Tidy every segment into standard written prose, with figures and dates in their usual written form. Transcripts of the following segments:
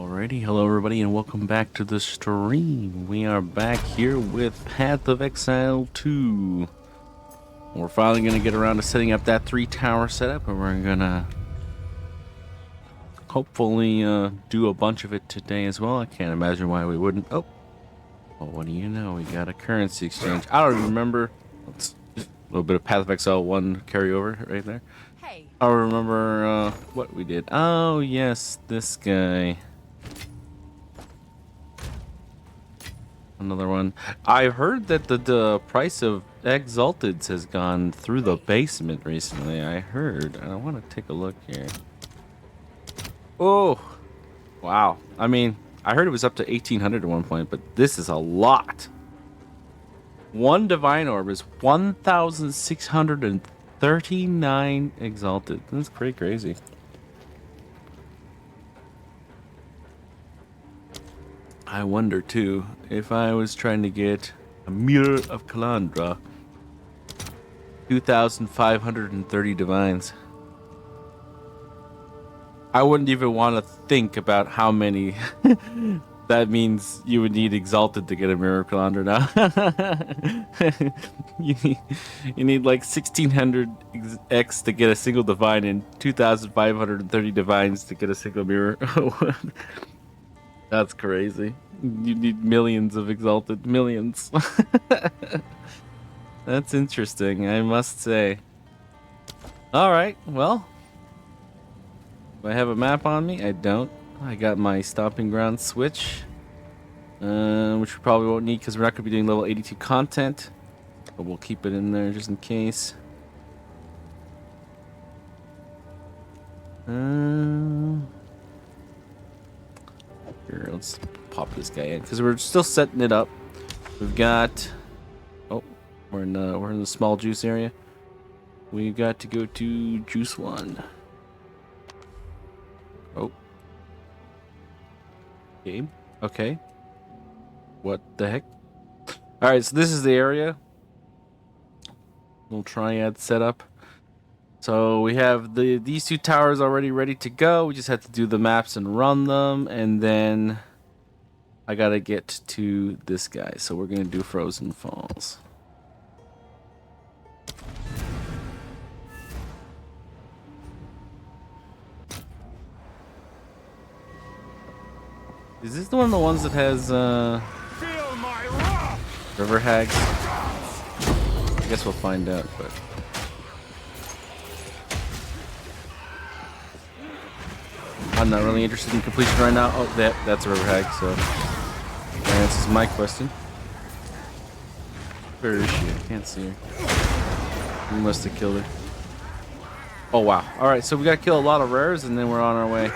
Alrighty, hello everybody and welcome back to the stream. We are back here with Path of Exile 2. We're finally going to get around to setting up that 3-tower setup, and we're going to hopefully do a bunch of it today as well. I can't imagine why we wouldn't. Oh, well, what do you know? We got a currency exchange. I don't remember. Let's a little bit of Path of Exile 1 carryover right there. Hey. I don't remember what we did. Oh, yes, this guy. Another one. I heard that the price of Exalteds has gone through the basement recently. I heard. I want to take a look here. Oh, wow. I mean, I heard it was up to 1,800 at one point, but this is a lot. One Divine Orb is 1,639 Exalted. That's pretty crazy. I wonder too if I was trying to get a Mirror of Kalandra, 2,530 divines. I wouldn't even want to think about how many that means you would need Exalted to get a Mirror of Kalandra now. you need like 1,600 X to get a single divine and 2,530 divines to get a single mirror. That's crazy. You need millions of Exalted. Millions. That's interesting, I must say. Alright, well. Do I have a map on me? I don't. I got my Stomping Ground switch. Which we probably won't need because we're not going to be doing level 82 content. But we'll keep it in there just in case. Here, let's pop this guy in because we're still setting it up. We've got we're in the small juice area. We've got to go to juice 1. Oh. Game. Okay. What the heck? Alright, so this is the area. Little triad setup. So we have these 2 towers already ready to go. We just have to do the maps and run them, and then I gotta get to this guy. So we're gonna do Frozen Falls. Is this one of the ones that has river hags? I guess we'll find out, but. I'm not really interested in completion right now. Oh, that's a river hag, so that answers my question. Where is she? I can't see her. We must have killed her. Oh, wow. Alright, so we gotta kill a lot of rares, and then we're on our way.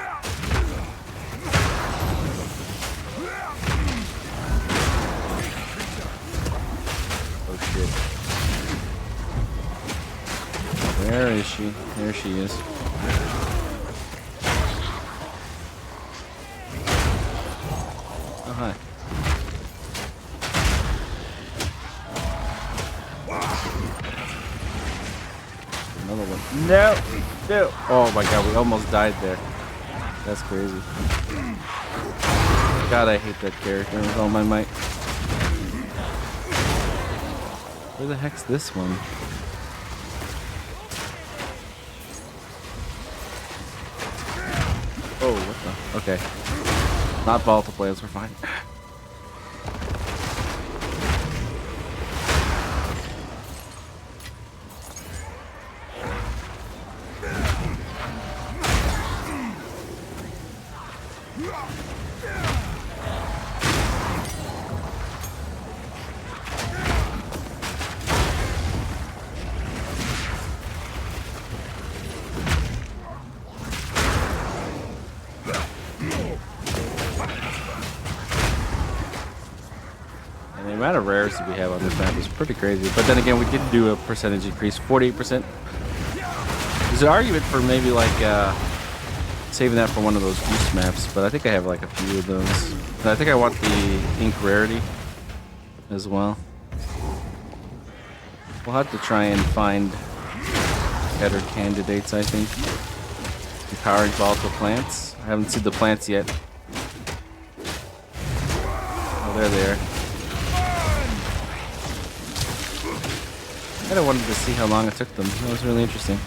Oh, shit. Where is she? There she is. Hi. Another one. No! No! Oh my god, we almost died there. That's crazy. God, I hate that character with all my might. Where the heck's this one? Oh, what the? Okay. Not volatile blades, we're fine. The amount of rares that we have on this map is pretty crazy. But then again, we did do a percentage increase, 48%. There's an argument for maybe like saving that for one of those juice maps, but I think I have like a few of those. And I think I want the ink rarity as well. We'll have to try and find better candidates, I think. Empowering volatile plants. I haven't seen the plants yet. There they are. I kind of wanted to see how long it took them. That was really interesting.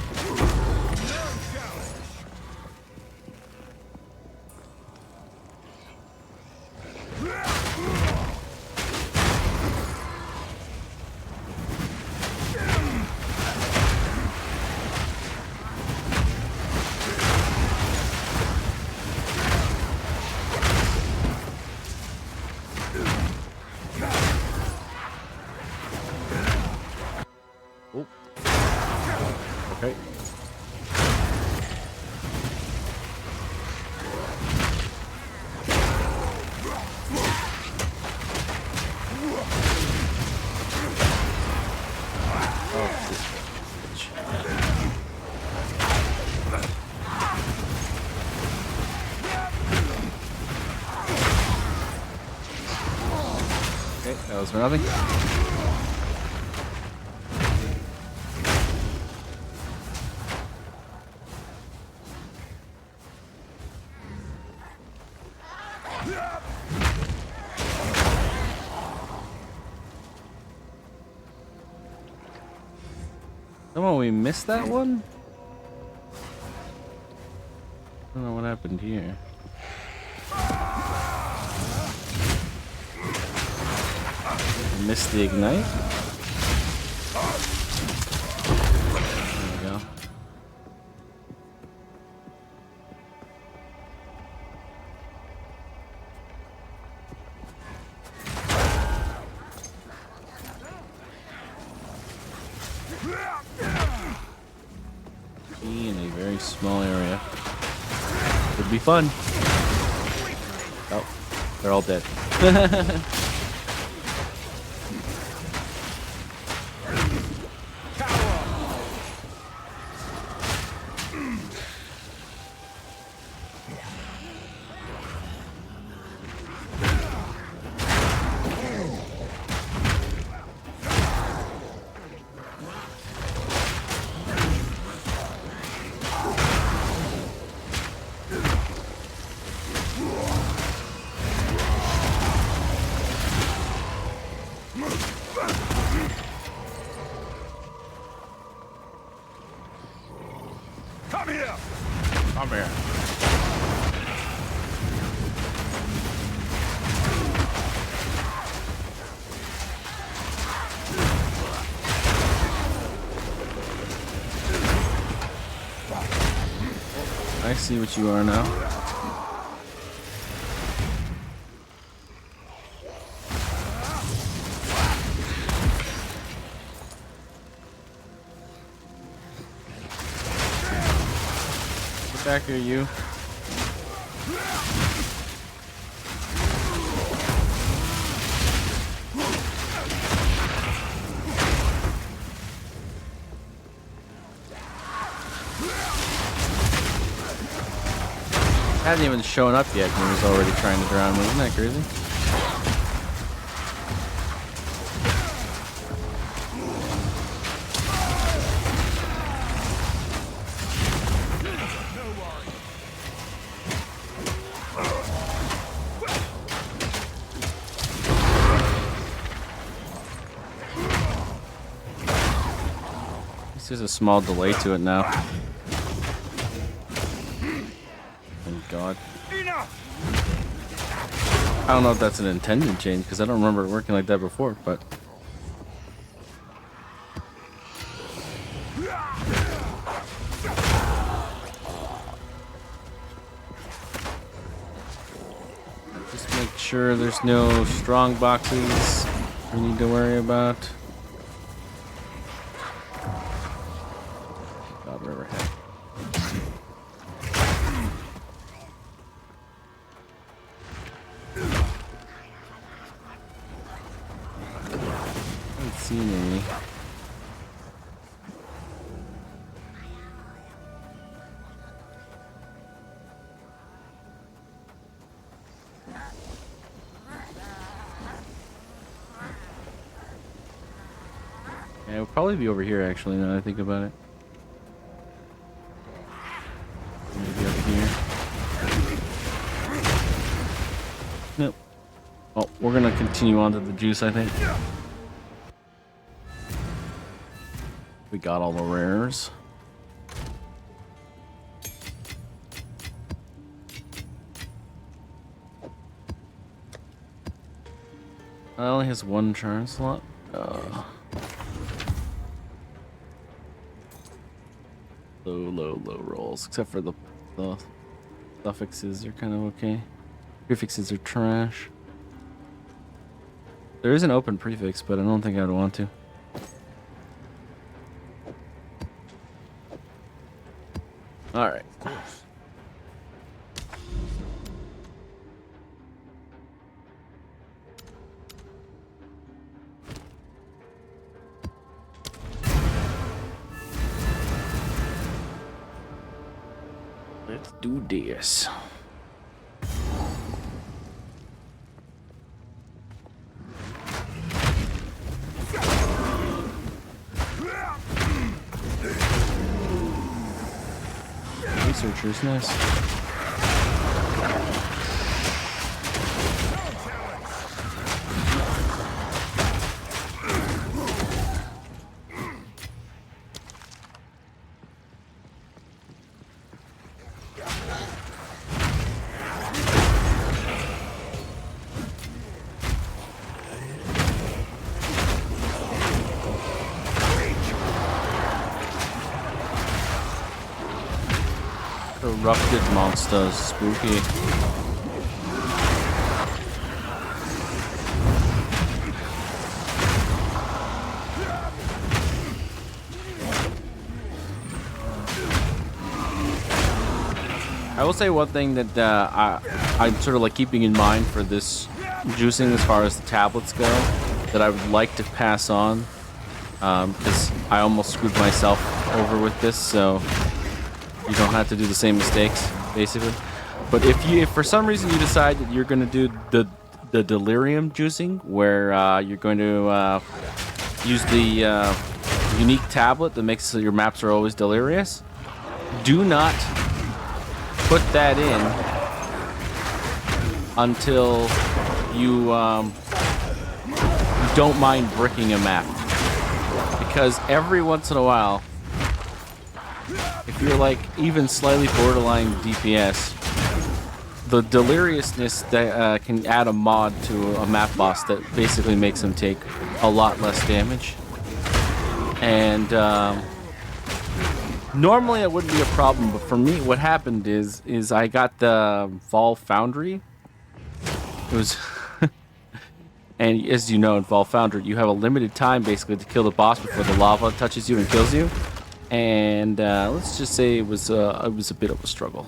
Oh. Okay. Okay, that was for nothing. Somehow we missed that one? I don't know what happened here. We missed the ignite? There we go. In a very small area. Would be fun. Oh, they're all dead. Come here! Come here. I see what you are now. Get back here, you. Hadn't even shown up yet and he was already trying to drown me. Isn't that crazy? There's a small delay to it now. Thank God. I don't know if that's an intended change because I don't remember it working like that before, but just make sure there's no strong boxes we need to worry about. God, Riverhead. Haven't seen any. Yeah, it would probably be over here actually now that I think about it. Maybe up here. Nope. Oh, we're gonna continue on to the juice, I think. We got all the rares. It only has one charm slot. Low rolls, except for the suffixes are kind of okay. Prefixes are trash. There is an open prefix, but I don't think I'd want to. All right. Let's do this. Researchers, nice. Corrupted monsters, spooky. I will say one thing that I'm sort of like keeping in mind for this juicing as far as the tablets go, that I would like to pass on, because I almost screwed myself over with this, so you don't have to do the same mistakes, basically. But if for some reason you decide that you're going to do the delirium juicing, where you're going to use the unique tablet that makes so your maps are always delirious, do not put that in until you don't mind bricking a map. Because every once in a while, if you're like even slightly borderline DPS, the deliriousness that can add a mod to a map boss that basically makes him take a lot less damage. And normally it wouldn't be a problem, but for me, what happened is I got the Vol Foundry. It was, and as you know, in Vol Foundry, you have a limited time basically to kill the boss before the lava touches you and kills you. And let's just say it was a bit of a struggle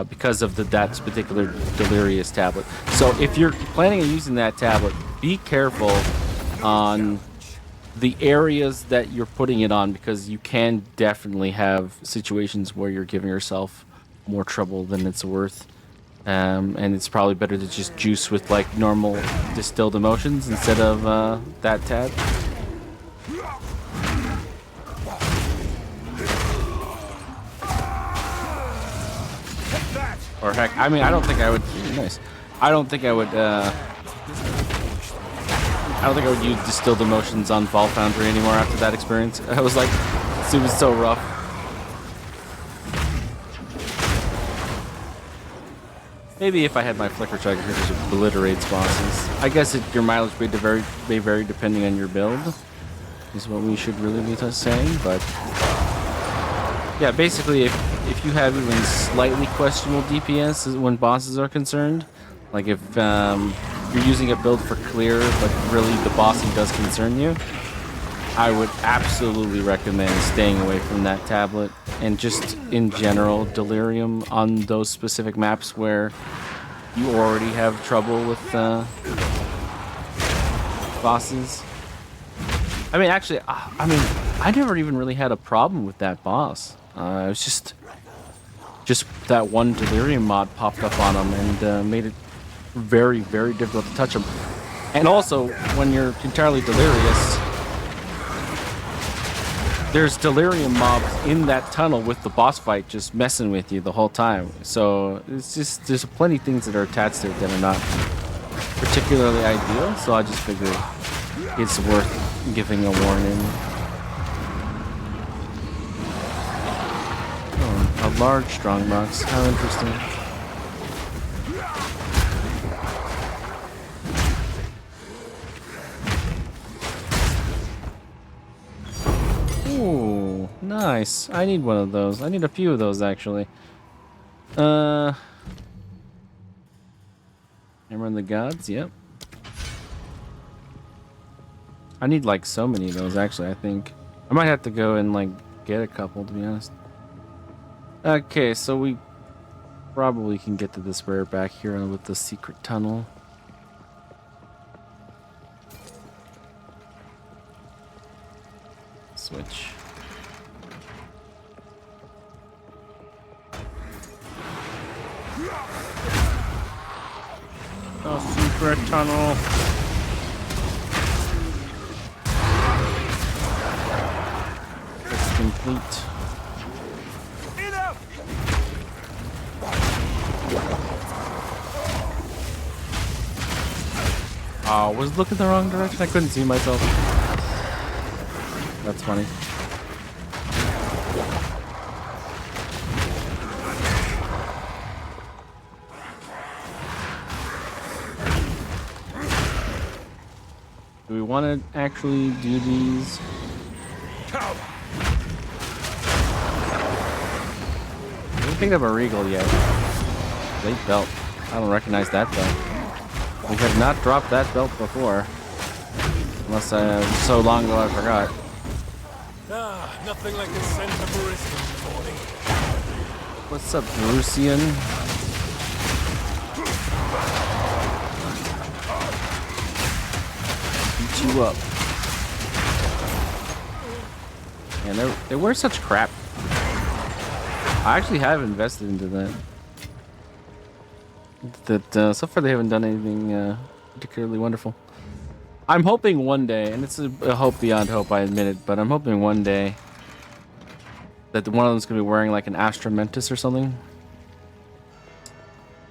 because of that particular delirious tablet. So if you're planning on using that tablet, be careful on the areas that you're putting it on, because you can definitely have situations where you're giving yourself more trouble than it's worth. And it's probably better to just juice with like normal distilled emotions instead of that tab. Or heck, I mean, I don't think I would. Nice. I don't think I would use distilled emotions on Vol Foundry anymore after that experience. I was like, it was so rough. Maybe if I had my flicker tracker here, just obliterates bosses. I guess your mileage may vary depending on your build, is what we should really be saying. But yeah, basically, if you have even slightly questionable DPS when bosses are concerned, like if you're using a build for clear, but really the bossing does concern you, I would absolutely recommend staying away from that tablet, and just in general, delirium on those specific maps where you already have trouble with bosses. I mean, actually, I never even really had a problem with that boss. It was just that one delirium mod popped up on him and made it very, very difficult to touch him. And also, when you're entirely delirious, there's delirium mobs in that tunnel with the boss fight just messing with you the whole time. So it's just, there's plenty of things that are attached to it that are not particularly ideal, so I just figured it's worth giving a warning. Oh, a large strongbox. How interesting. Ooh, nice. I need one of those. I need a few of those, actually. Hammer and the Gods, yep. I need, like, so many of those, actually, I think. I might have to go and, like, get a couple, to be honest. Okay, so we probably can get to this rare back here with the secret tunnel. Switch. The secret tunnel. It's complete. Oh, I was looking the wrong direction. I couldn't see myself. That's funny. Do we want to actually do these? I don't think of a regal yet. Late belt. I don't recognize that belt. We have not dropped that belt before. Unless so long ago I forgot. Ah, nothing like the scent of barista in the morning. What's up, Brucian? Beat you up. Man, they wear such crap. I actually have invested into that. So far they haven't done anything particularly wonderful. I'm hoping one day, and it's a hope beyond hope, I admit it, but I'm hoping one day that one of them's gonna be wearing like an Astra Mentis or something.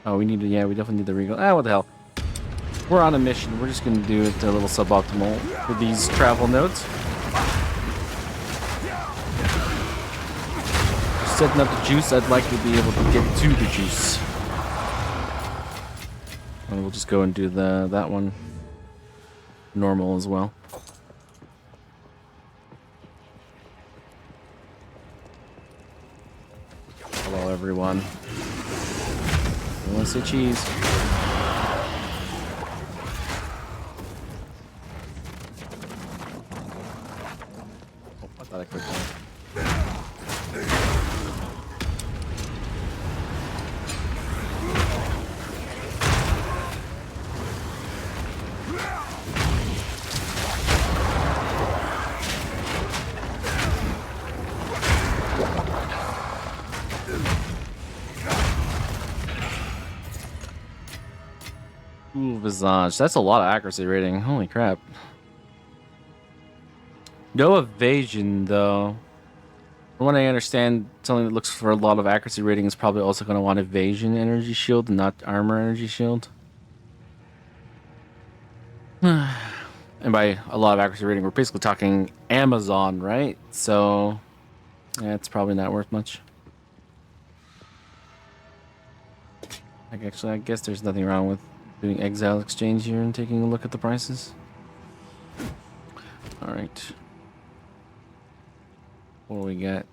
Oh, we definitely need the Regal. Ah, what the hell. We're on a mission. We're just gonna do it a little suboptimal for these travel nodes. Setting up the juice, I'd like to be able to get to the juice. And we'll just go and do that one normal as well. Hello, everyone. I want to say cheese. Oh, I thought I clicked on it. Ooh, Visage. That's a lot of accuracy rating. Holy crap. No evasion, though. From what I understand, something that looks for a lot of accuracy rating is probably also going to want evasion energy shield, not armor energy shield. And by a lot of accuracy rating, we're basically talking Amazon, right? So, yeah, it's probably not worth much. Actually, I guess there's nothing wrong with doing exile exchange here and taking a look at the prices. All right. What do we got?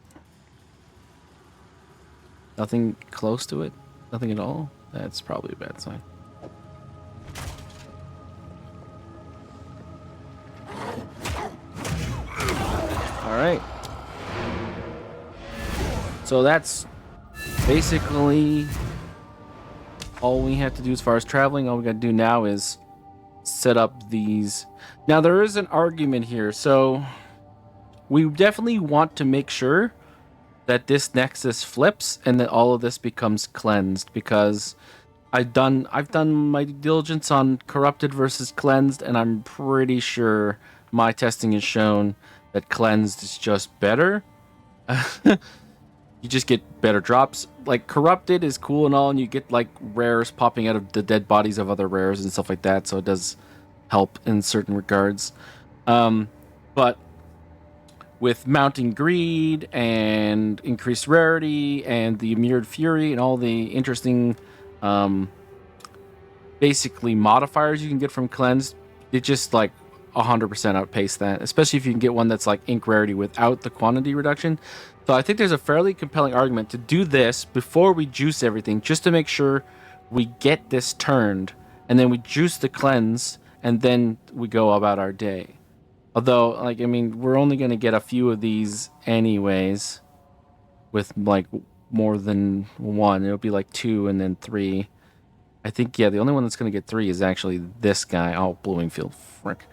Nothing close to it? Nothing at all? That's probably a bad sign. All right. So that's basically all we have to do as far as traveling. All we got to do now is set up these. Now, there is an argument here. So we definitely want to make sure that this nexus flips and that all of this becomes cleansed, because I've done my due diligence on corrupted versus cleansed, and I'm pretty sure my testing has shown that cleansed is just better. you just get better drops. Like corrupted is cool and all, and you get like rares popping out of the dead bodies of other rares and stuff like that. So it does help in certain regards. But with mounting greed and increased rarity and the mirrored fury and all the interesting, basically modifiers you can get from cleansed, it just like 100% outpace that, especially if you can get one that's like ink rarity without the quantity reduction. So I think there's a fairly compelling argument to do this before we juice everything, just to make sure we get this turned, and then we juice the cleanse, and then we go about our day. Although, like, I mean, we're only going to get a few of these anyways, with like more than one. It'll be like 2 and then 3. I think, yeah, the only one that's going to get 3 is actually this guy. Oh, Bloomingfield, frick.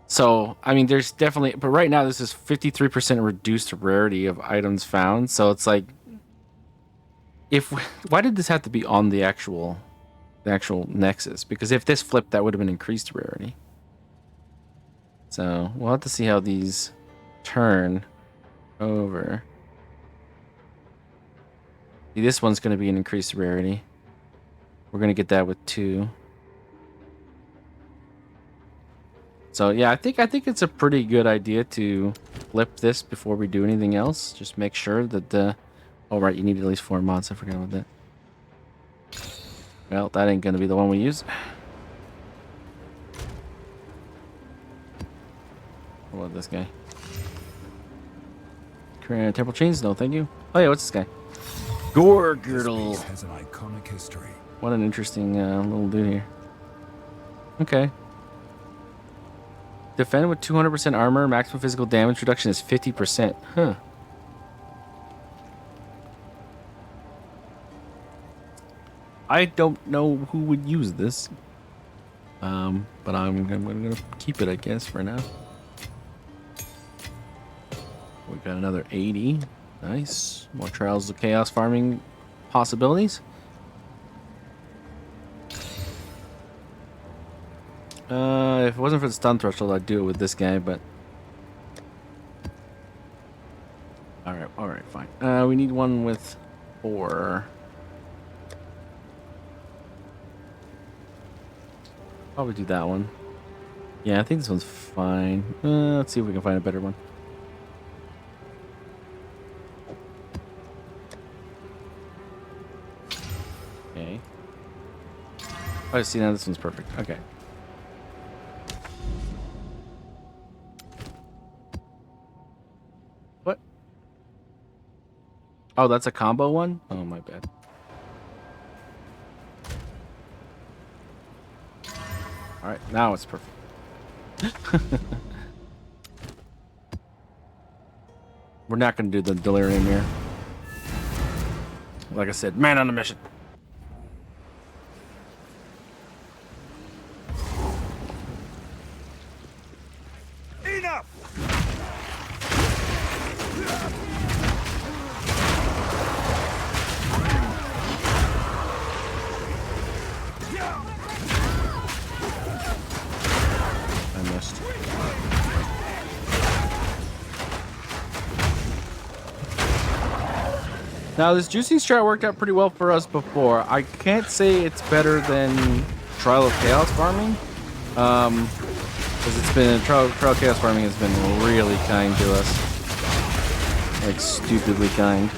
So, I mean, there's definitely, but right now this is 53% reduced rarity of items found. So it's like, why did this have to be on the actual Nexus? Because if this flipped, that would have been increased rarity. So we'll have to see how these turn over. See, this one's going to be an increased rarity. We're going to get that with 2. So yeah, I think it's a pretty good idea to flip this before we do anything else. Just make sure that the... Oh, right, you need at least 4 mods. I forgot about that. Well, that ain't going to be the one we use. What about this guy? Temple chains? No, thank you. Oh yeah, what's this guy? Gore Girdle. Has an iconic history. What an interesting little dude here. Okay. Defend with 200% armor. Maximum physical damage reduction is 50%. Huh. I don't know who would use this. But I'm gonna keep it, I guess, for now. We got another 80. Nice. More Trials of Chaos farming possibilities. If it wasn't for the stun threshold, I'd do it with this guy, but... Alright, fine. We need one with 4. Probably do that one. Yeah, I think this one's fine. Let's see if we can find a better one. Okay. Oh, see, now this one's perfect. Okay. What? Oh, that's a combo one? Oh, my bad. Alright, now it's perfect. We're not going to do the delirium here. Like I said, man on a mission. Enough! I missed. Now, this juicing strat worked out pretty well for us before. I can't say it's better than Trial of Chaos farming. Because it's been... Trial of Chaos farming has been really kind to us. Like, stupidly kind.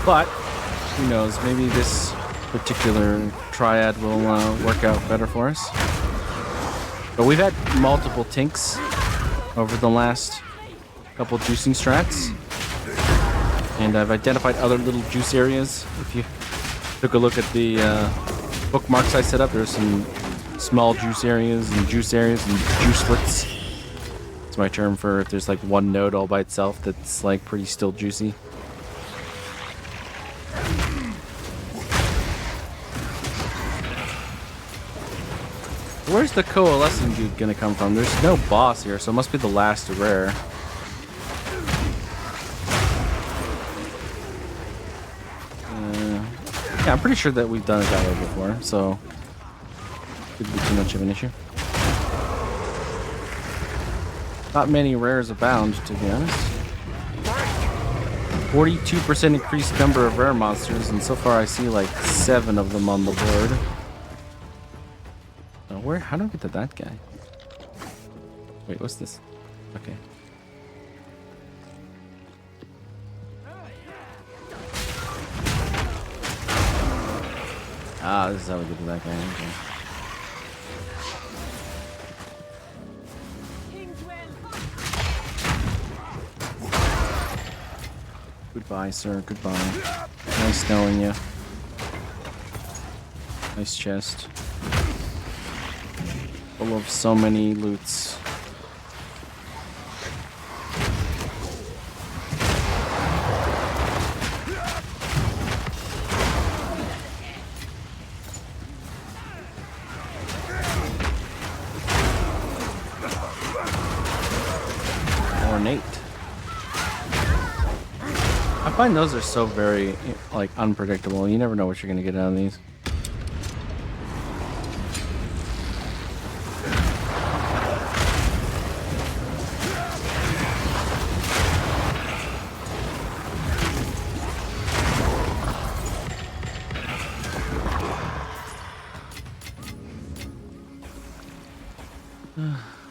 But, who knows, maybe this particular triad will work out better for us. But we've had multiple tinks over the last couple juicing strats. And I've identified other little juice areas. If you took a look at the bookmarks I set up, there's some small juice areas and juice splits. It's my term for if there's like one node all by itself that's like pretty still juicy. Where's the coalescing dude gonna come from? There's no boss here, so it must be the last rare. Yeah, I'm pretty sure that we've done it that way before, so shouldn't be too much of an issue. Not many rares abound, to be honest. 42% increased number of rare monsters, and so far I see like 7 of them on the board. Where? How do I get to that guy? Wait, what's this? Okay. Ah, this is how we get to that guy. Okay. Goodbye, sir. Goodbye. Nice knowing you. Nice chest. Full of so many loots. Ornate. I find those are so very, like, unpredictable. You never know what you're gonna get out of these.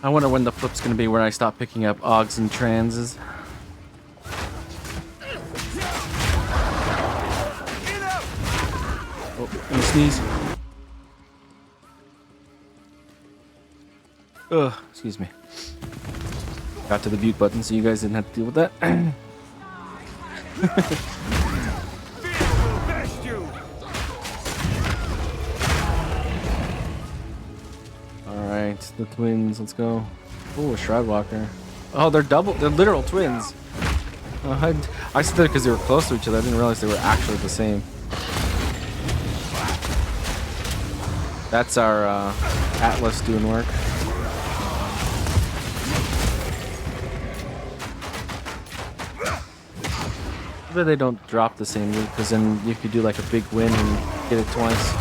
I wonder when the flip's gonna be where I stop picking up Augs and Transes. Oh, can you sneeze? Ugh, excuse me. Got to the mute button so you guys didn't have to deal with that. Alright, the twins, let's go. Oh, a Shroud Walker. Oh, they're literal twins. I said that because they were close to each other. I didn't realize they were actually the same. That's our Atlas doing work. But they don't drop the same loot, because then you could do like a big win and get it twice.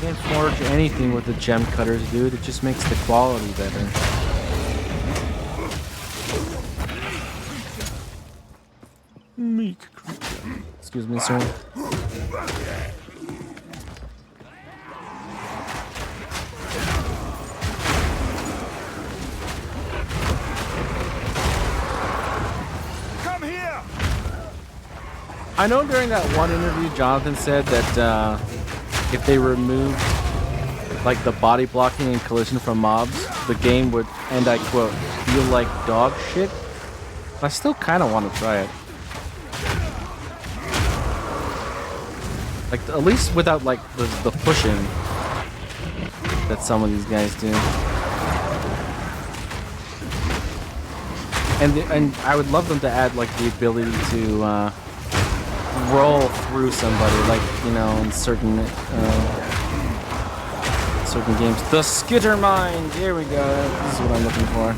Can't forge anything with the gem cutters, dude. It just makes the quality better. Meek creature. Excuse me, sir. Come here! I know during that one interview, Jonathan said that if they removed like the body blocking and collision from mobs, the game would, and I quote, feel like dog shit. I still kind of want to try it. Like, at least without like the pushing that some of these guys do. And I would love them to add like the ability to roll through somebody, like, you know, in certain games. The Skitter Mine! Here we go. This is what I'm looking for.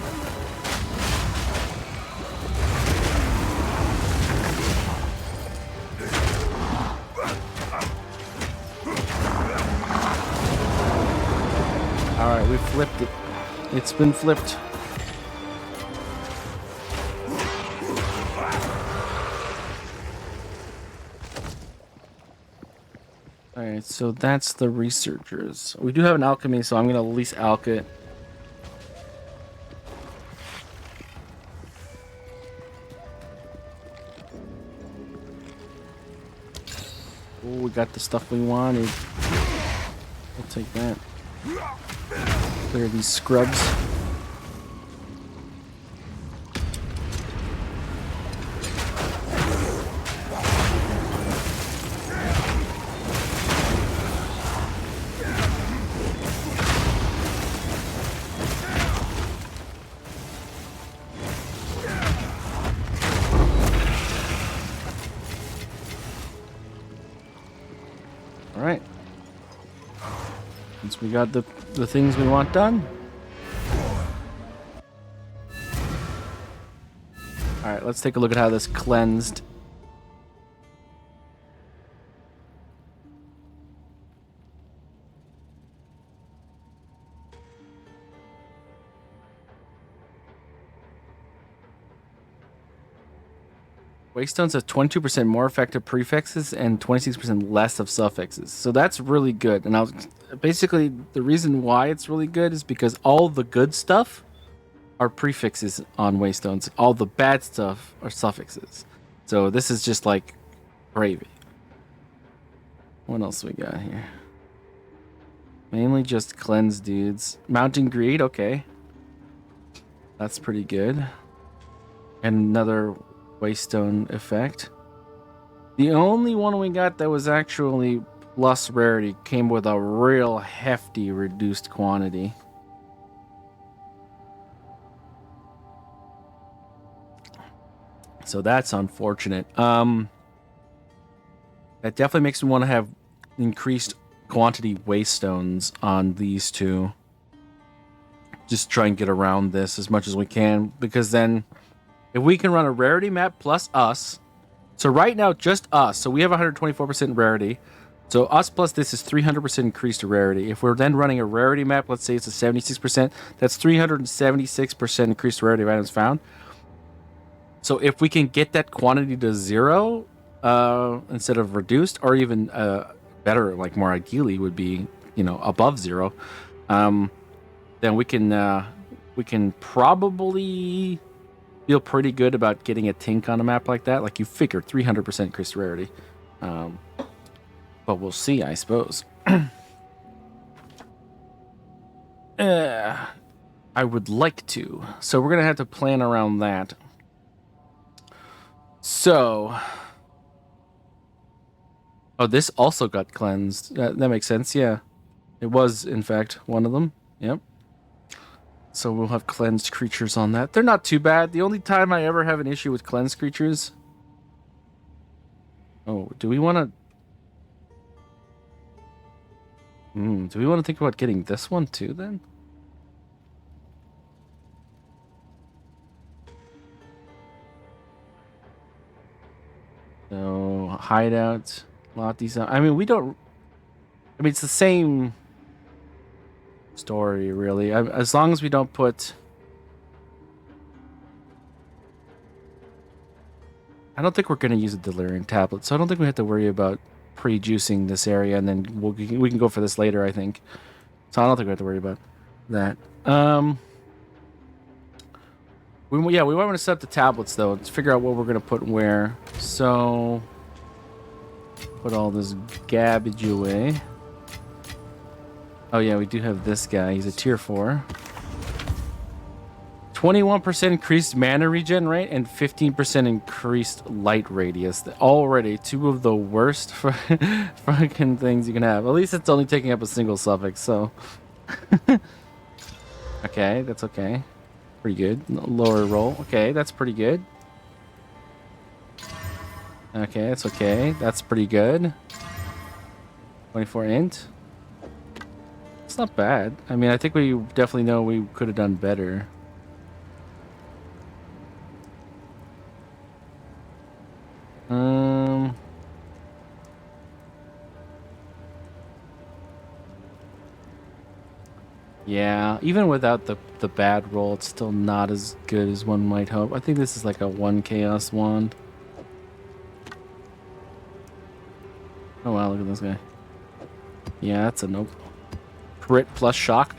Alright, we flipped it. It's been flipped. Alright, so that's the researchers. We do have an alchemy, so I'm gonna at least alch it. Oh, we got the stuff we wanted. We'll take that. Clear these scrubs. Alright. Once we got the things we want done. Alright, let's take a look at how this cleansed. Waystones have 22% more effective prefixes and 26% less of suffixes. So that's really good. And basically the reason why it's really good is because all the good stuff are prefixes on Waystones. All the bad stuff are suffixes. So this is just like gravy. What else we got here? Mainly just cleanse dudes. Mounting Greed, okay. That's pretty good. And another Waystone effect. The only one we got that was actually plus rarity came with a real hefty reduced quantity. So that's unfortunate. That definitely makes me want to have increased quantity Waystones on these two. Just try and get around this as much as we can, because then if we can run a rarity map plus us, so right now just us, so we have 124% rarity, so us plus this is 300% increased rarity. If we're then running a rarity map, let's say it's a 76%, that's 376% increased rarity of items found. So if we can get that quantity to 0 instead of reduced, or even better, like more ideally would be, above 0, then we can probably feel pretty good about getting a Tink on a map like that. Like, you figure 300% increased rarity. But we'll see, I suppose. I would like to. So we're going to have to plan around that. So... Oh, this also got cleansed. That makes sense, yeah. It was, in fact, one of them. Yep. So we'll have cleansed creatures on that. They're not too bad. The only time I ever have an issue with cleansed creatures... Oh, do we want to... do we want to think about getting this one too, then? So, hideout, lot these out. I mean, we don't... I mean, it's the same story, really. As long as we don't put... I don't think we're going to use a Delirium tablet, so I don't think we have to worry about pre-juicing this area, and then we can go for this later, I think. So I don't think we have to worry about that. We want to set up the tablets, though. Let's figure out what we're going to put where. So, put all this garbage away. Oh, yeah, we do have this guy. He's a tier 4. 21% increased mana regen rate and 15% increased light radius. Already two of the worst fucking things you can have. At least it's only taking up a single suffix, so... Okay, that's okay. Pretty good. Lower roll. Okay, that's pretty good. Okay, that's okay. That's pretty good. 24 int. It's not bad. I mean, I think we definitely know we could have done better. Yeah, even without the bad roll, it's still not as good as one might hope. I think this is like a 1 chaos wand. Oh wow, look at this guy. Yeah, that's a nope. Crit plus shock.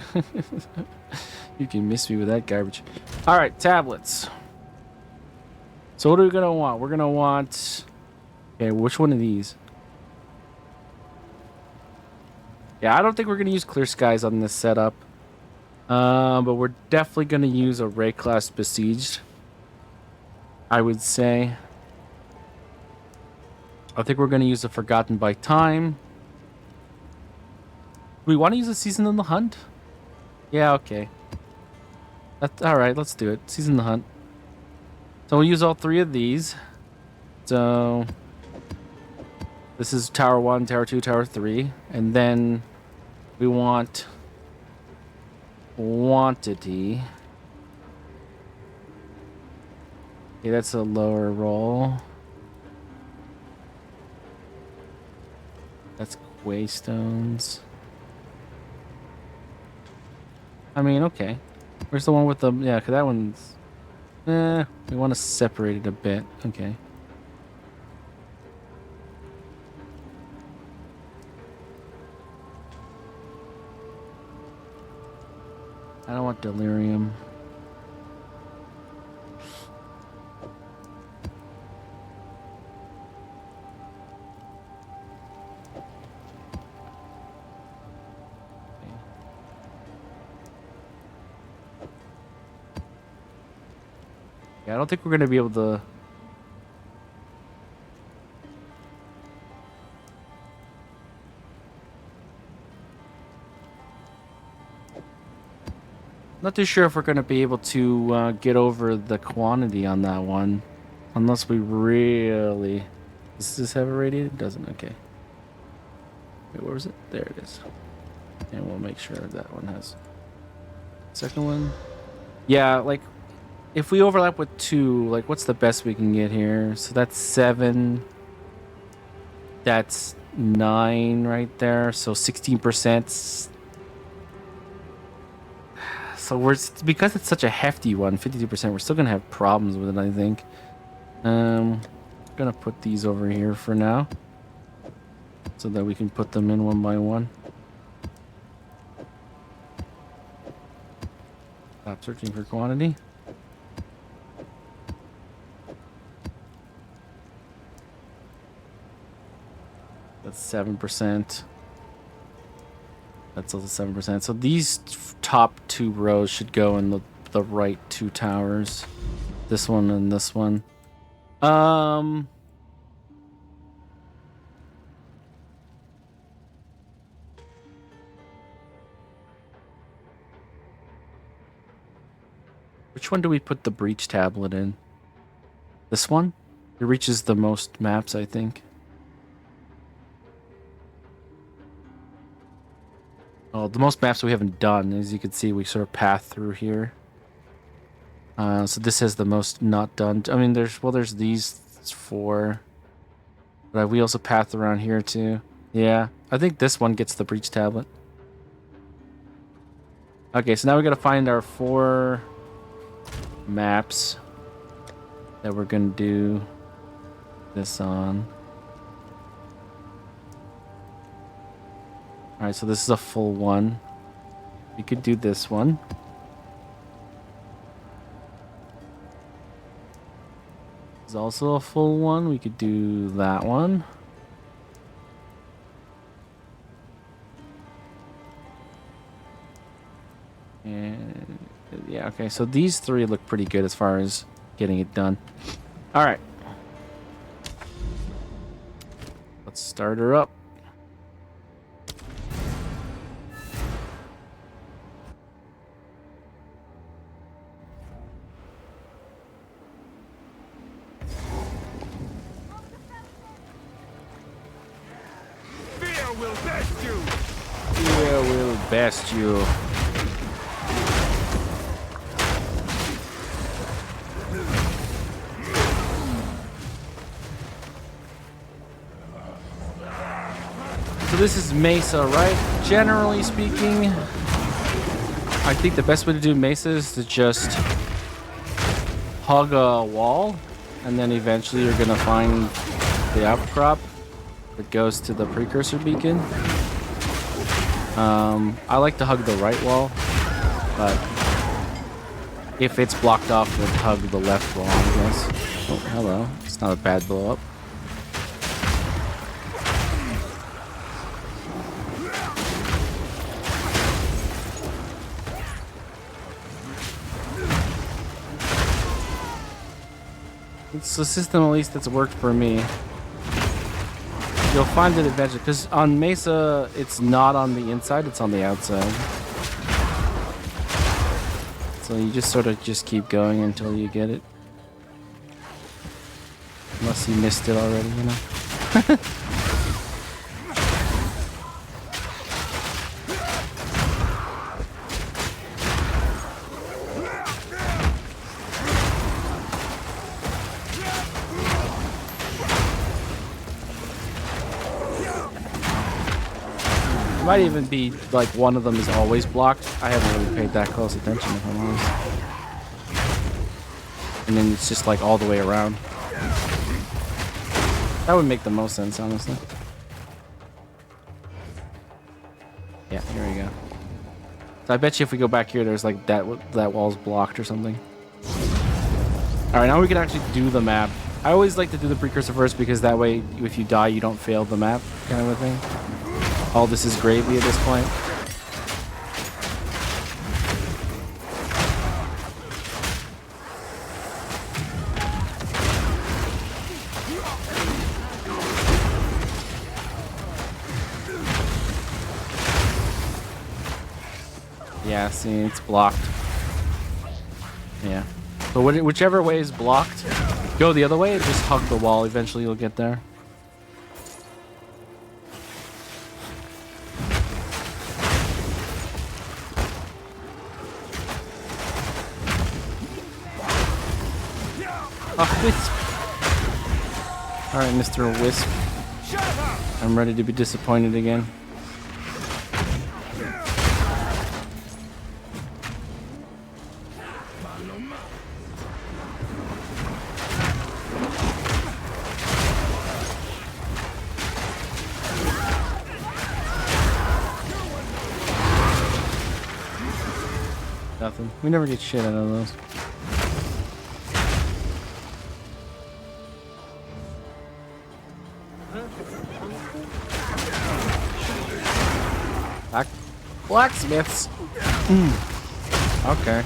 You can miss me with that garbage. Alright, tablets. So what are we gonna want? We're gonna want... Okay, which one of these? Yeah, I don't think we're gonna use Clear Skies on this setup. But we're definitely gonna use a Ray Class Besieged, I would say. I think we're gonna use a Forgotten by Time. Do we want to use a Season in the Hunt? Yeah, okay. Alright, let's do it. Season the Hunt. So we'll use all 3 of these. So this is Tower 1, Tower 2, Tower 3. And then we want quantity. Okay, that's a lower roll. That's Waystones. I mean, okay. Where's the one with the... Yeah, because that one's... we want to separate it a bit. Okay. I don't want delirium. Yeah, I don't think we're gonna be able to. Not too sure if we're gonna be able to get over the quantity on that one, unless we really. Does this have a radiator? Doesn't. Okay. Wait, where was it? There it is. And we'll make sure that one has. Second one. Yeah, like if we overlap with 2, like what's the best we can get here? So that's 7. That's 9 right there. So 16%. So because it's such a hefty one, 52%, we're still gonna have problems with it, I think. Gonna put these over here for now, so that we can put them in one by one. Stop searching for quantity. That's 7%. That's also 7%. So these top 2 rows should go in the right 2 towers. This one and this one. Which one do we put the breach tablet in? This one? It reaches the most maps, I think. Oh, the most maps we haven't done. As you can see, we sort of path through here. So this has the most not done. I mean, there's these 4. But we also path around here too. Yeah, I think this one gets the breach tablet. Okay, so now we gotta find our 4 maps that we're gonna do this on. Alright, so this is a full one. We could do this one. This is also a full one. We could do that one. And yeah, okay, so these 3 look pretty good as far as getting it done. Alright. Let's start her up. Fear will best you. Fear will best you. So this is Mesa, right? Generally speaking, I think the best way to do Mesa is to just hug a wall, and then eventually you're gonna find the outcrop that goes to the precursor beacon. I like to hug the right wall, but if it's blocked off, then hug the left wall, I guess. Oh, hello. It's not a bad blow up. It's a system, at least, that's worked for me. You'll find it eventually, because on Mesa, it's not on the inside, it's on the outside. So you just sort of just keep going until you get it. Unless you missed it already, you know? It might even be like one of them is always blocked. I haven't really paid that close attention, if I'm honest. And then it's just like all the way around. That would make the most sense, honestly. Yeah, here we go. So I bet you if we go back here, there's like that wall's blocked or something. All right, now we can actually do the map. I always like to do the precursor first because that way, if you die, you don't fail the map, kind of a thing. All this is gravy at this point. Yeah, see, it's blocked. Yeah. But whichever way is blocked, go the other way and just hug the wall. Eventually you'll get there. Oh, Wisp. Alright, Mr. Wisp. I'm ready to be disappointed again. Nothing. We never get shit out of those. Blacksmiths. Okay.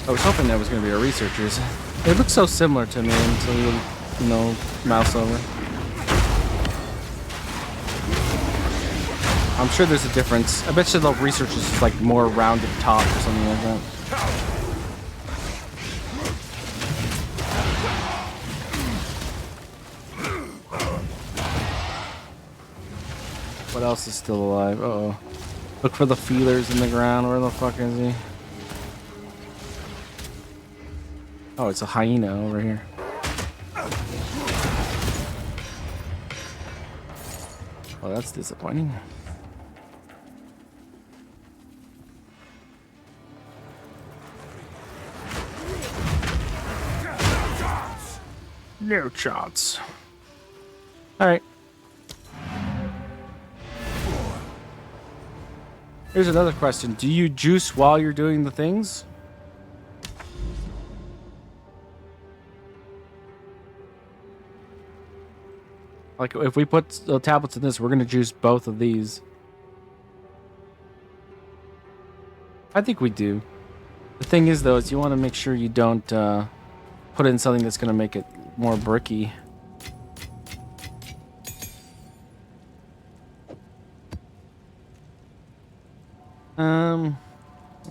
I was hoping that was going to be our researchers. They look so similar to me until you know, mouse over. I'm sure there's a difference. I bet you the researchers is like more rounded top or something like that. What else is still alive? Uh-oh. Look for the feelers in the ground. Where the fuck is he? Oh, it's a hyena over here. Well, that's disappointing. No chance. All right. Here's another question. Do you juice while you're doing the things? Like, if we put the tablets in this, we're going to juice both of these. I think we do. The thing is, though, is you want to make sure you don't put in something that's going to make it more bricky.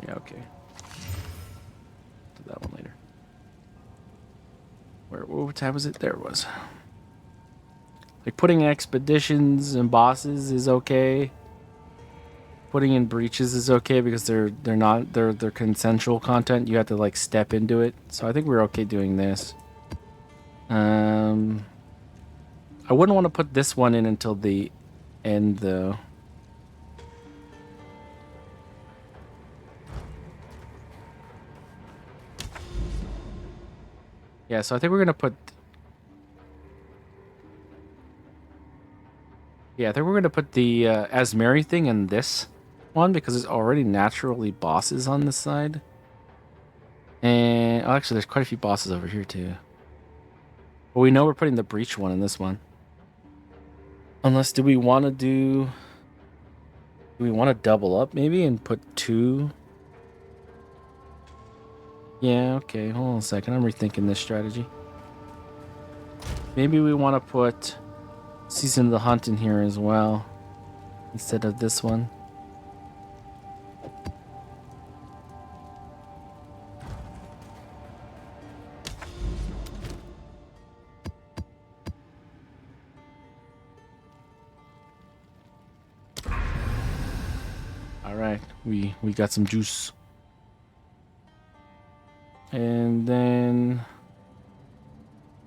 Yeah, okay. Do that one later. What tab was it? There it was. Like, putting in expeditions and bosses is okay. Putting in breaches is okay because they're consensual content. You have to like step into it. So I think we're okay doing this. I wouldn't want to put this one in until the end though. Yeah, so I think we're gonna put. Yeah, I think we're gonna put the Asmeri thing in this one because there's already naturally bosses on this side. And oh, actually, there's quite a few bosses over here too. But we know we're putting the breach one in this one. Unless, do we want to do? Do we want to double up maybe and put two? Yeah, okay. Hold on a second. I'm rethinking this strategy. Maybe we want to put Season of the Hunt in here as well instead of this one. All right, we got some juice. And then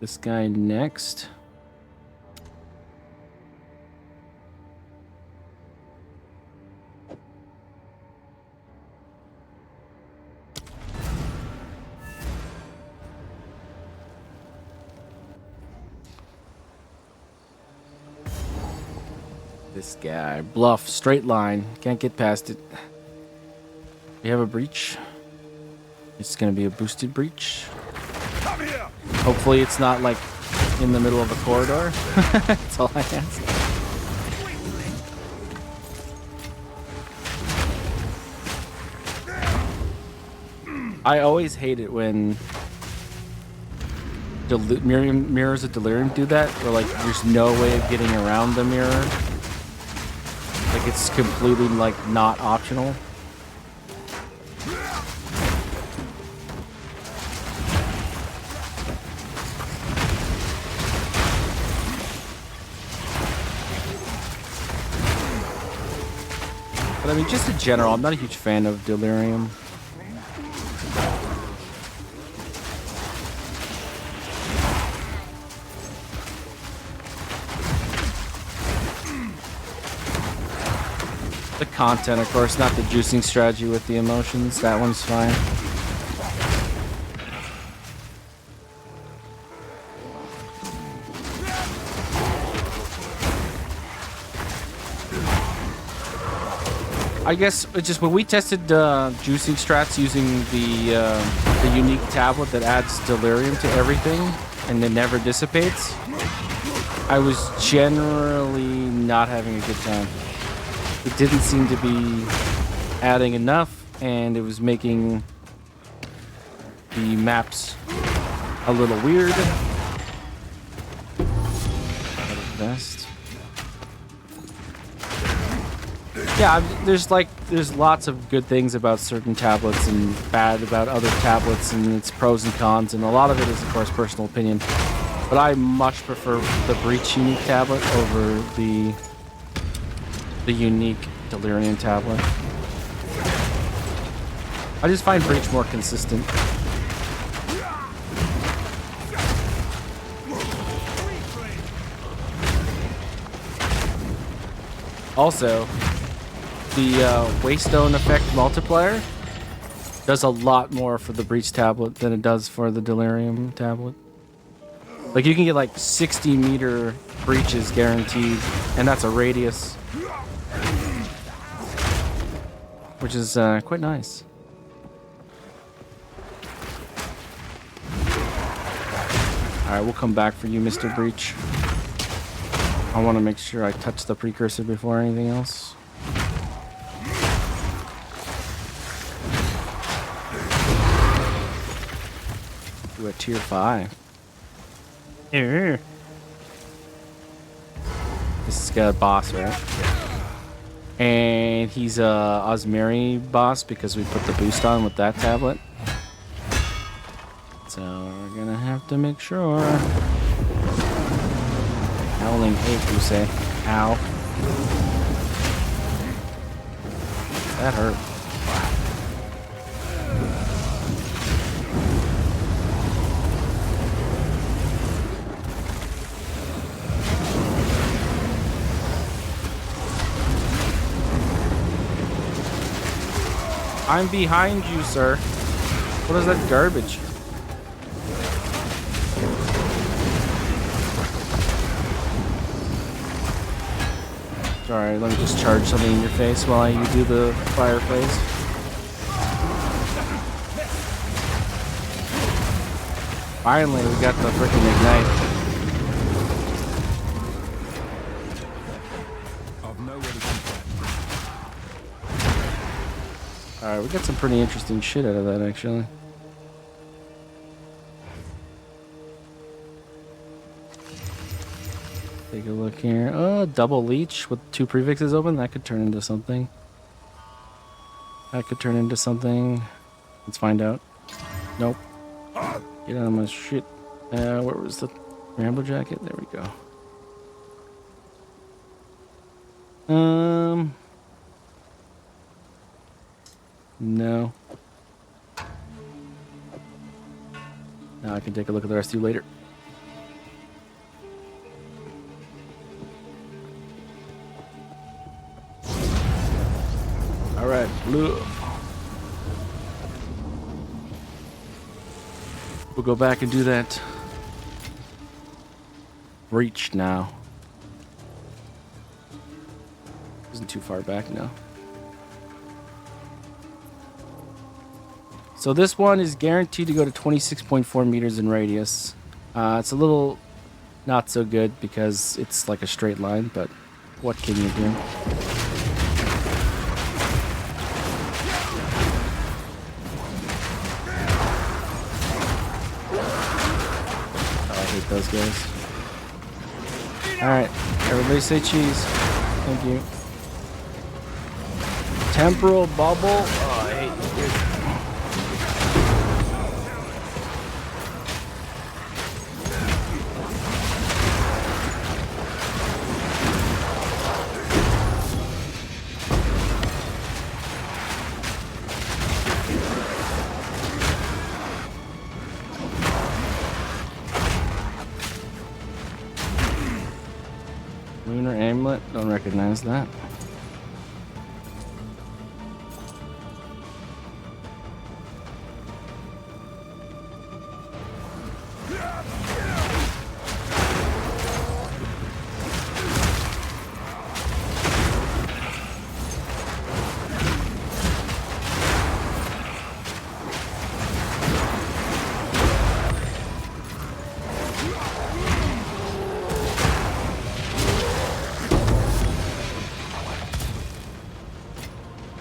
this guy next. This guy. Bluff. Straight line. Can't get past it. We have a breach. It's going to be a boosted breach. Come here. Hopefully it's not like in the middle of a corridor. That's all I ask. I always hate it when mirrors of delirium do that, where like there's no way of getting around the mirror. Like it's completely like not optional. But I mean, just in general, I'm not a huge fan of delirium. The content, of course, not the juicing strategy with the emotions. That one's fine. I guess it's just when we tested juicing strats using the unique tablet that adds delirium to everything and it never dissipates, I was generally not having a good time. It didn't seem to be adding enough, and it was making the maps a little weird. Best. Yeah, there's lots of good things about certain tablets and bad about other tablets, and its pros and cons, and a lot of it is, of course, personal opinion. But I much prefer the Breach unique tablet over the unique Delirium tablet. I just find Breach more consistent. Also, the Waystone effect multiplier does a lot more for the Breach tablet than it does for the Delirium tablet. Like, you can get like 60-meter breaches guaranteed, and that's a radius, which is quite nice. Alright, we'll come back for you, Mr. Breach. I want to make sure I touch the precursor before anything else. Do a tier 5. Here. This is got a boss, right? And he's a Osmeri boss because we put the boost on with that tablet. So we're gonna have to make sure. Howling hate, you say? Ow. That hurt. I'm behind you, sir. What is that garbage? Alright, let me just charge something in your face while you do the fireplace. Finally, we got the frickin' ignite. Alright, we got some pretty interesting shit out of that, actually. Take a look here. Oh, double leech with 2 prefixes open. That could turn into something. That could turn into something. Let's find out. Nope. Get out of my shit. Where was the Rambo jacket? There we go. No. Now I can take a look at the rest of you later. Alright, blue. We'll go back and do that. Reach now. Isn't too far back now. So this one is guaranteed to go to 26.4 meters in radius. It's a little not so good because it's like a straight line, but what can you do? Oh, I hate those guys. Alright, everybody say cheese. Thank you. Temporal bubble. Oh, I hate you, dude. Lunar amulet. Don't recognize that.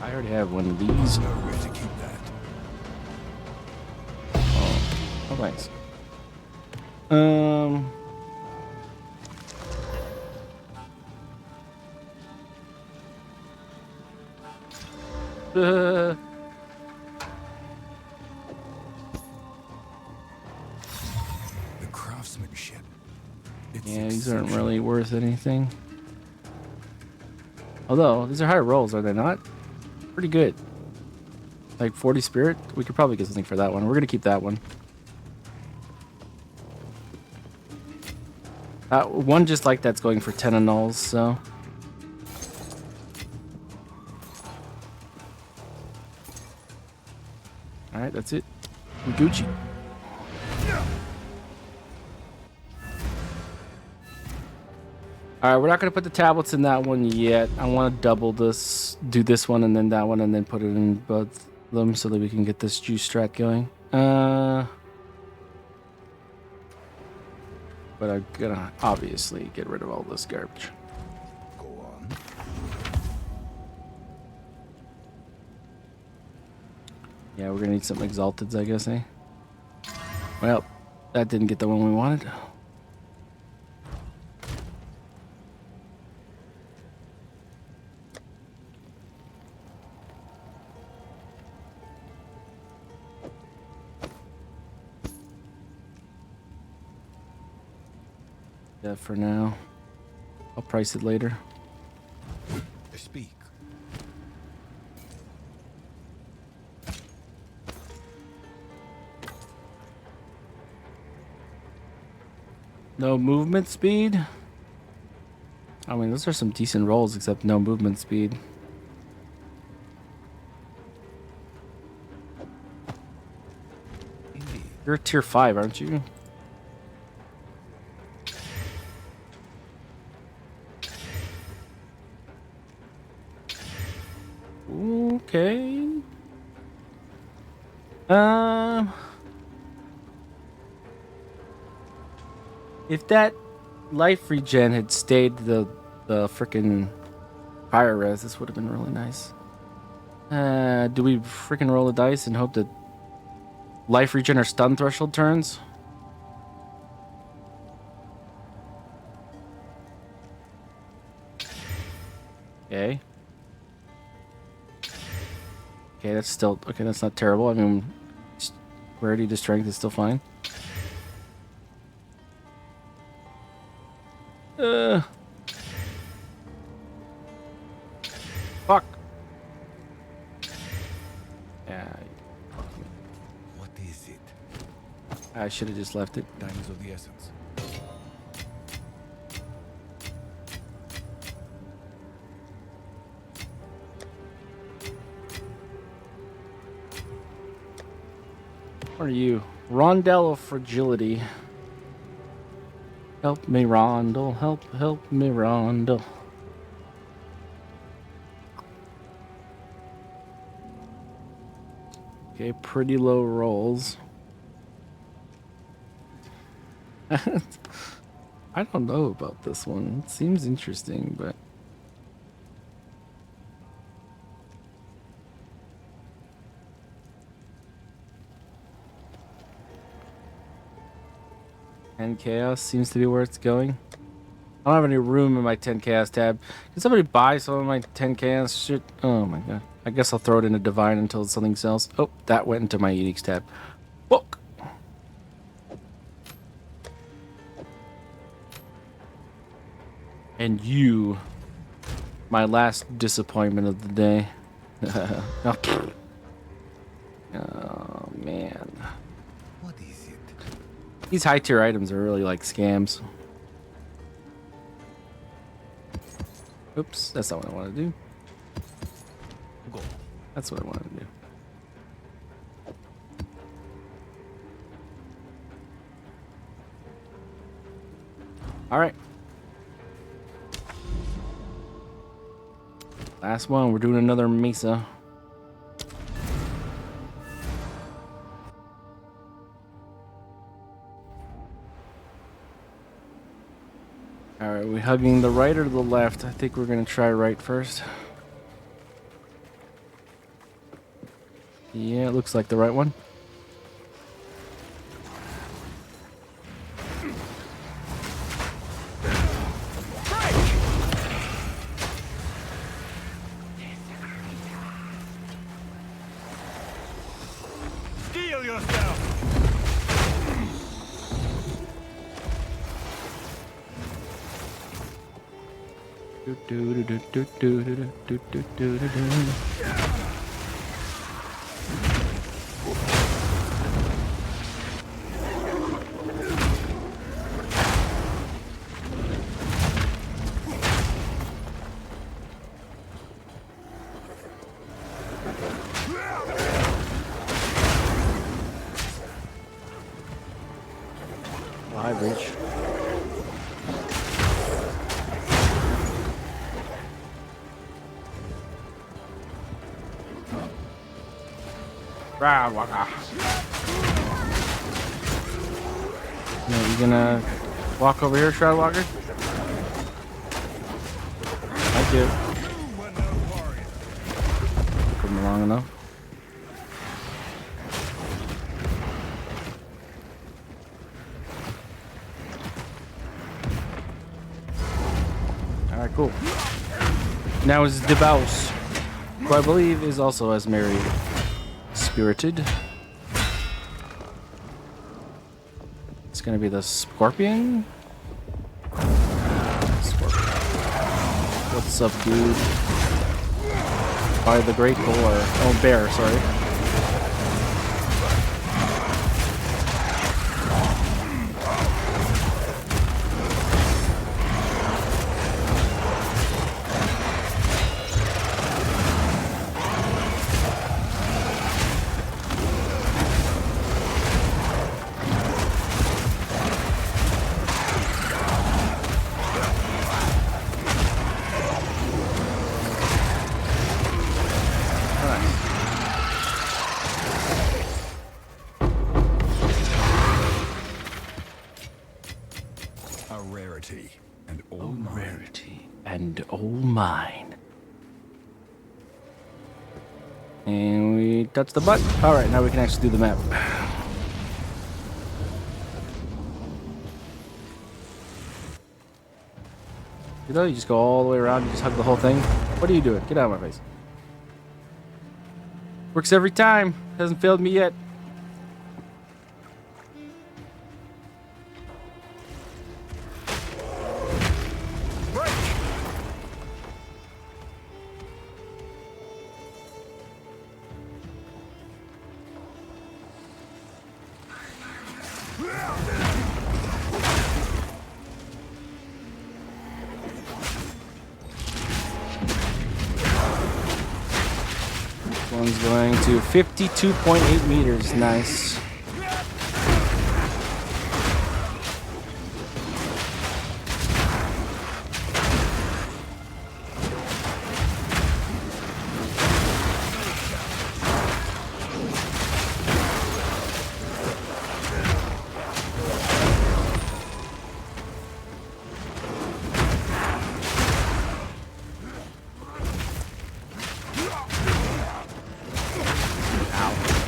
I already have one of these. Nowhere to keep that. Oh, thanks. Um. Uh, The craftsmanship. It's yeah, these aren't exceptional. really worth anything. Although, these are high rolls, are they not? Pretty good. Like 40 spirit? We could probably get something for that one. We're going to keep that one. One just like that's going for 10 annuls, so. Alright, that's it. Gucci. Alright, we're not going to put the tablets in that one yet. I want to double this, do this one and then that one, and then put it in both of them so that we can get this juice strat going. But I'm going to obviously get rid of all this garbage. Go on. Yeah, we're going to need some exalteds, I guess, eh? Well, that didn't get the one we wanted. Yeah, for now. I'll price it later. Speak. No movement speed? I mean, those are some decent rolls, except no movement speed. Indeed. You're tier 5, aren't you? Okay. If that life regen had stayed the freaking fire res, this would have been really nice. Do we freaking roll a dice and hope that life regen or stun threshold turns? Okay. Okay, that's still okay. That's not terrible. I mean, rarity to strength is still fine. Fuck. Yeah. What is it? I should have just left it. Time is of the essence. What are you? Rondel of Fragility. Help me, Rondel. Help me, Rondel. Okay, pretty low rolls. I don't know about this one. It seems interesting, but and chaos seems to be where it's going. I don't have any room in my 10 chaos tab. Can somebody buy some of my 10 chaos shit? Oh my god. I guess I'll throw it into divine until something sells. Oh, that went into my edicts tab. Book. And you, my last disappointment of the day. Oh, oh man. What is it? These high tier items are really like scams. Oops, that's not what I want to do. Go. That's what I wanted to do. All right. Last one. We're doing another Mesa. All right. We hugging the right or the left? I think we're gonna try right first. Yeah, it looks like the right one. Steel yourself! Do, do, do, do, do, do, do, do, do, do, do. Live reach. Rah, waka. Now, you gonna walk over here, Shroud Walker? Thank you. Took him long enough. Alright, cool. Now is Debaus, who I believe is also as merry spirited. It's gonna be the Scorpion? Scorpion. What's up, dude? By the Great Boar. Oh, Bear, sorry. A rarity, and all mine. Rarity and all mine. And we touch the button. Alright, now we can actually do the map. You know, you just go all the way around, you just hug the whole thing. What are you doing? Get out of my face. Works every time. Hasn't failed me yet. One's going to 52.8 meters. Nice.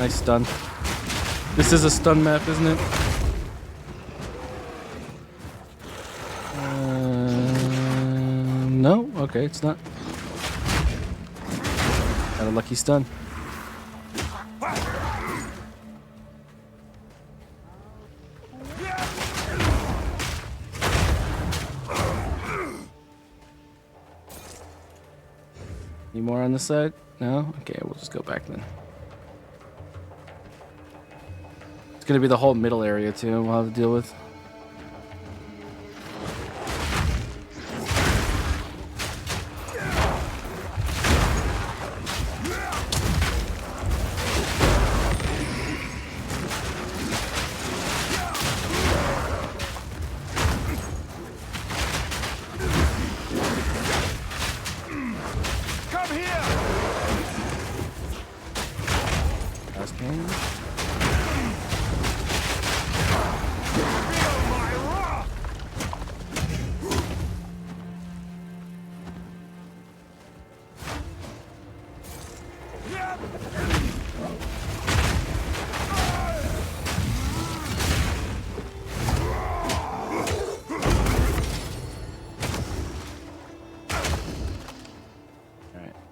Nice stun. This is a stun map, isn't it? No? Okay, it's not. Got a lucky stun. Any more on this side? No? Okay, we'll just go back then. It's gonna be the whole middle area too we'll have to deal with.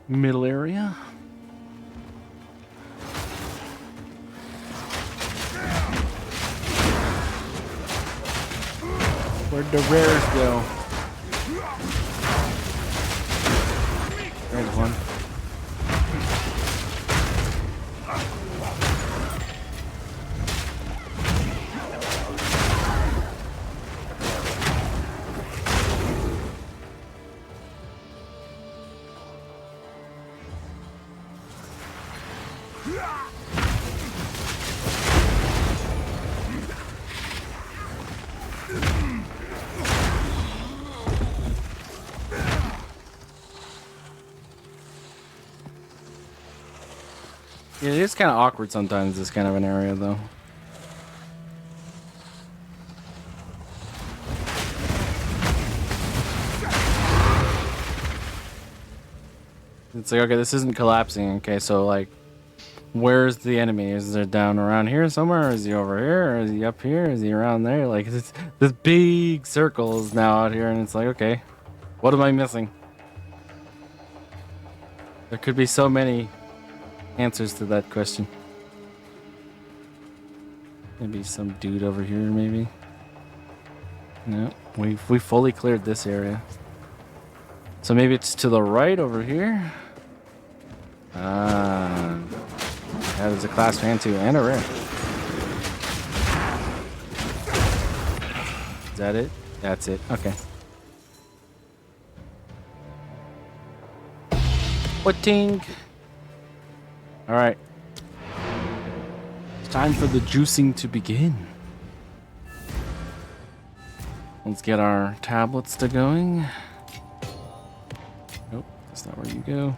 Middle area. Where'd the rares go? There's one. Yeah, it is kind of awkward sometimes, this kind of an area, though. It's like, okay, this isn't collapsing. Okay, so, like, where's the enemy? Is it down around here somewhere? Or is he over here? Or is he up here? Is he around there? Like, it's this big circles now out here, and it's like, okay, what am I missing? There could be so many answers to that question. Maybe some dude over here, maybe. No, we fully cleared this area. So maybe it's to the right over here. Ah, that is a class fan too, and a rare. Is that it? That's it. Okay. What-ting? All right. It's time for the juicing to begin. Let's get our tablets to going. Nope, that's not where you go.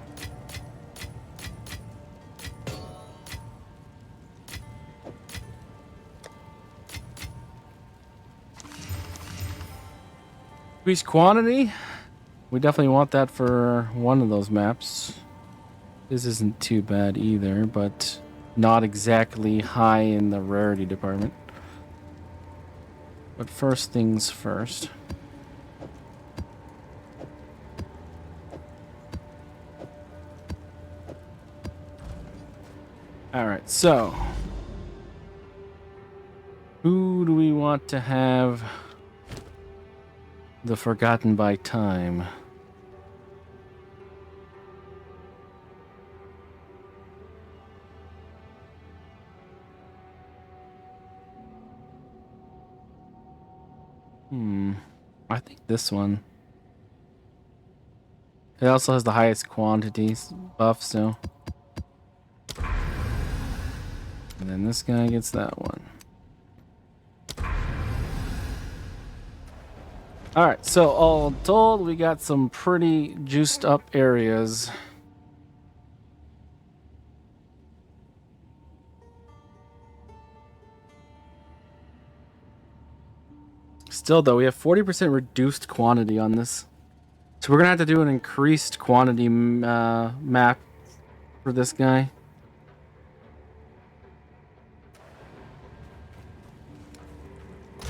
Increase quantity. We definitely want that for one of those maps. This isn't too bad either, but not exactly high in the rarity department. But first things first. Alright, so who do we want to have the Forgotten by Time? I think this one. It also has the highest quantities buff, so. And then this guy gets that one. Alright, so all told, we got some pretty juiced up areas. Still, though, we have 40% reduced quantity on this. So we're going to have to do an increased quantity map for this guy.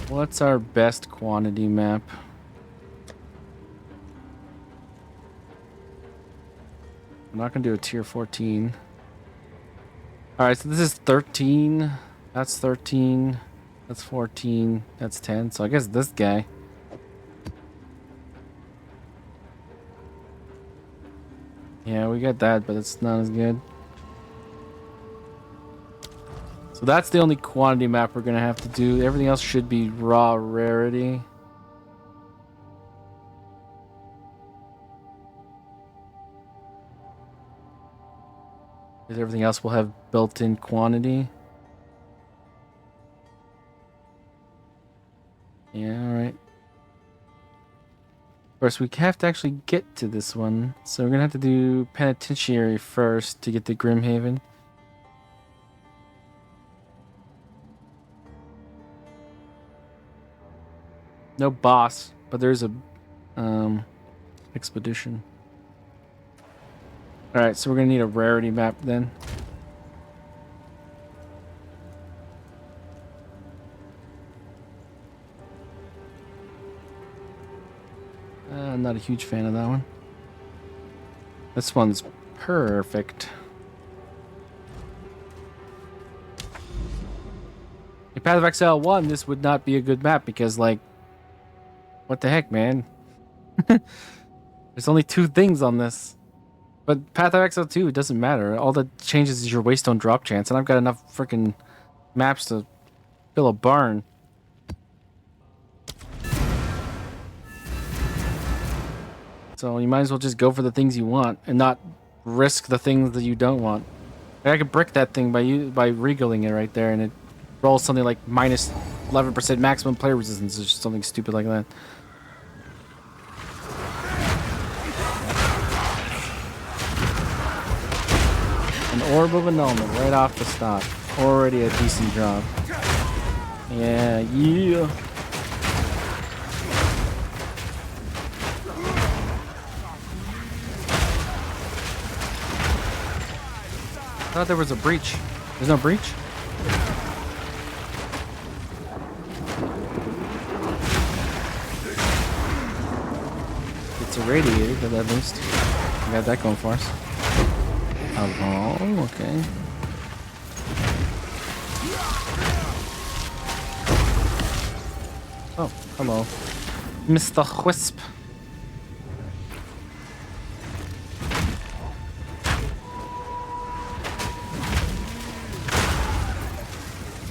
What's our best quantity map? I'm not gonna do a tier 14. Alright, so this is 13. That's 13. That's 14. That's 10. So I guess this guy. Yeah, we got that, but it's not as good. So that's the only quantity map we're gonna have to do. Everything else should be raw rarity. Because everything else will have built-in quantity. Yeah, alright. Of course, we have to actually get to this one. So we're gonna have to do Penitentiary first to get to Grimhaven. No boss, but there's a expedition. Alright, so we're gonna need a rarity map then. I'm not a huge fan of that one. This one's perfect. In Path of Exile 1, this would not be a good map because, like, what the heck, man? There's only 2 things on this. But Path of Exile 2, it doesn't matter. All that changes is your waystone drop chance, and I've got enough freaking maps to fill a barn. So you might as well just go for the things you want and not risk the things that you don't want. Like I could brick that thing by regaling it right there, and it rolls something like minus 11% maximum player resistance, or just something stupid like that. An Orb of Annulment right off the stop. Already a decent job. Yeah, yeah. I thought there was a breach. There's no breach? It's irradiated, but at least we got that going for us. Oh, okay. Oh, hello. Mr. Wisp.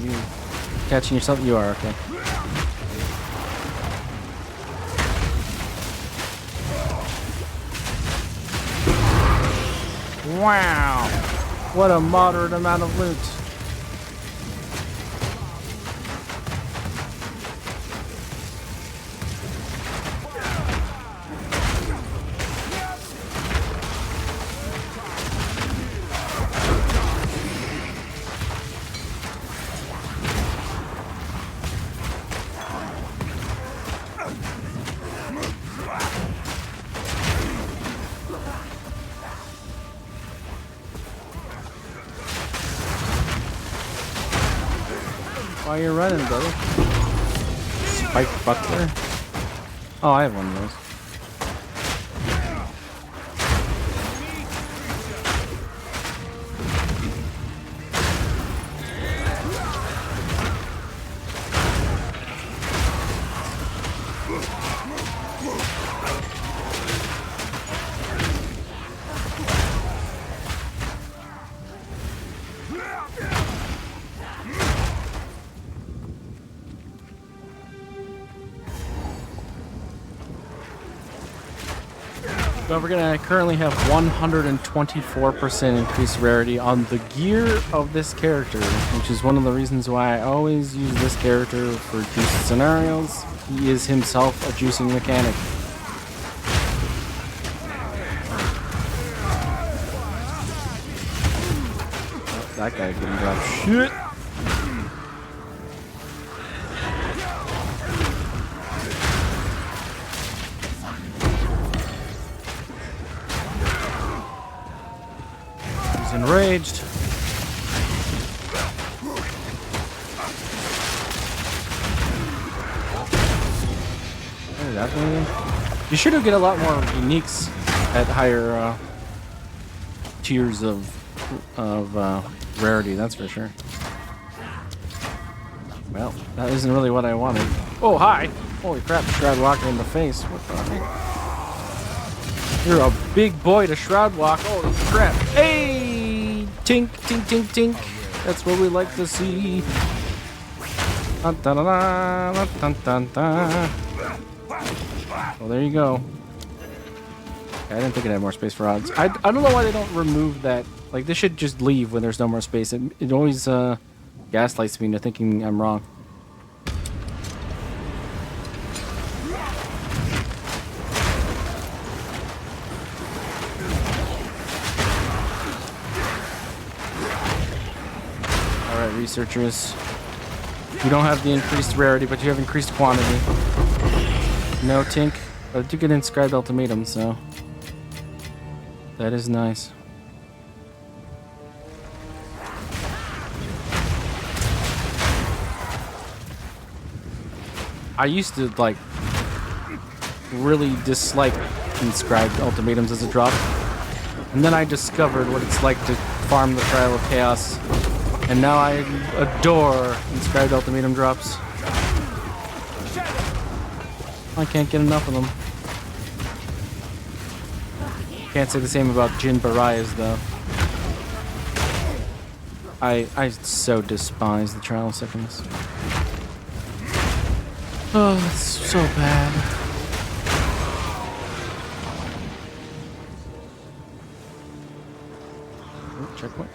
You catching yourself? You are, okay. Wow! What a moderate amount of loot. Why are you running, brother? Spike Buckler? Oh, I have one of those. So we're gonna currently have 124% increased rarity on the gear of this character, which is one of the reasons why I always use this character for juice scenarios. He is himself a juicing mechanic. Oh, that guy couldn't drop shit. Enraged. Definitely. You sure do get a lot more uniques at higher tiers of rarity, that's for sure. Well, that isn't really what I wanted. Oh, hi! Holy crap, Shroud Walker in the face. What the heck? You're a big boy to Shroud Walk. Holy crap. Hey! Tink, tink, tink, tink. That's what we like to see. Dun, dun, dun, dun, dun, dun, dun. Well, there you go. Okay, I didn't think it had more space for odds. I don't know why they don't remove that. Like, this should just leave when there's no more space. It always gaslights me into thinking I'm wrong. Alright, researchers. You don't have the increased rarity, but you have increased quantity. No tink. But I do get inscribed ultimatum, so that is nice. I used to like really dislike inscribed ultimatums as a drop, and then I discovered what it's like to farm the Trial of Chaos, and now I adore inscribed ultimatum drops. I can't get enough of them. Can't say the same about Jin Barayas though. I so despise the Trial of Sickness. Oh, it's so bad. Oh, checkpoint.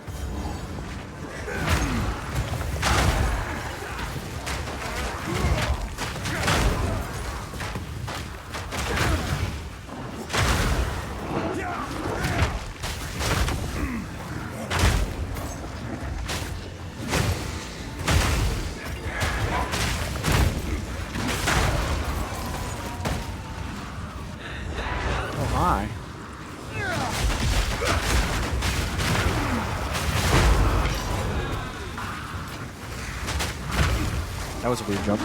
That was a weird jump.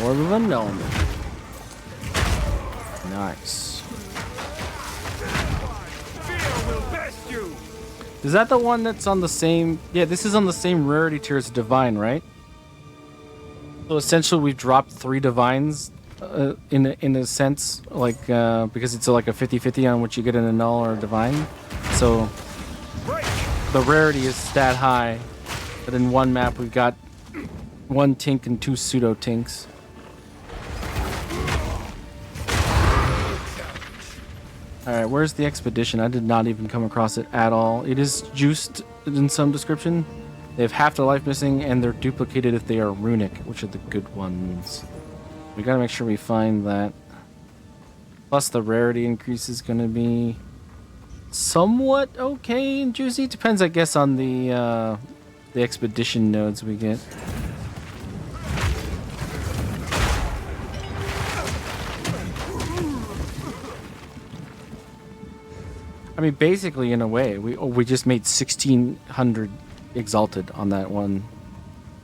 More of a gnome. Nice. Is that the one that's on the same... Yeah, this is on the same rarity tier as Divine, right? So essentially we've dropped 3 Divines in a sense, like, because it's like a 50-50 on what you get in a Null or a Divine. So the rarity is that high, but in one map we've got 1 Tink and 2 Pseudo Tinks. Alright, where's the expedition? I did not even come across it at all. It is juiced in some description. They have half their life missing, and they're duplicated if they are runic, which are the good ones. We gotta make sure we find that. Plus the rarity increase is gonna be somewhat okay and juicy. Depends, I guess, on the expedition nodes we get. I mean, basically, in a way, we just made 1,600 exalted on that one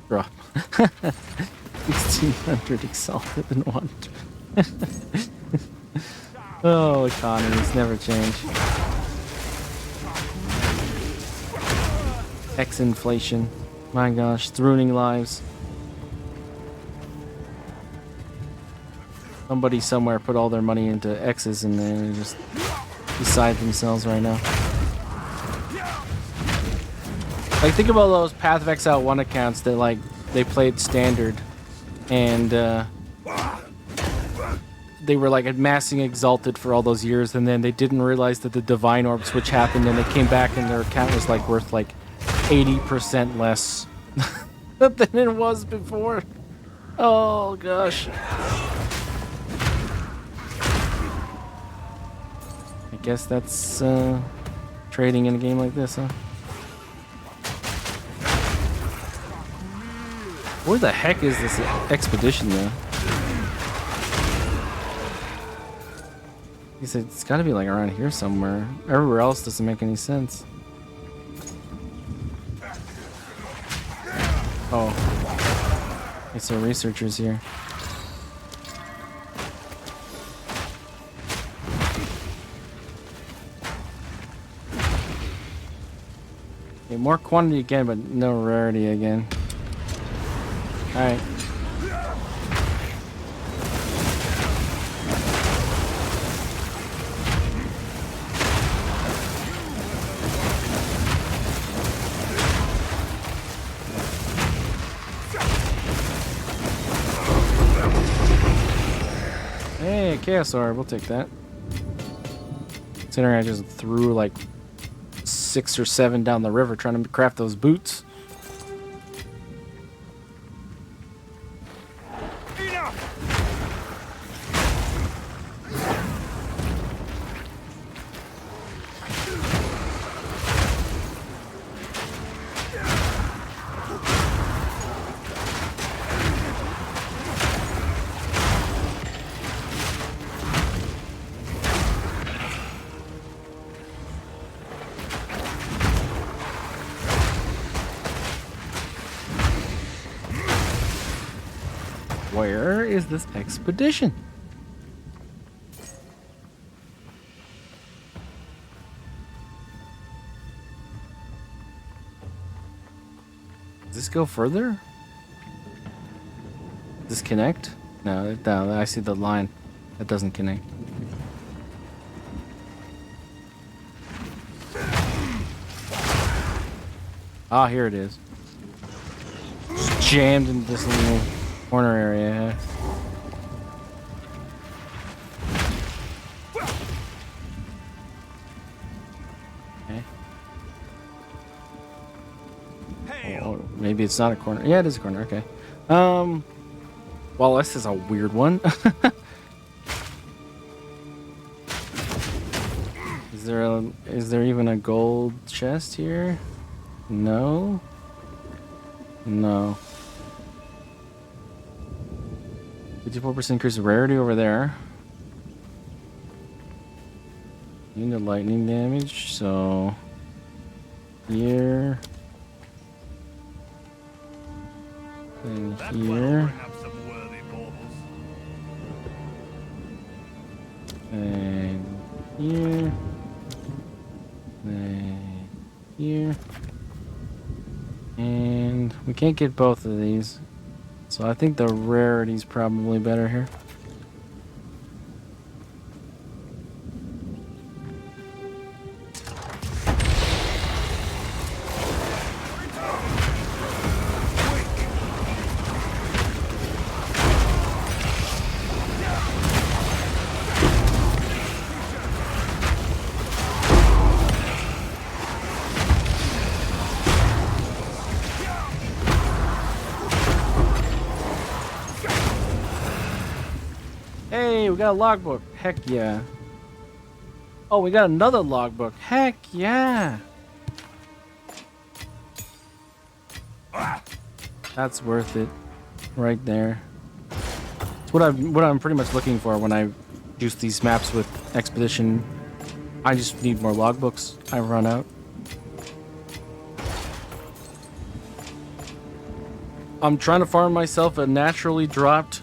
drop. 1,600 exalted in one. Oh, economies never change. X inflation. My gosh, it's ruining lives. Somebody somewhere put all their money into X's and they're just beside themselves right now. Like, think about those Path of Exile 1 accounts that, like, they played standard and they were like amassing exalted for all those years, and then they didn't realize that the divine orb switch happened, and they came back and their account was like worth like 80% less than it was before. Oh gosh. I guess that's trading in a game like this, huh? Where the heck is this expedition though? He said it's gotta be like around here somewhere. Everywhere else doesn't make any sense. Oh. It's our researchers here. Okay, more quantity again, but no rarity again. Alright. Hey, Chaos Orb, we'll take that. Considering I just threw like 6 or 7 down the river trying to craft those boots. Where is this expedition? Does this go further? Does this connect? No, I see the line. That doesn't connect. Ah, here it is. Just jammed into this little corner area. Okay. Oh, maybe it's not a corner. Yeah, it is a corner. Okay. Well, this is a weird one. Is there even a gold chest here? No. No. 54% increase rarity over there. Into lightning damage, so here and here and here and here, and we can't get both of these. So I think the rarity's probably better here. Hey, we got a logbook. Heck yeah. Oh, we got another logbook. Heck yeah. That's worth it. Right there. It's what I'm pretty much looking for when I juice these maps with Expedition. I just need more logbooks. I run out. I'm trying to farm myself a naturally dropped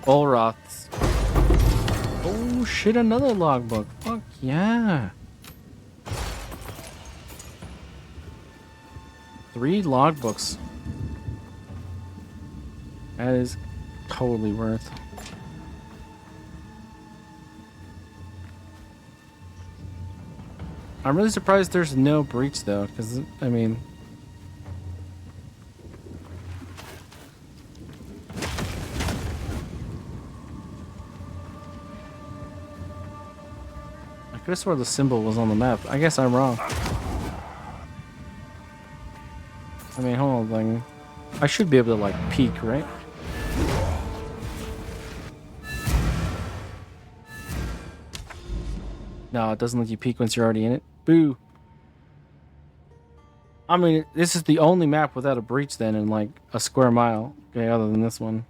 Olroths. Oh shit, another logbook. Fuck yeah. 3 logbooks. That is totally worth. I'm really surprised there's no breach though, because I mean, I could have swore the symbol was on the map. I guess I'm wrong. I mean, hold on, like, I should be able to like peek, right? No, it doesn't let you peek once you're already in it. Boo. I mean, this is the only map without a breach then in like a square mile. Okay, other than this one.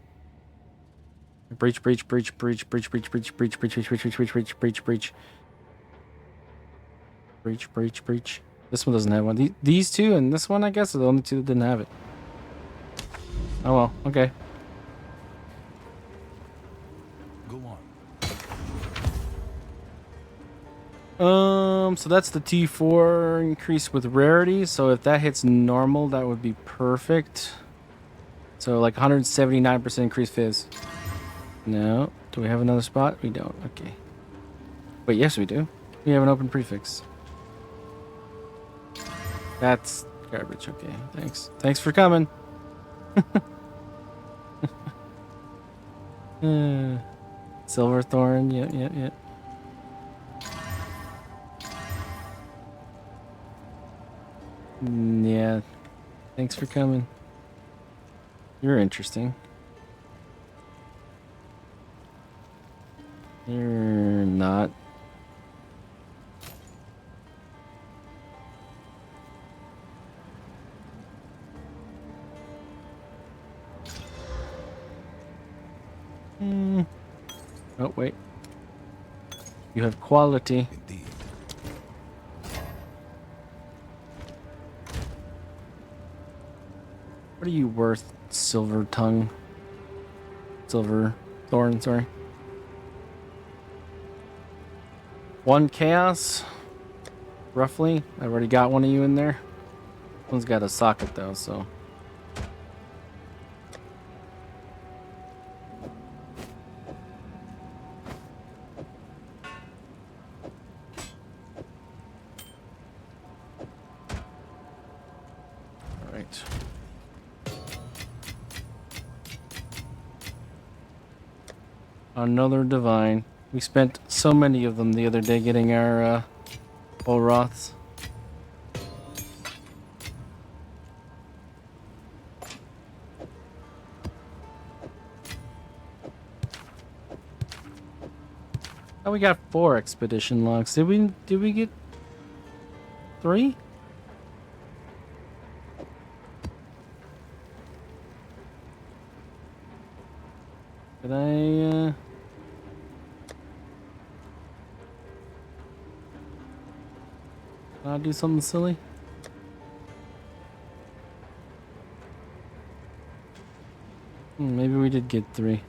Breach, breach, breach, breach, breach, breach, breach, breach, breach, breach, breach, breach, breach, breach, breach, breach. Breach, breach, breach. This one doesn't have one. These two and this one, I guess, are the only two that didn't have it. Oh well, okay. Go on. So that's the T4 increase with rarity. So if that hits normal, that would be perfect. So like 179% increase fizz. No. Do we have another spot? We don't. Okay. Wait, yes we do. We have an open prefix. That's garbage. Okay, thanks. Thanks for coming. Silverthorn. Yep. Yeah. Thanks for coming. You're interesting. You're not. Oh, wait. You have quality. Indeed. What are you worth, Silver Tongue? Silver Thorn, sorry. 1 chaos, roughly. I've already got one of you in there. One's got a socket though, so. All right. Another divine. We spent so many of them the other day getting our Olroths. Oh, we got 4 expedition logs. Did we get 3? Did I do something silly? Maybe we did get 3.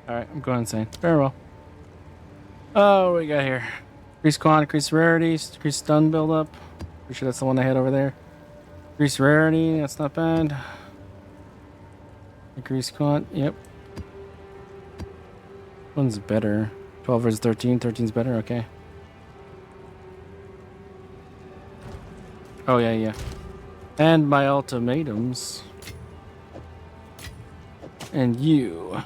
Alright, I'm going insane. Very well. Oh, what we got here? Increase quant, increase rarity, increase stun buildup. Pretty sure that's the one I had over there. Increase rarity, that's not bad. Increase quant, yep. One's better. 12 versus 13, 13's better, okay. Oh, yeah. And my ultimatums. And you.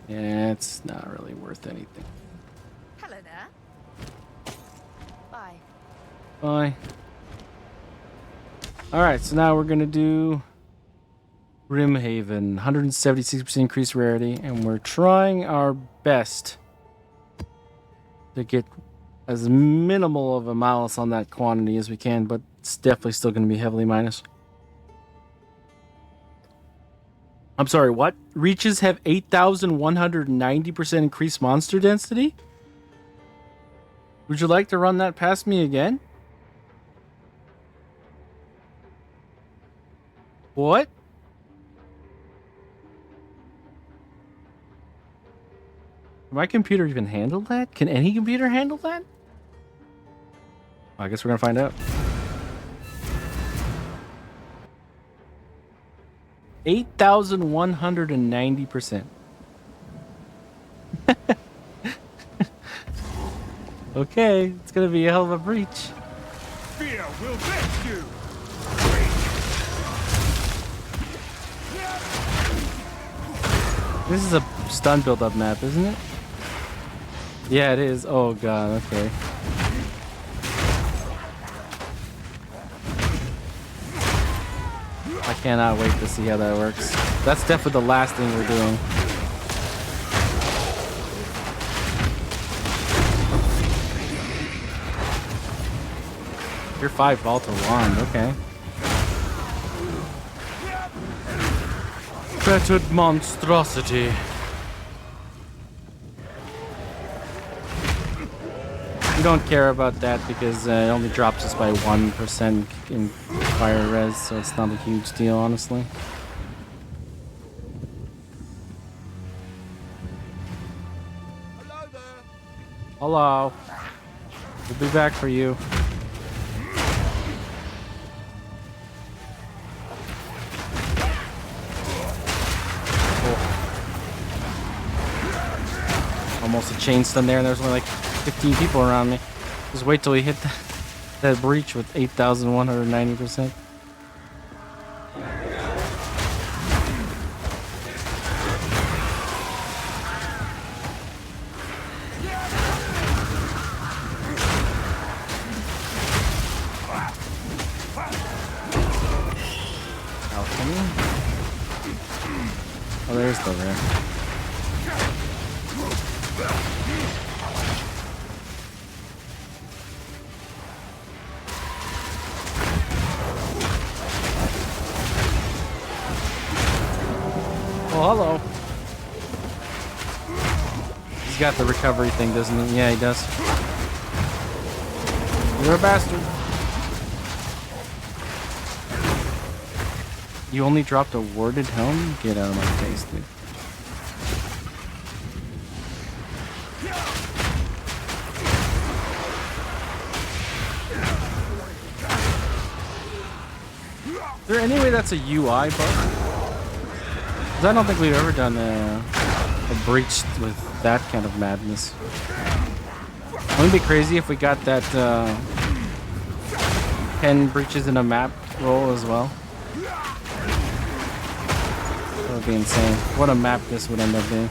Yeah, it's not really worth anything. Hello there. Bye. Bye. Alright, so now we're gonna do Rimhaven. 176% increased rarity, and we're trying our best to get as minimal of a malus on that quantity as we can, but it's definitely still gonna be heavily minus. I'm sorry, what? Reaches have 8,190% increased monster density? Would you like to run that past me again? What? Can my computer even handle that? Can any computer handle that? I guess we're gonna find out. 8,190%. Okay, it's gonna be a hell of a breach. Fear will vex you. This is a stun build-up map, isn't it? Yeah, it is. Oh god, okay. I cannot wait to see how that works. That's definitely the last thing we're doing. You're 5 Volta wand, okay. Fettered monstrosity. We don't care about that because it only drops us by 1% in fire res, so it's not a huge deal, honestly. Hello there. Hello. We'll be back for you. Almost a chain stun there, and there's only like 15 people around me. Just wait till we hit that breach with 8,190%. Alchemy. Oh, there's the rare. Oh, hello. He's got the recovery thing, doesn't he? Yeah, he does. You're a bastard. You only dropped a warded helm? Get out of my face, dude. Is there any way that's a UI bug? 'Cause I don't think we've ever done a breach with that kind of madness. Wouldn't it be crazy if we got that 10 breaches in a map roll as well? That would be insane. What a map this would end up being.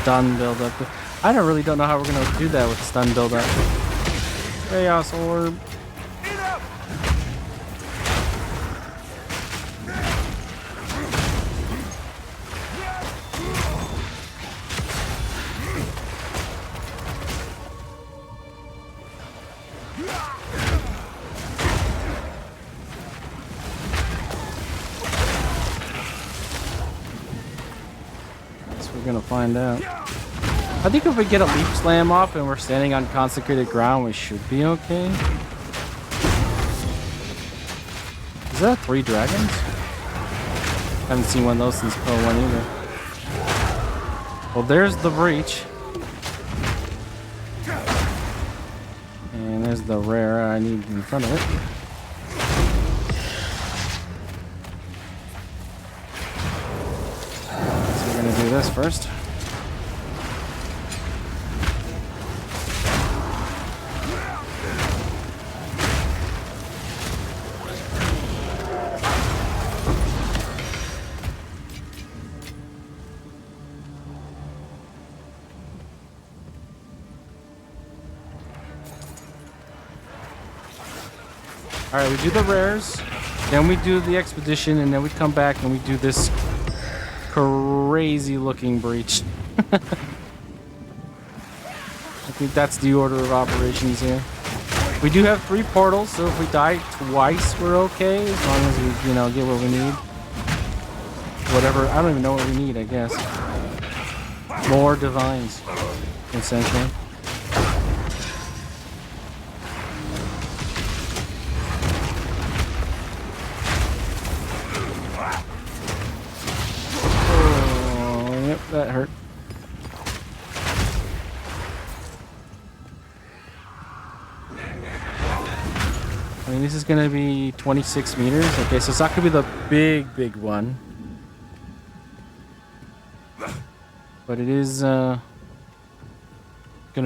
Stun build up. I really don't know how we're gonna do that with stun build up. Chaos orb. Guess we're gonna find out. I think if we get a leap slam off and we're standing on consecrated ground, we should be okay. Is that 3 dragons? Haven't seen one of those since PoE1 either. Well, there's the breach. And there's the rare I need in front of it. So we're gonna do this first. Alright, we do the rares, then we do the expedition, and then we come back and we do this crazy looking breach. I think that's the order of operations here. We do have 3 portals, so if we die twice, we're okay, as long as we, get what we need. Whatever, I don't even know what we need, I guess. More divines, essentially. this is gonna be 26 meters. Okay, so it's not gonna be the big one. But it is gonna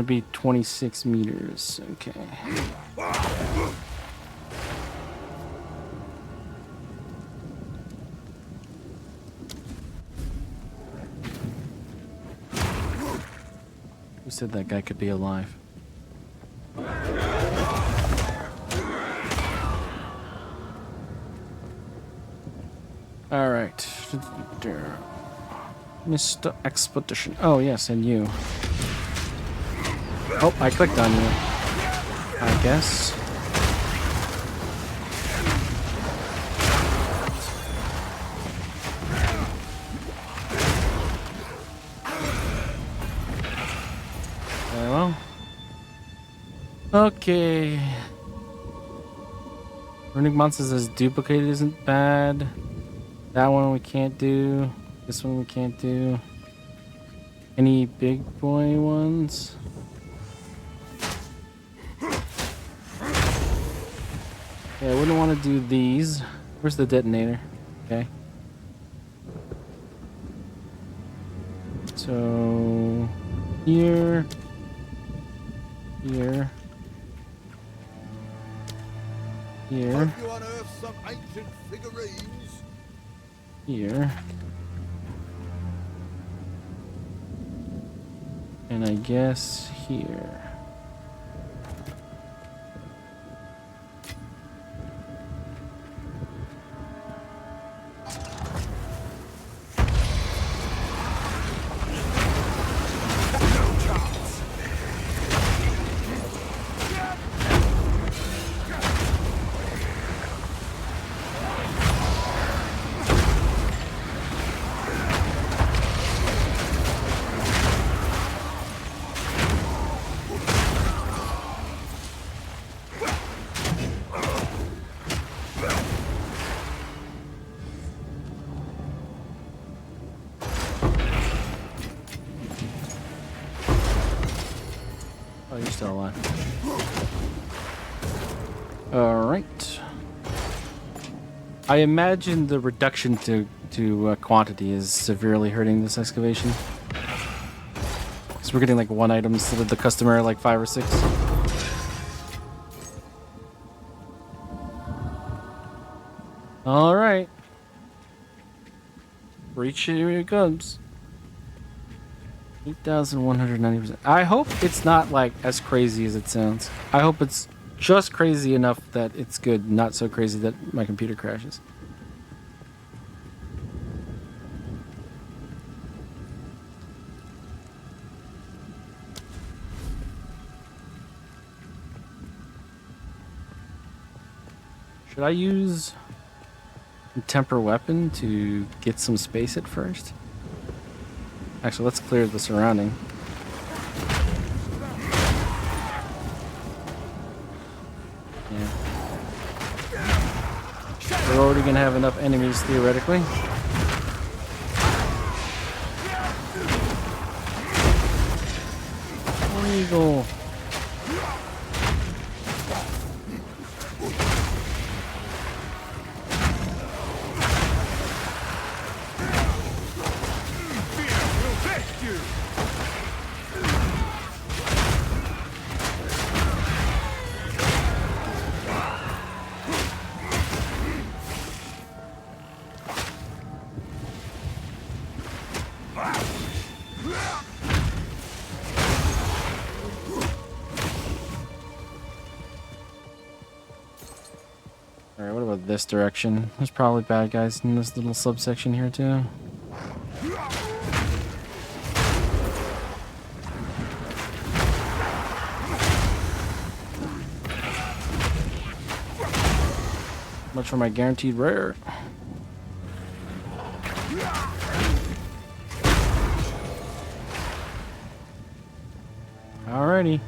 be 26 meters. Okay. Who said that guy could be alive? All right. Mr. Expedition. Oh, yes, and you. Oh, I clicked on you. I guess. Well. Okay. Runic monsters as duplicated isn't bad. That one we can't do. This one we can't do. Any big boy ones? Yeah, I wouldn't want to do these. Where's the detonator? Okay. So here, here, here, Hope you unearth some ancient figurines. here. And I guess here. Oh, you're still alive. Alright. I imagine the reduction to quantity is severely hurting this excavation. Because we're getting like 1 item instead of the customary like 5 or 6. Alright. Breach, here it comes. 8,190%. I hope it's not like as crazy as it sounds. I hope it's just crazy enough that it's good, not so crazy that my computer crashes. Should I use a temper weapon to get some space at first? Actually, let's clear the surrounding. Yeah. We're already gonna have enough enemies theoretically. Eagle. Alright, what about this direction? There's probably bad guys in this little subsection here too. Much for my guaranteed rare. Alrighty.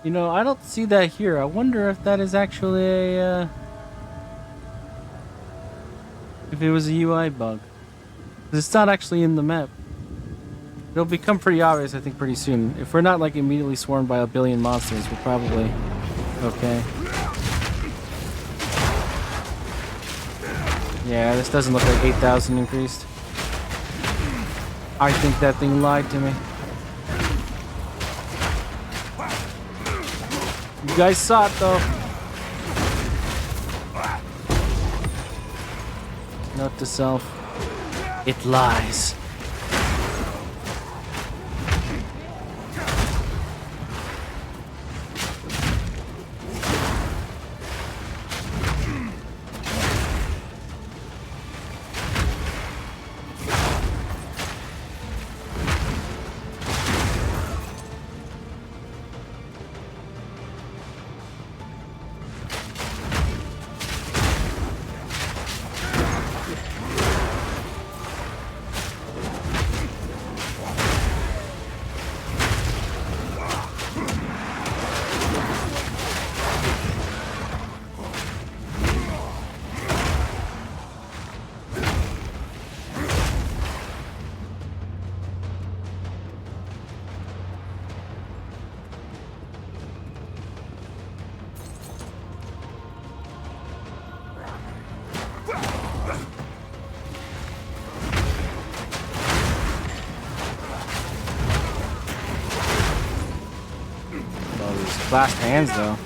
You know, I don't see that here. I wonder if that is actually a if it was a UI bug. 'Cause it's not actually in the map. It'll become pretty obvious, I think, pretty soon. If we're not like immediately swarmed by a billion monsters, we're probably okay. Yeah, this doesn't look like 8,000 increased. I think that thing lied to me. You guys saw it though. Note to self. It lies. Clasped hands though.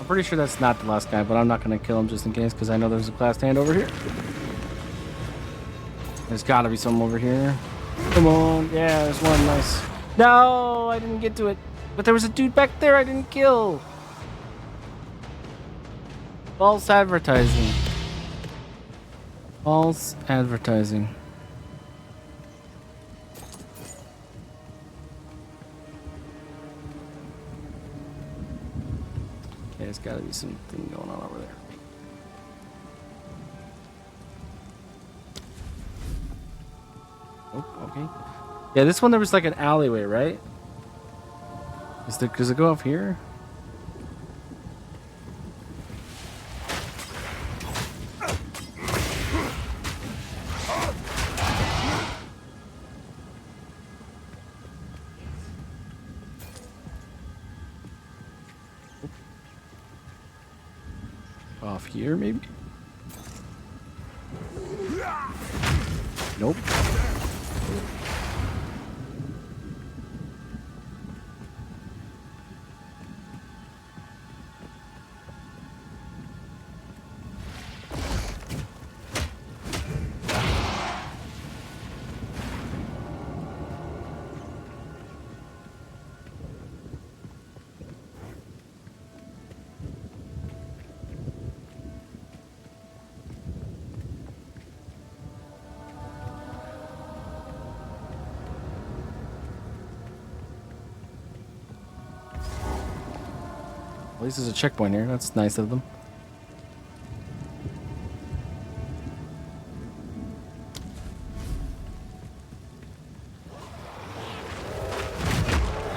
I'm pretty sure that's not the last guy, but I'm not gonna kill him just in case because I know there's a clasped hand over here. There's gotta be some over here. Come on. Yeah, there's one. Nice. No, I didn't get to it. But there was a dude back there I didn't kill. False advertising. False advertising. Okay, there's gotta be something going on over there. Oh, okay. Yeah, this one there was like an alleyway, right? Does it go up here? Off here, maybe? Nope. At least there's a checkpoint here. That's nice of them.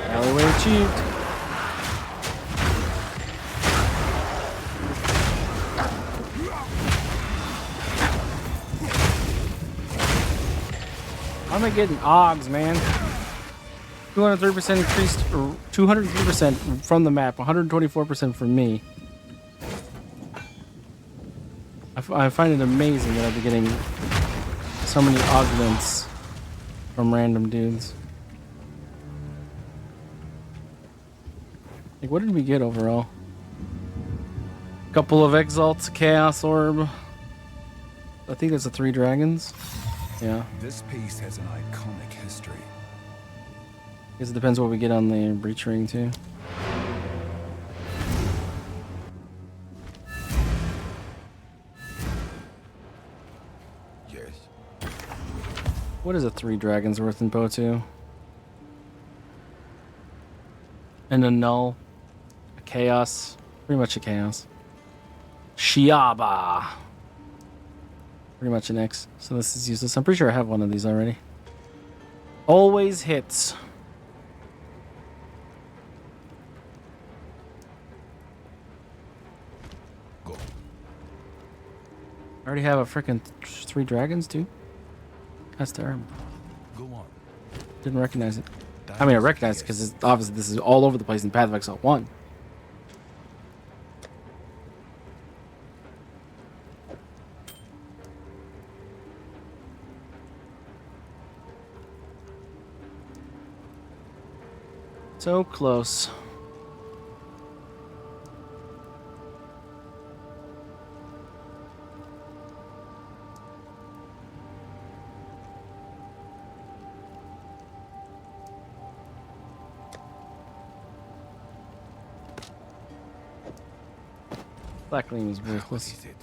Alleyway achieved. How am I getting odds, man? 203% increased, or 203% from the map, 124% from me. I find it amazing that I've been getting so many augments from random dudes. Like, what did we get overall? Couple of exalts, chaos orb. I think that's the 3 dragons. Yeah. This piece has an iconic history. I guess it depends what we get on the breach ring too. Yes. What is a 3 dragons worth in PoE2? And a null. A chaos. Pretty much a chaos. Shiaba. Pretty much an X. So this is useless. I'm pretty sure I have one of these already. Always hits. Go. I already have a freaking 3 dragons too. That's terrible. Go on. Didn't recognize it. That I mean, I is a recognize it because yes. obviously this is all over the place in Path of Exile 1. So close. Black Gleam is What worthless. is it?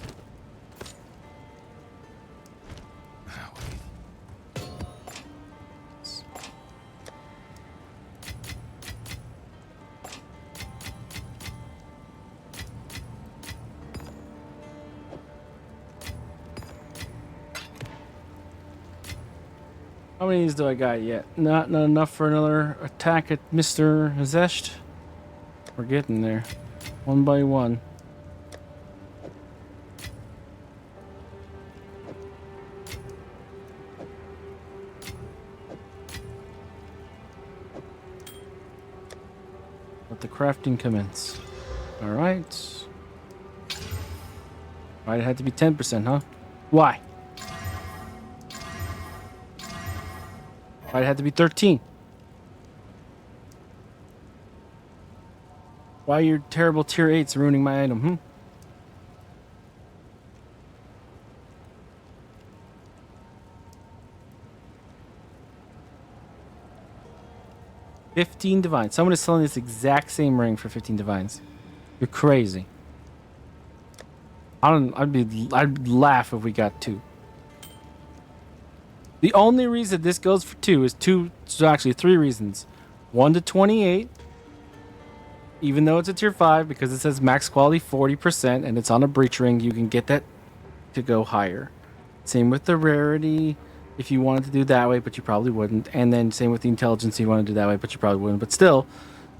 How many of these do I got yet? Not enough for another attack at Mr. Zesht. We're getting there. One by one. Let the crafting commence. Alright. Right, it had to be 10%, huh? Why? Why it had to be 13? Why are your terrible tier 8s ruining my item, hmm? $15 divines. Someone is selling this exact same ring for 15 divines. You're crazy. I'd laugh if we got 2. The only reason this goes for 2 is so actually 3 reasons. 1 to 28, even though it's a tier 5, because it says max quality 40% and it's on a breach ring, you can get that to go higher. Same with the rarity, if you wanted to do that way, but you probably wouldn't. And then same with the intelligence, you want to do that way, but you probably wouldn't. But still,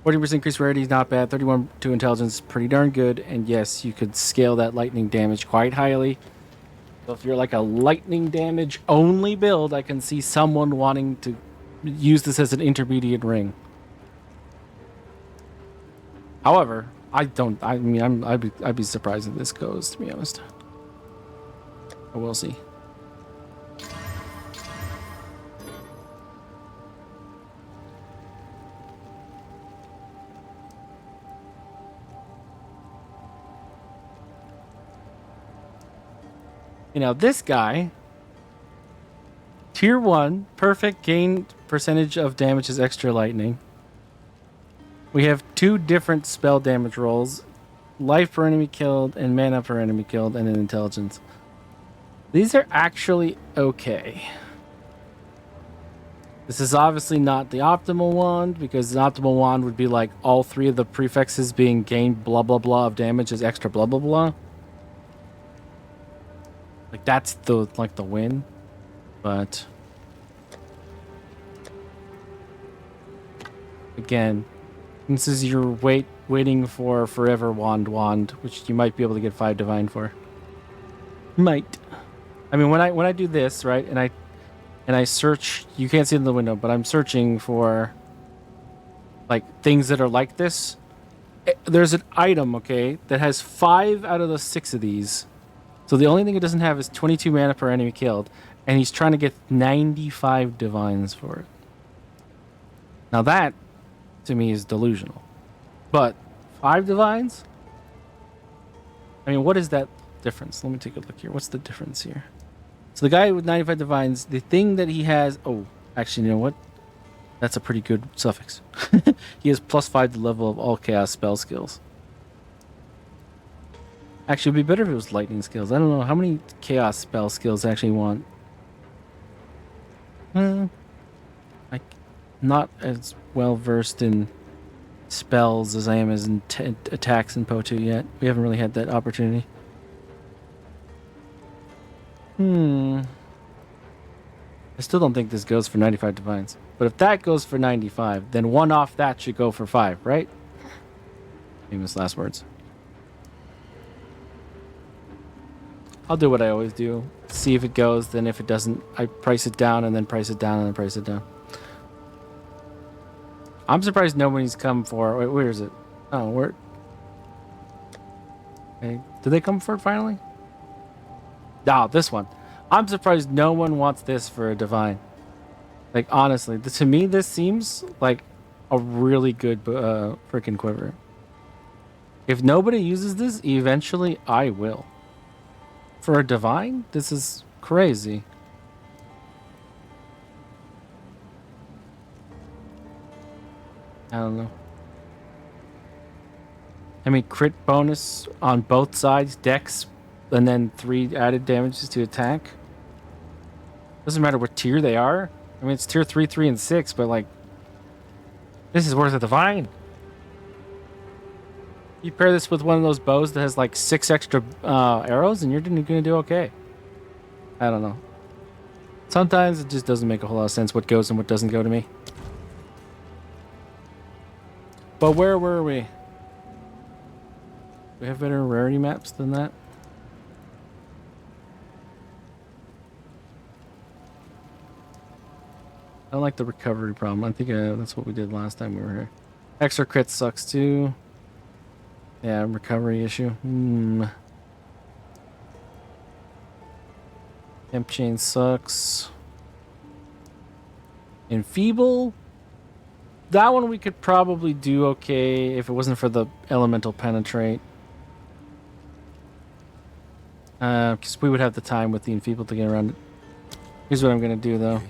40% increased rarity is not bad. 31 to intelligence is pretty darn good. And yes, you could scale that lightning damage quite highly. So if you're like a lightning damage only build, I can see someone wanting to use this as an intermediate ring. However, I'd be surprised if this goes, to be honest. But we'll see. You know, this guy, tier 1, perfect gain percentage of damage is extra lightning. We have 2 different spell damage rolls, life per enemy killed and mana per enemy killed, and then intelligence. These are actually okay. This is obviously not the optimal wand, because the optimal wand would be like all 3 of the prefixes being gained blah blah blah of damage as extra blah blah blah. Like that's the win, but again, this is your waiting for forever wand, which you might be able to get 5 divine for. Might. I mean, when I do this, right, and I search, you can't see it in the window, but I'm searching for like things that are like this. There's an item, okay, that has 5 out of the 6 of these. So the only thing it doesn't have is 22 mana per enemy killed, and he's trying to get 95 divines for it. Now that, to me, is delusional. But 5 divines? I mean, what is that difference? Let me take a look here. What's the difference here? So the guy with 95 divines, the thing that he has... Oh, actually, you know what? That's a pretty good suffix. He has +5 to the level of all chaos spell skills. Actually, it'd be better if it was lightning skills. I don't know how many chaos spell skills I actually want. Hmm. I'm not as well versed in spells as I am as in attacks in PoE2 yet. We haven't really had that opportunity. I still don't think this goes for 95 divines. But if that goes for 95, then one off that should go for 5, right? Famous last words. I'll do what I always do. See if it goes, then if it doesn't, I price it down and then price it down and then price it down. I'm surprised nobody's come for... Wait, where is it? Oh, where... Okay. Did they come for it finally? Ah, this one. I'm surprised no one wants this for a divine. Like, honestly, to me, this seems like a really good freaking quiver. If nobody uses this, eventually I will. For a divine, this is crazy. I don't know. I mean, crit bonus on both sides, dex, and then 3 added damages to attack. Doesn't matter what tier they are. I mean, it's tier 3, 3, and 6, but like, this is worth a divine. You pair this with one of those bows that has like 6 extra arrows, and you're going to do okay. I don't know. Sometimes it just doesn't make a whole lot of sense what goes and what doesn't go to me. But where were we? Do we have better rarity maps than that? I don't like the recovery problem. I think that's what we did last time we were here. Extra crit sucks too. Yeah, recovery issue. Temp chain sucks. Enfeeble. That one we could probably do okay if it wasn't for the elemental penetrate. Because we would have the time with the enfeeble to get around it. Here's what I'm going to do though.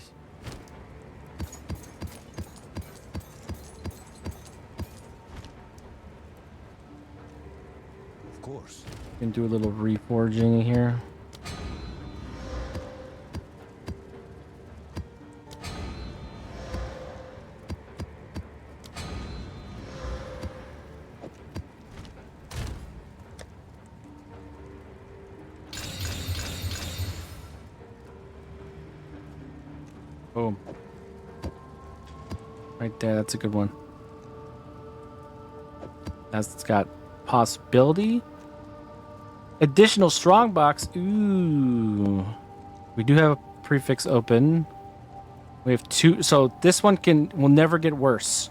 Of course. Can do a little reforging here. Boom. Right there, that's a good one. That's got possibility. Additional strongbox. Ooh. We do have a prefix open. We have 2. So this one will never get worse.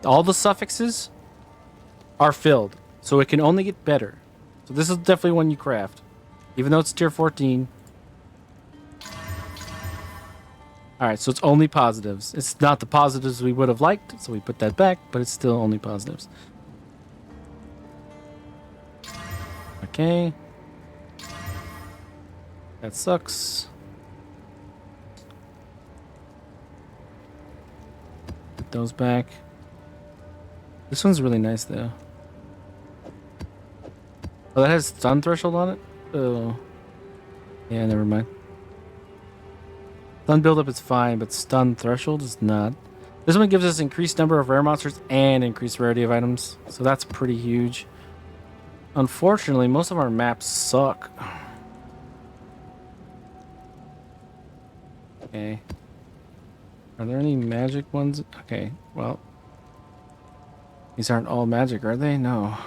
All the suffixes are filled. So it can only get better. So this is definitely one you craft. Even though it's tier 14. Alright, so it's only positives. It's not the positives we would have liked, so we put that back, but it's still only positives. Okay. That sucks. Put those back. This one's really nice, though. Oh, that has stun threshold on it? Oh. Yeah, never mind. Stun buildup is fine, but stun threshold is not. This one gives us increased number of rare monsters and increased rarity of items, so that's pretty huge. Unfortunately, most of our maps suck. Okay. Are there any magic ones? Okay, well. These aren't all magic, are they? No.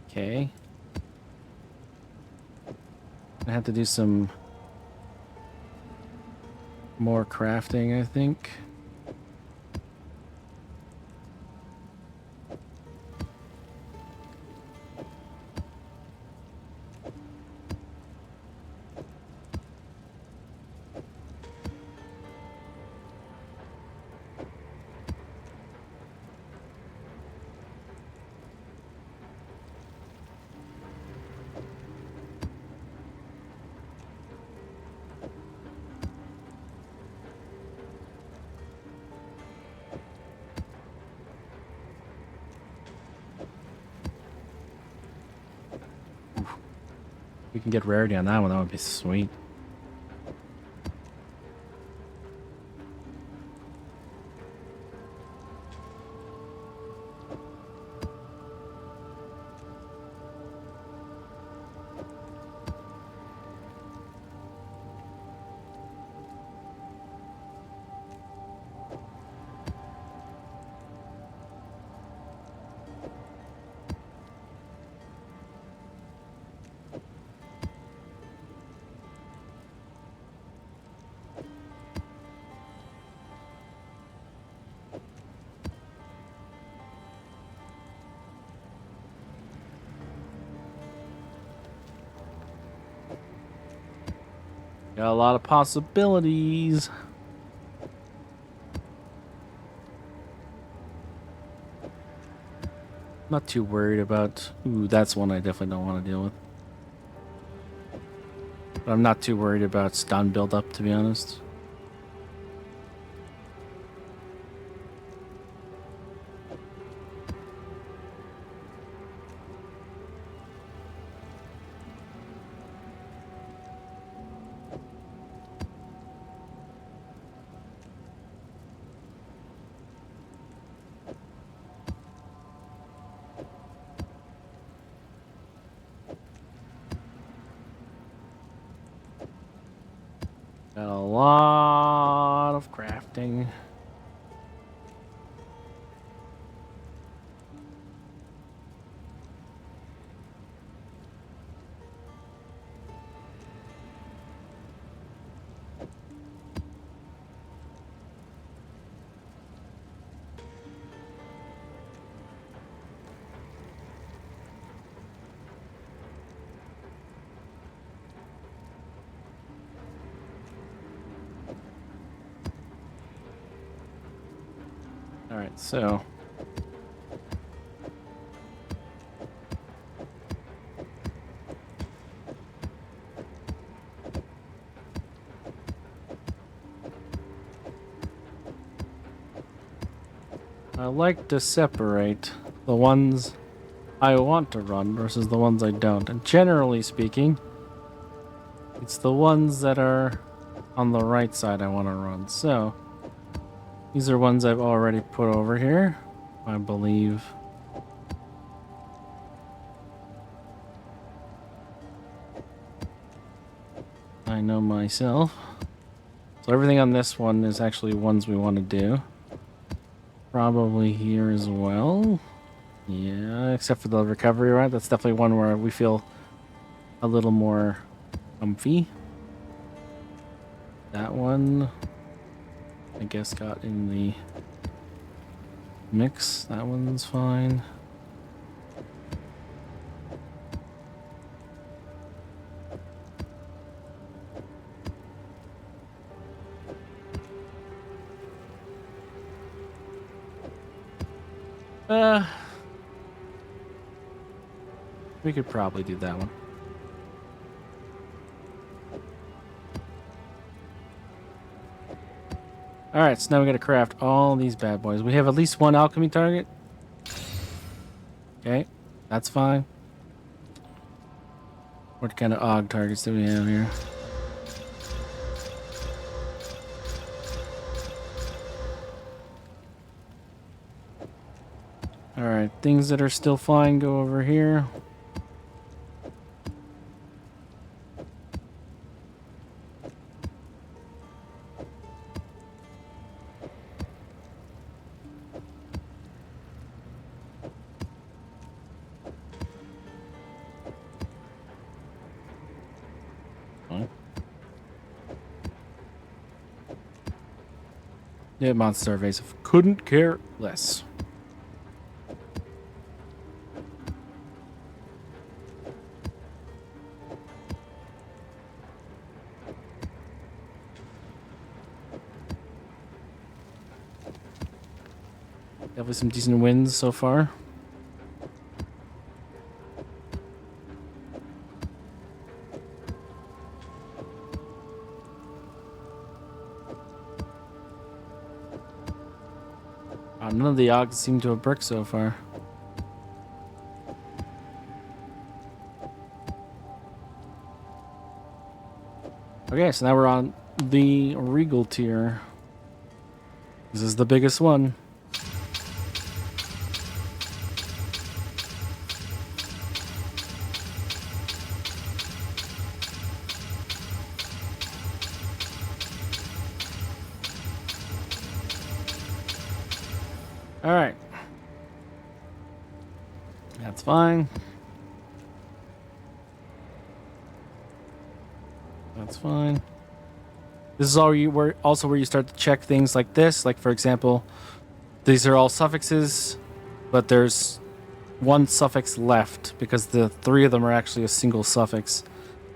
Okay. I have to do some more crafting, I think. We can get rarity on that one. That would be sweet. Got a lot of possibilities. Not too worried about... Ooh, that's one I definitely don't want to deal with. But I'm not too worried about stun buildup, to be honest. Got a lot of crafting. All right, so I like to separate the ones I want to run versus the ones I don't. And generally speaking, it's the ones that are on the right side I want to run. So these are ones I've already put over here, I believe. I know myself. So everything on this one is actually ones we want to do. Probably here as well. Yeah, except for the recovery, right? That's definitely one where we feel a little more comfy. That one, I guess, got in the mix. That one's fine. We could probably do that one. Alright, so now we gotta craft all these bad boys. We have at least one alchemy target. Okay, that's fine. What kind of AUG targets do we have here? Alright, things that are still fine go over here. Yeah, monster evasive. Couldn't care less. Definitely some decent wins so far. None of the AUGs seem to have bricked so far. Okay, so now we're on the Regal tier. This is the biggest one. All right. That's fine. That's fine. This is all also where you start to check things like this. Like, for example, these are all suffixes, but there's one suffix left because the three of them are actually a single suffix.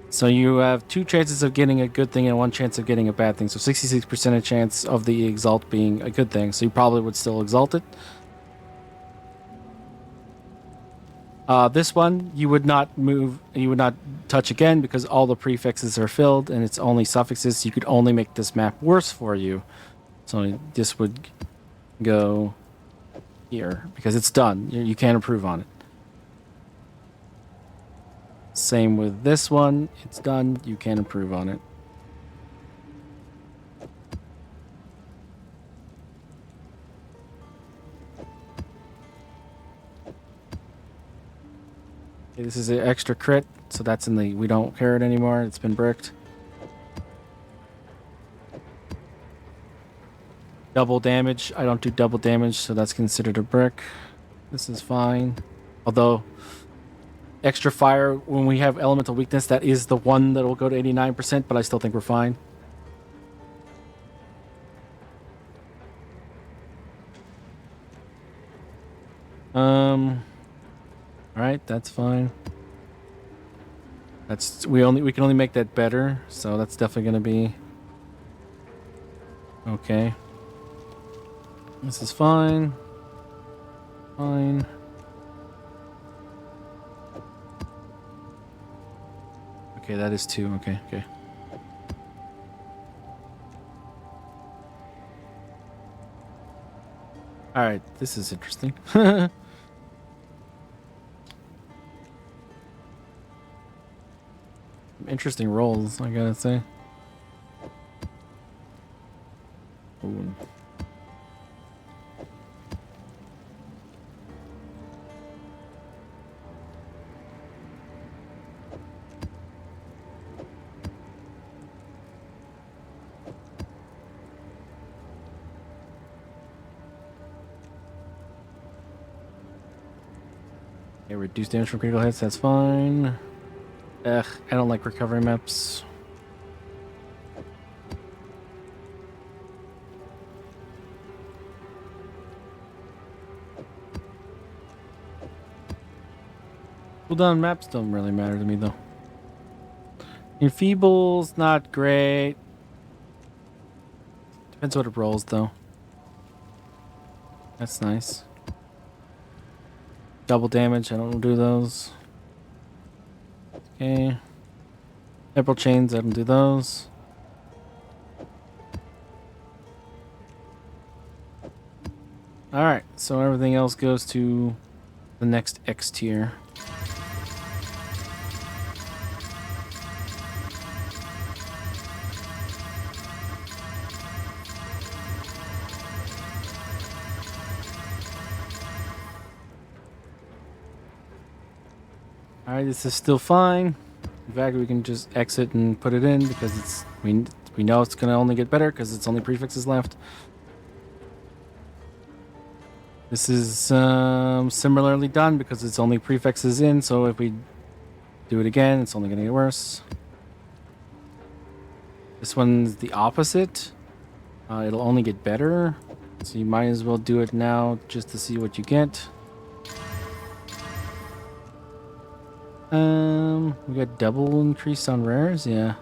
So you have 2 chances of getting a good thing and 1 chance of getting a bad thing. So 66% chance of the exalt being a good thing. So you probably would still exalt it. This one you would not move, you would not touch again because all the prefixes are filled and it's only suffixes. So you could only make this map worse for you. So this would go here because it's done. You can't improve on it. Same with this one. It's done. You can't improve on it. Okay, this is an extra crit, so that's in the we don't care it anymore. It's been bricked. Double damage. I don't do double damage, so that's considered a brick. This is fine. Although extra fire, when we have elemental weakness, that is the one that will go to 89%, but I still think we're fine. All right, that's fine. We can only make that better, so that's definitely gonna be okay. This is fine. Fine. Okay, that is 2. Okay, okay. All right, this is interesting. Interesting rolls, I gotta say. Ooh. Okay, reduce damage from critical hits, that's fine. Ugh, I don't like recovery maps. Cooldown maps don't really matter to me though. Enfeeble's not great. Depends what it rolls though. That's nice. Double damage, I don't do those. Okay. Temporal chains, I don't do those. Alright, so everything else goes to the next X tier. Alright, this is still fine. In fact, we can just exit and put it in because it's we know it's gonna only get better because it's only prefixes left. This is similarly done because it's only prefixes in, so if we do it again, it's only gonna get worse. This one's the opposite. It'll only get better, so you might as well do it now just to see what you get. We got double increase on rares, yeah.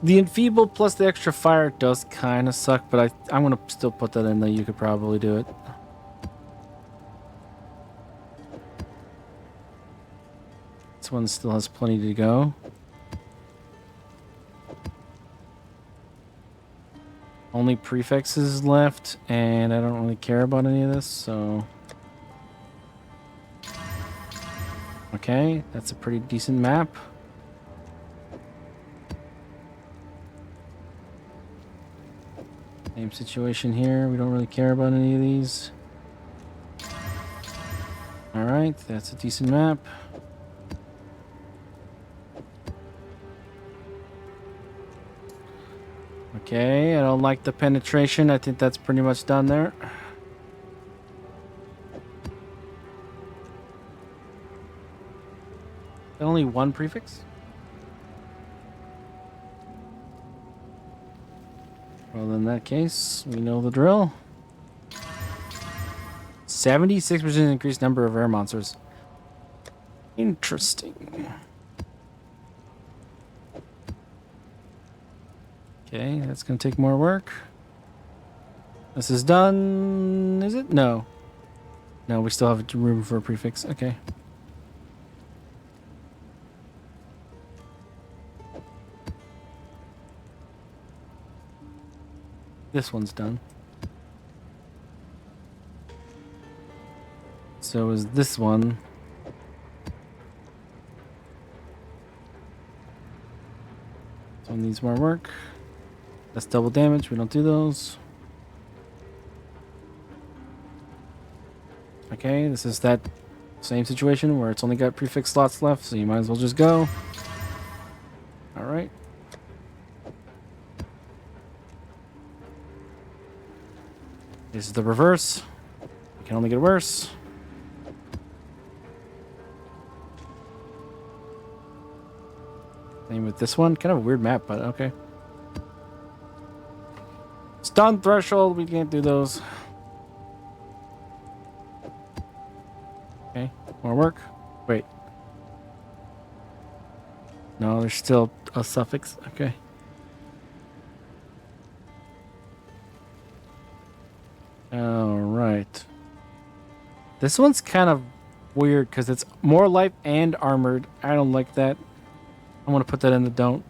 The enfeeble plus the extra fire does kind of suck, but I'm gonna still put that in there. You could probably do it. This one still has plenty to go. Only prefixes left, and I don't really care about any of this, so... Okay, that's a pretty decent map. Same situation here. We don't really care about any of these. Alright, that's a decent map. Okay, I don't like the penetration. I think that's pretty much done there. Only one prefix? Well, in that case, we know the drill. 76% increased number of air monsters. Interesting. Okay, that's gonna take more work. This is done, is it? No. No, we still have room for a prefix. Okay. This one's done. So is this one. This one needs more work. That's double damage. We don't do those. Okay, this is that same situation where it's only got prefix slots left, so you might as well just go. Alright. This is the reverse. It can only get worse. Same with this one. Kind of a weird map, but okay. Stun threshold. We can't do those. Okay. More work. Wait. No, there's still a suffix. Okay. All right. This one's kind of weird because it's more life and armored. I don't like that. I want to put that in the don't.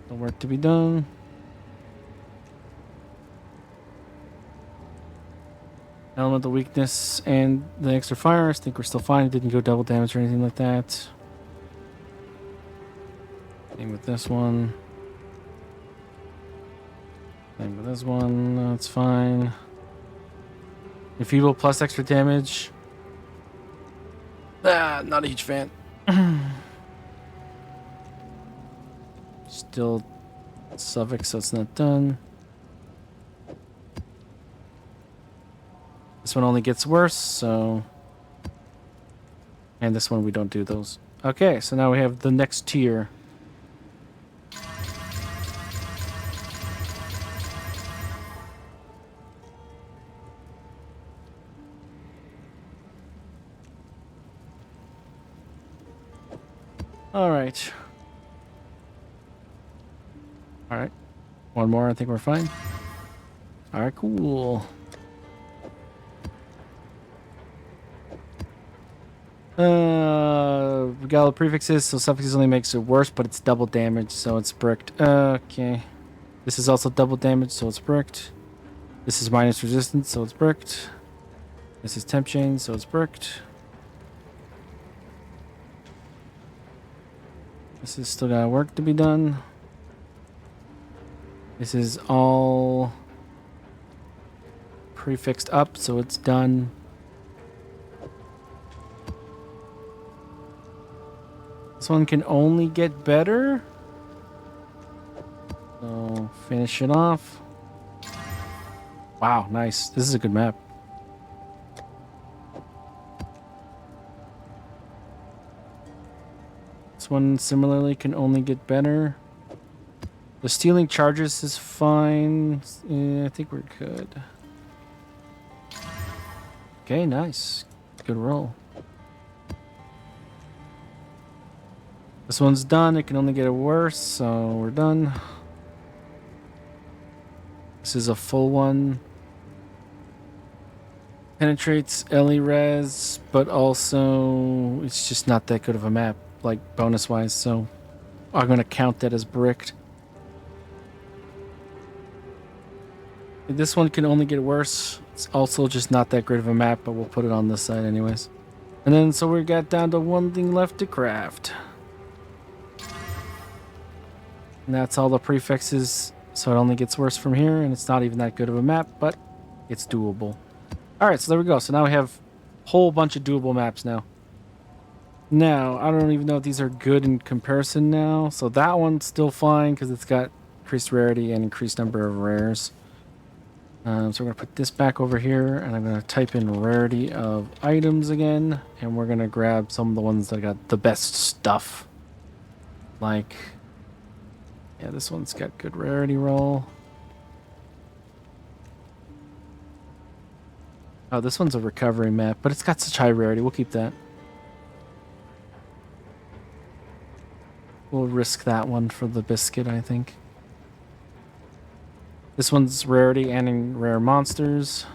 The work to be done. Elemental weakness and the extra fire. I think we're still fine. It didn't go double damage or anything like that. Same with this one. Same with this one. That's fine. Enfeeble plus extra damage. Not a huge fan. Still suffix, so it's not done. This one only gets worse, so... And this one, we don't do those. Okay, so now we have the next tier. Alright. Alright. One more, I think we're fine. Alright, cool. We got all the prefixes, so suffixes only makes it worse, but it's double damage, so it's bricked. Okay. This is also double damage, so it's bricked. This is minus resistance, so it's bricked. This is temp chain, so it's bricked. This is still got work to be done. This is all prefixed up, so it's done. This one can only get better. So finish it off. Wow, nice. This is a good map. This one similarly can only get better. The stealing charges is fine. Yeah, I think we're good. Okay, nice. Good roll. This one's done. It can only get worse, so we're done. This is a full one. Penetrates LE res, but also it's just not that good of a map, like bonus wise, so I'm gonna count that as bricked. This one can only get worse. It's also just not that great of a map, but we'll put it on this side anyways. And then so we got down to one thing left to craft. And that's all the prefixes, so it only gets worse from here, and it's not even that good of a map, but it's doable. Alright, so there we go. So now we have a whole bunch of doable maps now. Now, I don't even know if these are good in comparison now. So that one's still fine because it's got increased rarity and increased number of rares. So we're going to put this back over here, and I'm going to type in rarity of items again, and we're going to grab some of the ones that got the best stuff. Like... yeah, this one's got good rarity roll. Oh, this one's a recovery map, but it's got such high rarity. We'll keep that. We'll risk that one for the biscuit, I think. This one's rarity and in rare monsters.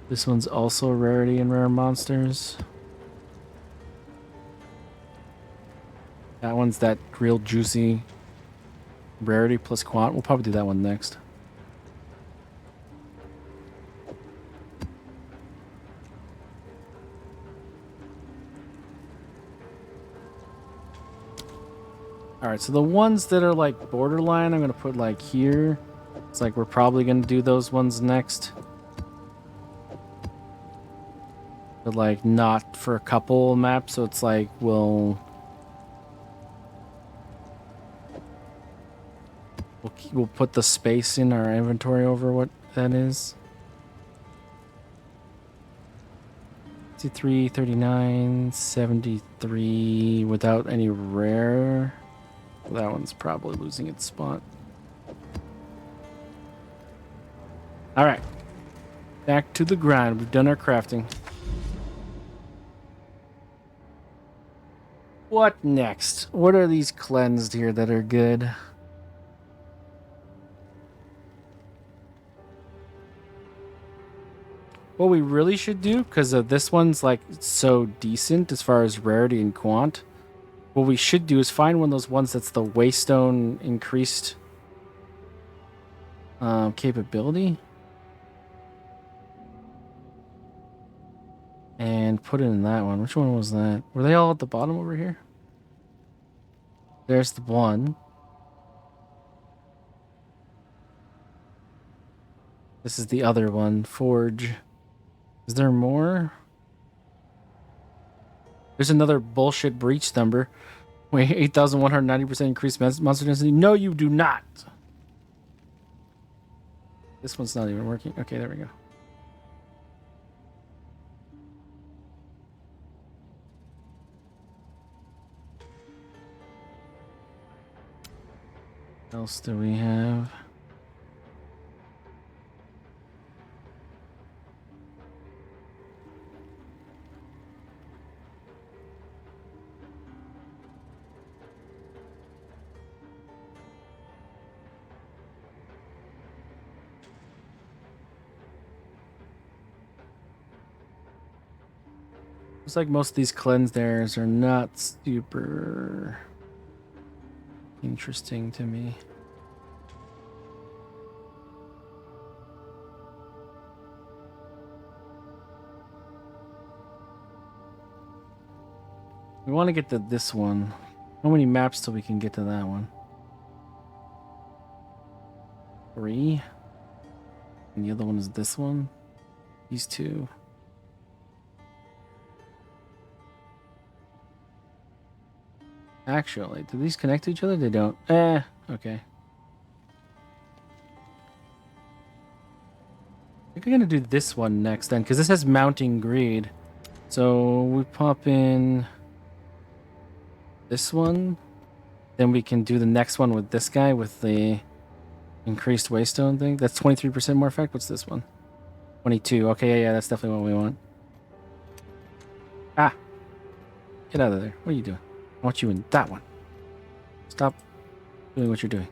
This one's also rarity and rare monsters. That one's that real juicy rarity plus quant. We'll probably do that one next. Alright, so the ones that are like borderline, I'm going to put like here. It's like we're probably going to do those ones next. But like not for a couple maps, so it's like we'll put the space in our inventory over what that is. 63, 39, 73 without any rare. That one's probably losing its spot. All right. Back to the grind. We've done our crafting. What next? What are these cleansed here that are good? What we really should do, because this one's like so decent as far as rarity and quant, what we should do is find one of those ones that's the waystone increased capability. And put it in that one. Which one was that? Were they all at the bottom over here? There's the one. This is the other one. Forge. Is there more? There's another bullshit breach number. Wait, 8,190% increased monster density. No, you do not. This one's not even working. Okay, there we go. What else do we have? Looks like most of these cleansed areas are not super interesting to me. We want to get to this one. How many maps till we can get to that one? 3. And the other one is this one. These two. Actually, do these connect to each other? They don't. Okay. I think I'm gonna do this one next then, because this has mounting greed. So we pop in this one, then we can do the next one with this guy with the increased waystone thing. That's 23% more effect. What's this one? 22. Okay, yeah, that's definitely what we want. Ah! Get out of there. What are you doing? I want you in that one. Stop doing what you're doing.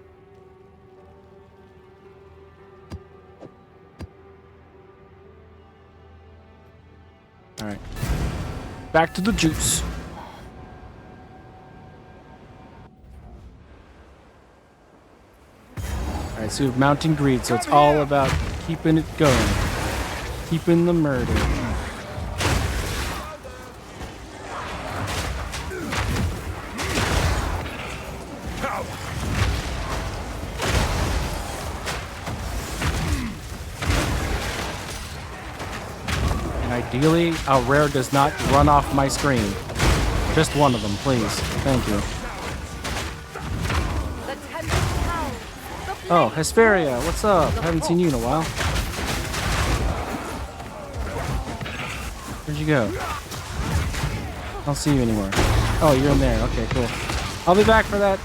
Alright. Back to the juice. Alright, so we have mounting greed, so it's all about keeping it going. Keeping the murder. Ideally, a rare does not run off my screen. Just one of them, please. Thank you. Oh, Hesperia, what's up? Haven't seen you in a while. Where'd you go? I don't see you anymore. Oh, you're in there. Okay, cool. I'll be back for that.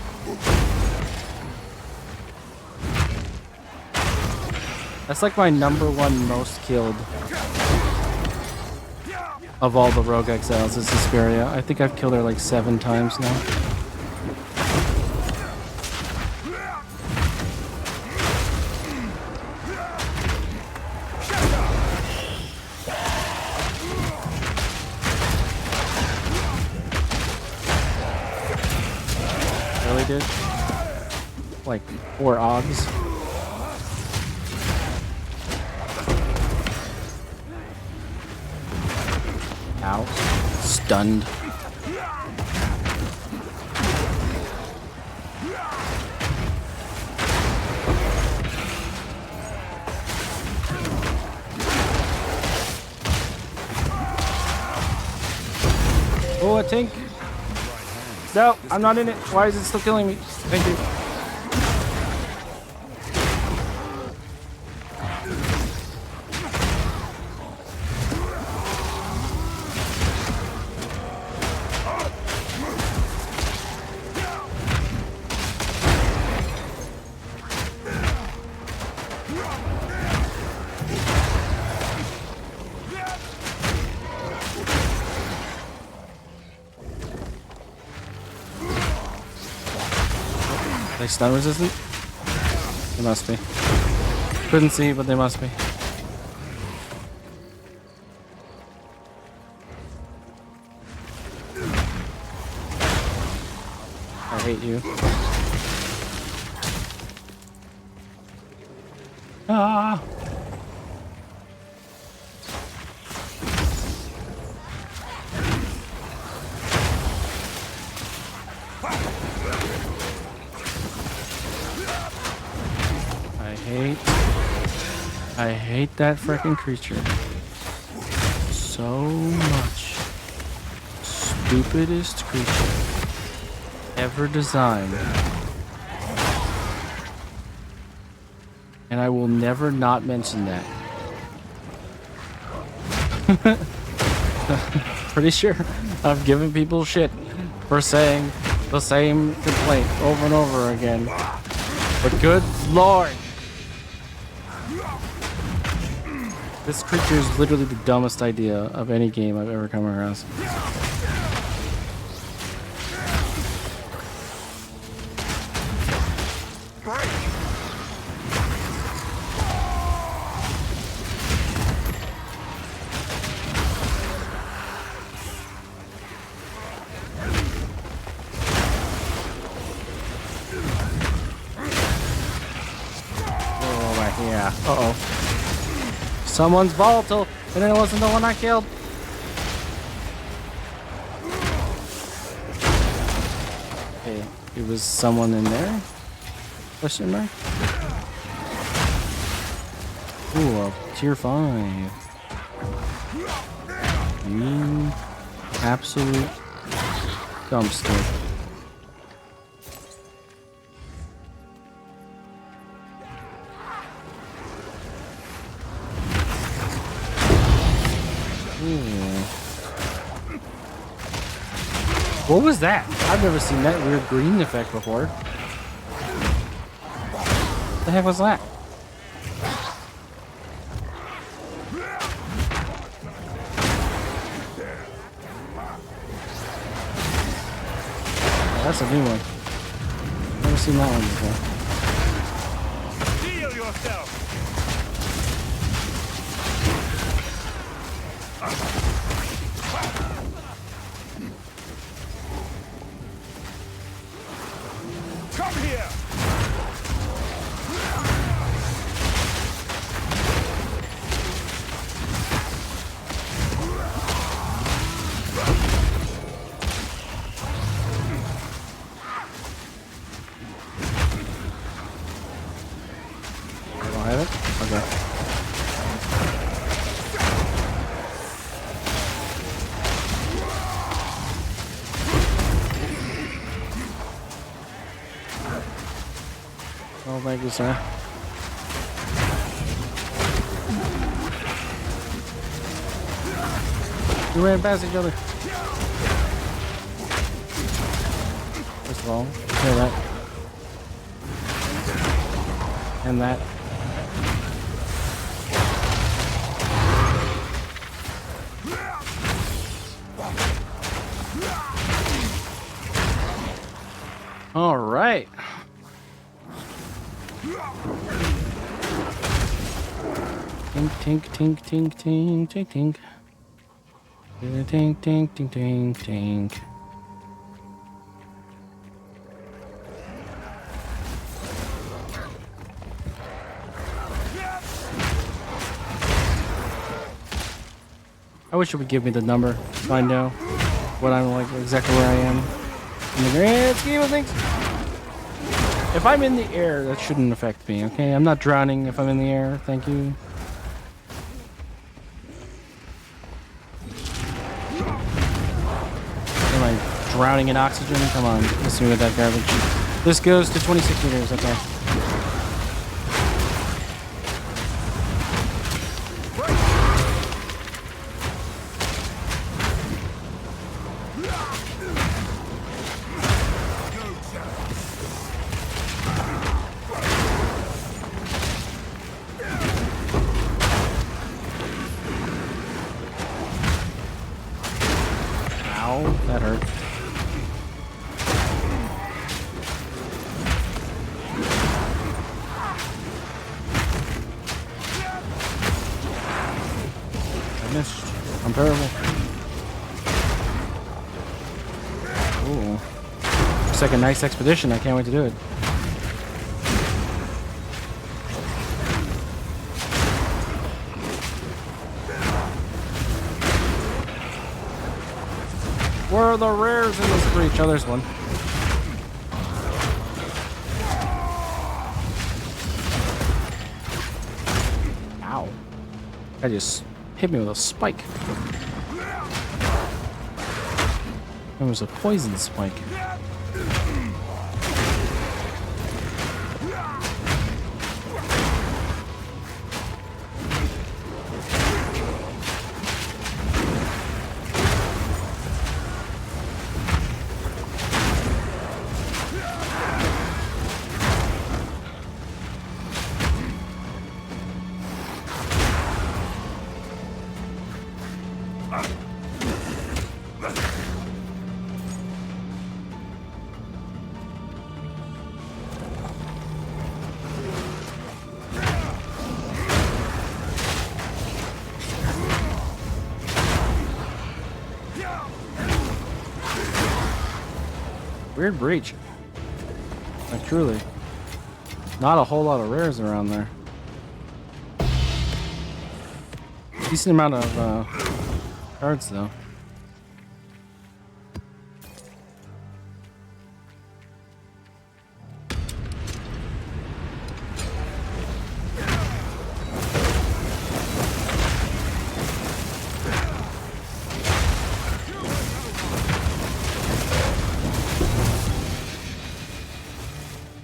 That's like my #1 most killed of all the Rogue Exiles is Hesperia. I think I've killed her like 7 times now. did. Like 4 Augs. Ow. Stunned. Oh, a tank. No, I'm not in it. Why is it still killing me? Thank you. They stun resistant? They must be. Couldn't see, but they must be. I hate you. Ah! I hate that freaking creature so much. Stupidest creature ever designed. And I will never not mention that. Pretty sure I've given people shit for saying the same complaint over and over again. But good lord! This creature is literally the dumbest idea of any game I've ever come across. Oh, yeah. Uh-oh. Someone's volatile, and it wasn't the one I killed. Hey, it was someone in there? Question mark? Ooh, a tier 5. You absolute dumpster. What was that? I've never seen that weird green effect before. What the heck was that? Oh, that's a new one. Never seen that one before. Heal yourself. Come here! I don't have it? Okay. Oh, thank you, sir. We ran past each other. First of all, clear that. And that. All right. Tink, tink, tink, tink, tink, tink. Tink, tink, tink, tink, tink. wish it would give me the number so I know what I'm like exactly where I am in the grand scheme of things. If I'm in the air, that shouldn't affect me, okay? I'm not drowning if I'm in the air. Thank you. Am I drowning in oxygen? Come on, miss me with that garbage. This goes to 26 meters, okay. Ow, that hurt. I missed. I'm terrible. Ooh. Looks like a nice expedition. I can't wait to do it. Where are the rares in this breach? Oh, there's one. Ow. I just hit me with a spike. It was a poison spike. Weird breach. Like, truly. Not a whole lot of rares around there. Decent amount of cards, though.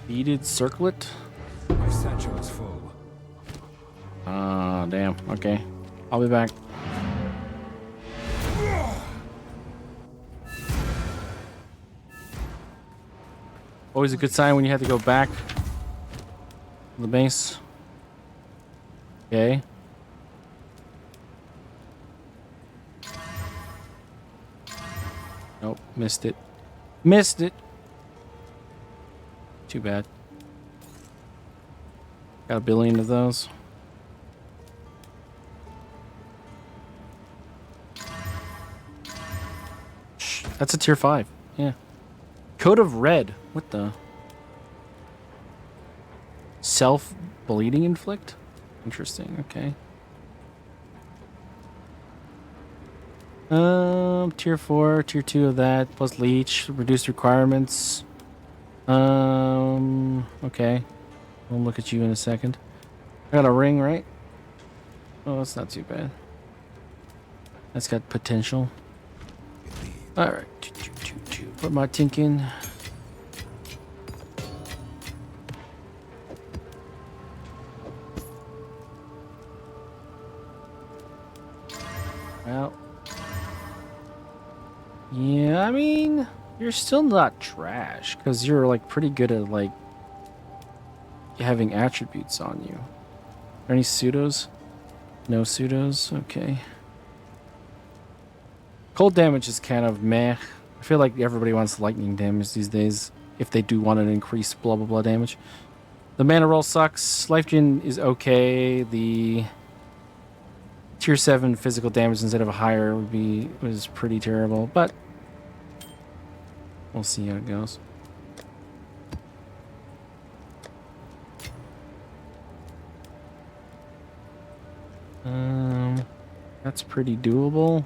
Beaded circlet? My satchel is full. Ah, damn. Okay. I'll be back. Always a good sign when you have to go back to the base. Okay. Nope, missed it. Missed it. Too bad. Got a billion of those. Shh, that's a tier 5. Yeah. Coat of Red. What the? Self-bleeding inflict? Interesting, okay. Tier 4, tier 2 of that, plus leech, reduced requirements. Okay. We'll look at you in a second. I got a ring, right? Oh, that's not too bad. That's got potential. Alright. Put my tink in. Well. Yeah, I mean, you're still not trash, because you're, like, pretty good at, like, having attributes on you. Are there any pseudos? No pseudos? Okay. Cold damage is kind of meh. I feel like everybody wants lightning damage these days, if they do want to increase blah blah blah damage. The mana roll sucks. Life gen is okay. The tier 7 physical damage instead of a higher was pretty terrible, but we'll see how it goes. That's pretty doable.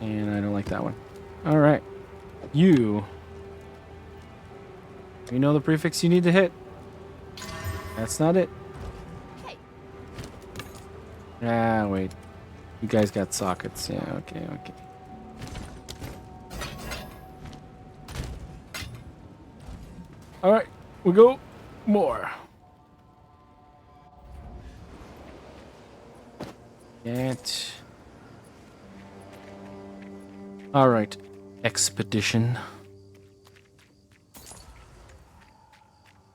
And I don't like that one. All right. You know the prefix you need to hit. That's not it. Ah, wait. You guys got sockets. Yeah, okay, okay. All right, we go more. Get. All right, expedition.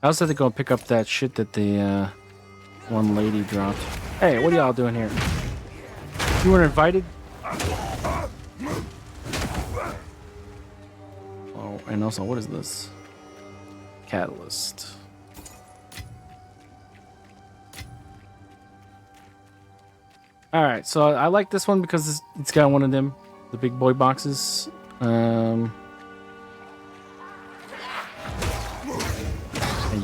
I also had to go pick up that shit that the one lady dropped. Hey, what are y'all doing here? You weren't invited? Oh, and also, what is this? Catalyst. All right, so I like this one because it's got one of them, the big boy boxes. And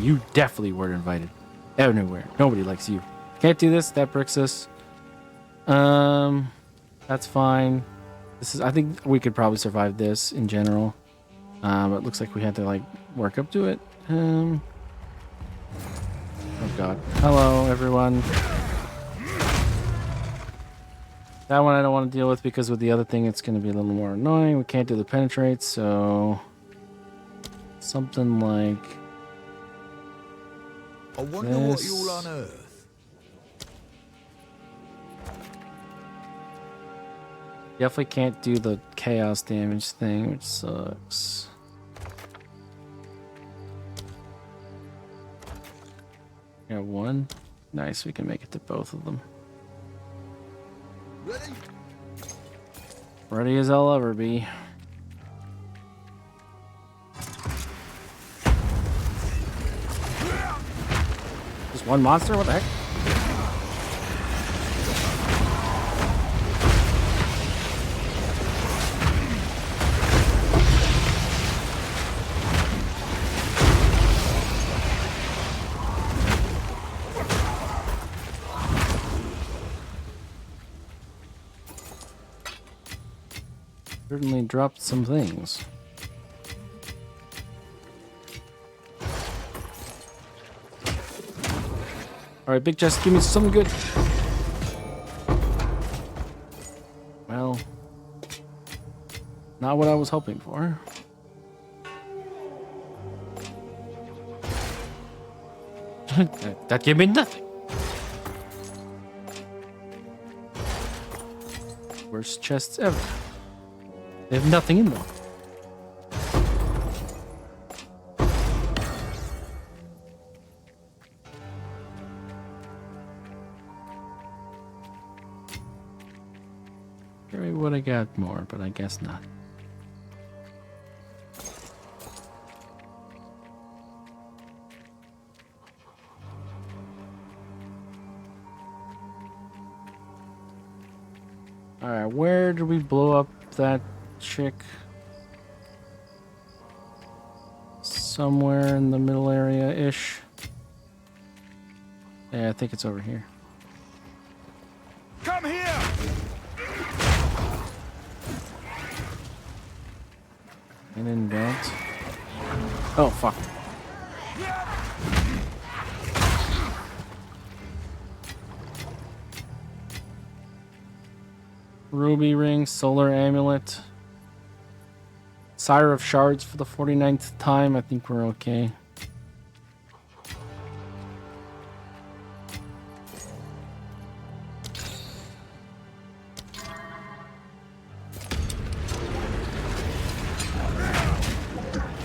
you definitely weren't invited. Anywhere. Nobody likes you. Can't do this. That bricks us. That's fine. This is. I think we could probably survive this in general. But it looks like we had to like work up to it. Oh God. Hello, everyone. That one I don't want to deal with because with the other thing it's going to be a little more annoying. We can't do the penetrate, so something like I wonder what this. you'll unearth. Definitely can't do the chaos damage thing, which sucks. Got one. Nice, we can make it to both of them. Ready? Ready as I'll ever be. Just one monster? What the heck? Certainly dropped some things. All right, big chest, give me something good. Well, not what I was hoping for. that gave me nothing. Worst chests ever. They have nothing in them. Sure, I would have got more, but I guess not. Alright, where did we blow up that chick? Somewhere in the middle area-ish. Yeah, I think it's over here. Come here! And then don't. Oh, fuck. Ruby ring, solar amulet. Sire of Shards for the 49th time. I think we're okay.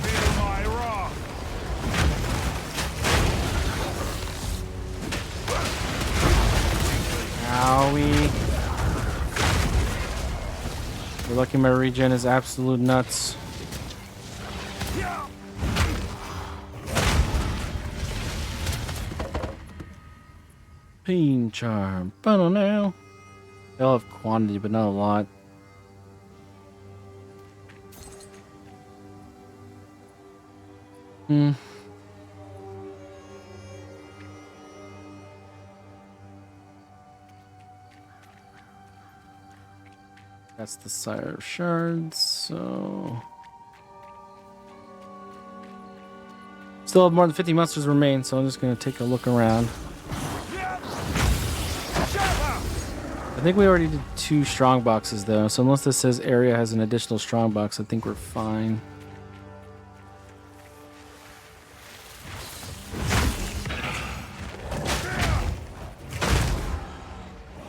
Feel my wrath! Owie. You're lucky my regen is absolute nuts. Pain charm. But now. They'll have quantity, but not a lot. Hmm. That's the Sire of Shards, so... Still have more than 50 monsters remain, so I'm just going to take a look around. I think we already did 2 strong boxes, though, so unless this says area has an additional strong box, I think we're fine.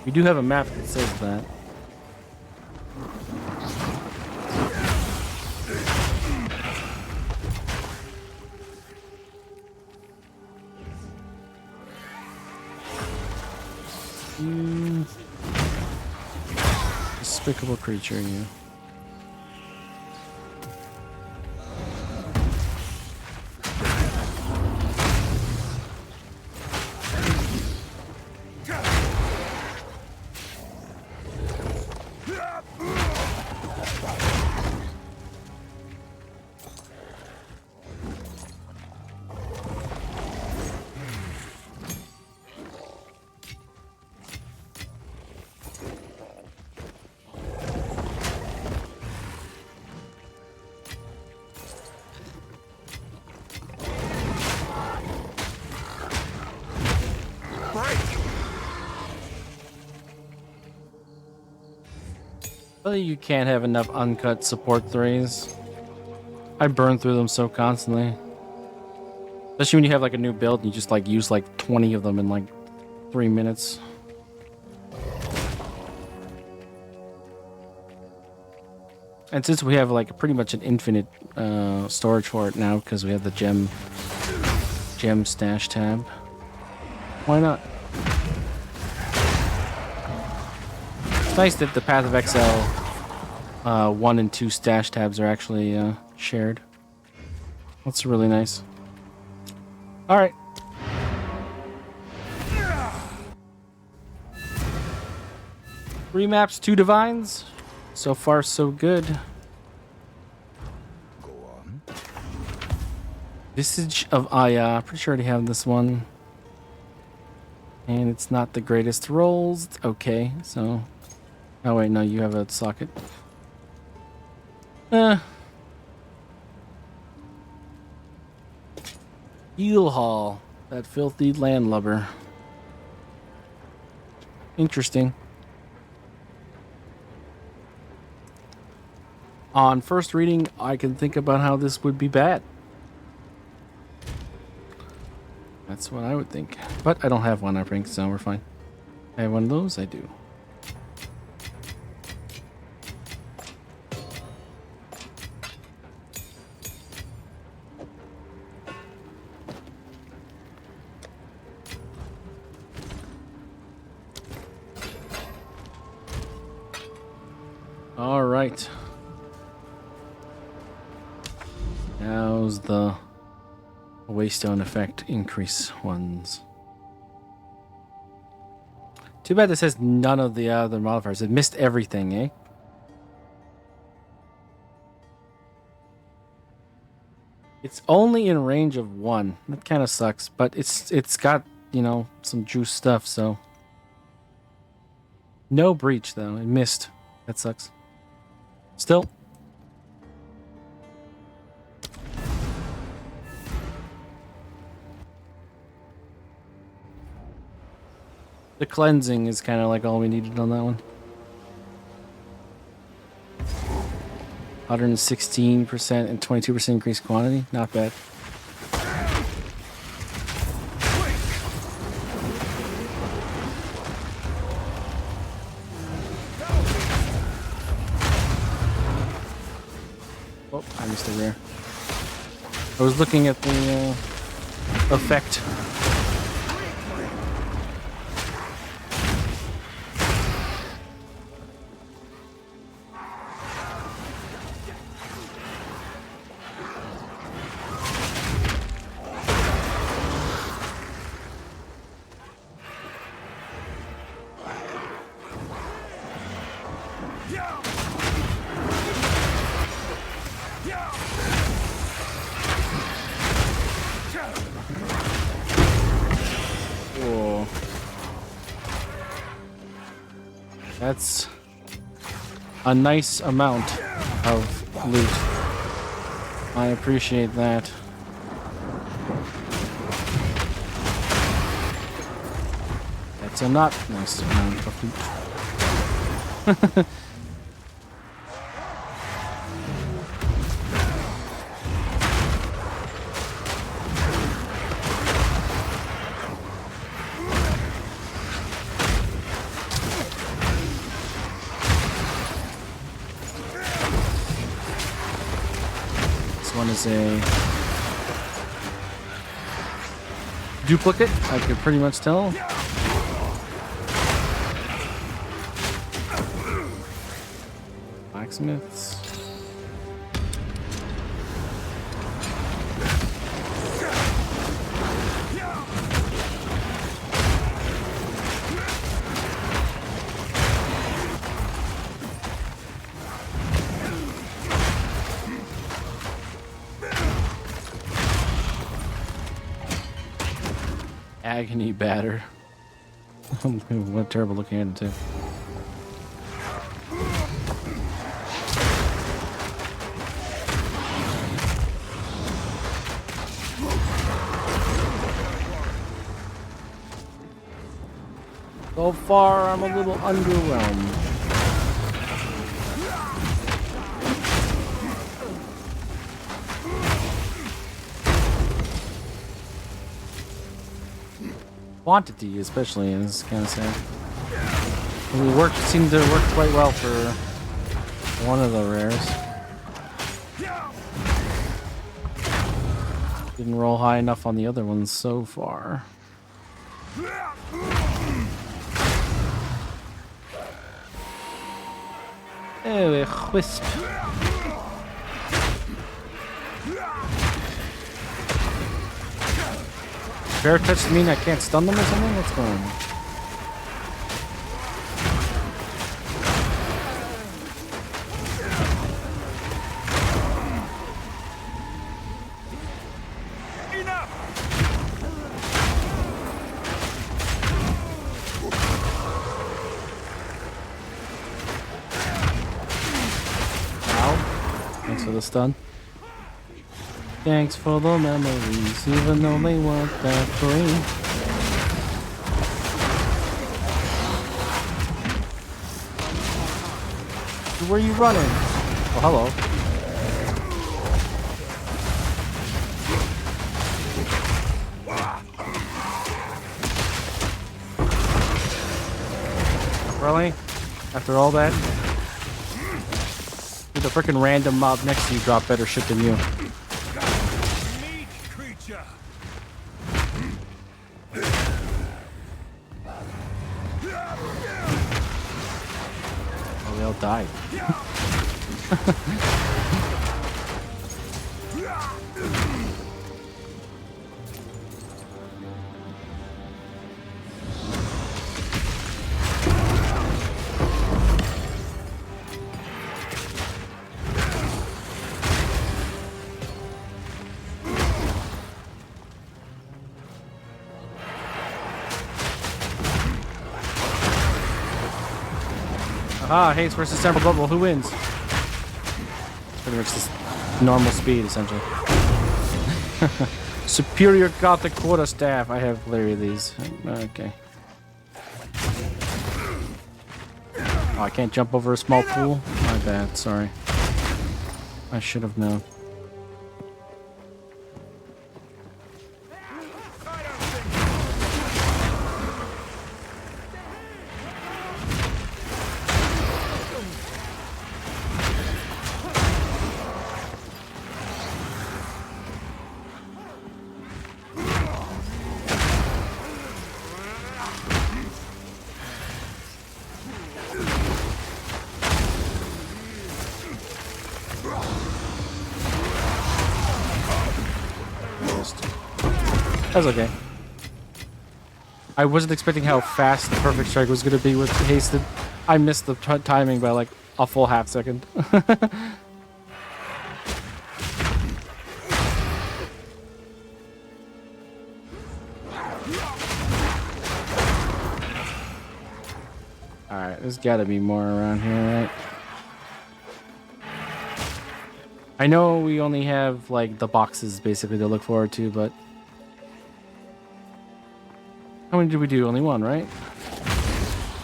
We do have a map that says that. Despicable creature, you. Really, you can't have enough uncut support 3s. I burn through them so constantly. Especially when you have like a new build and you just like use like 20 of them in like 3 minutes. And since we have like pretty much an infinite storage for it now because we have the gem stash tab, why not? It's nice that the Path of Exile 1 and 2 stash tabs are actually shared. That's really nice. Alright. Three maps, 2 divines. So far, so good. Go on. Visage of Aya. Pretty sure I already have this one. And it's not the greatest rolls. It's okay, so... Oh wait, no, you have a socket. Eel Hall. That filthy landlubber. Interesting. On first reading, I can think about how this would be bad. That's what I would think. But I don't have one, I think, so we're fine. I have one of those? I do. All right. How's the Waystone effect increase ones? Too bad this has none of the other modifiers. It missed everything, eh? It's only in range of 1. That kind of sucks, but it's got, you know, some juice stuff, so. No breach, though. It missed. That sucks. Still. The cleansing is kind of like all we needed on that one. 116% and 22% increased quantity. Not bad. Oh, I missed a rare. I was looking at the effect. a nice amount of loot. I appreciate that. That's a not nice amount of loot. This one is a duplicate, I could pretty much tell. Blacksmiths. Agony batter. What terrible looking at it too. So far, I'm a little underwhelmed. Quantity, especially, is kind of sad. It seemed to work quite well for one of the rares. Didn't roll high enough on the other ones so far. Oh, a wisp. Bear touch mean I can't stun them or something? What's going on? Ow. Thanks for the stun. Thanks for the memories, even though they weren't that great. Where are you running? Oh, hello. Really? After all that? Did the freaking random mob next to you drop better shit than you? Oh, they all died. Ah, haste versus sample bubble. Who wins? It's pretty much this normal speed, essentially. Superior Gothic Quarterstaff. I have literally these. Okay. Oh, I can't jump over a small pool? My bad, sorry. I should have known. That's okay. I wasn't expecting how fast the perfect strike was going to be with hasted. I missed the timing by like a full half second. Alright, there's got to be more around here, right? I know we only have like the boxes basically to look forward to, but how many did we do? Only one, right?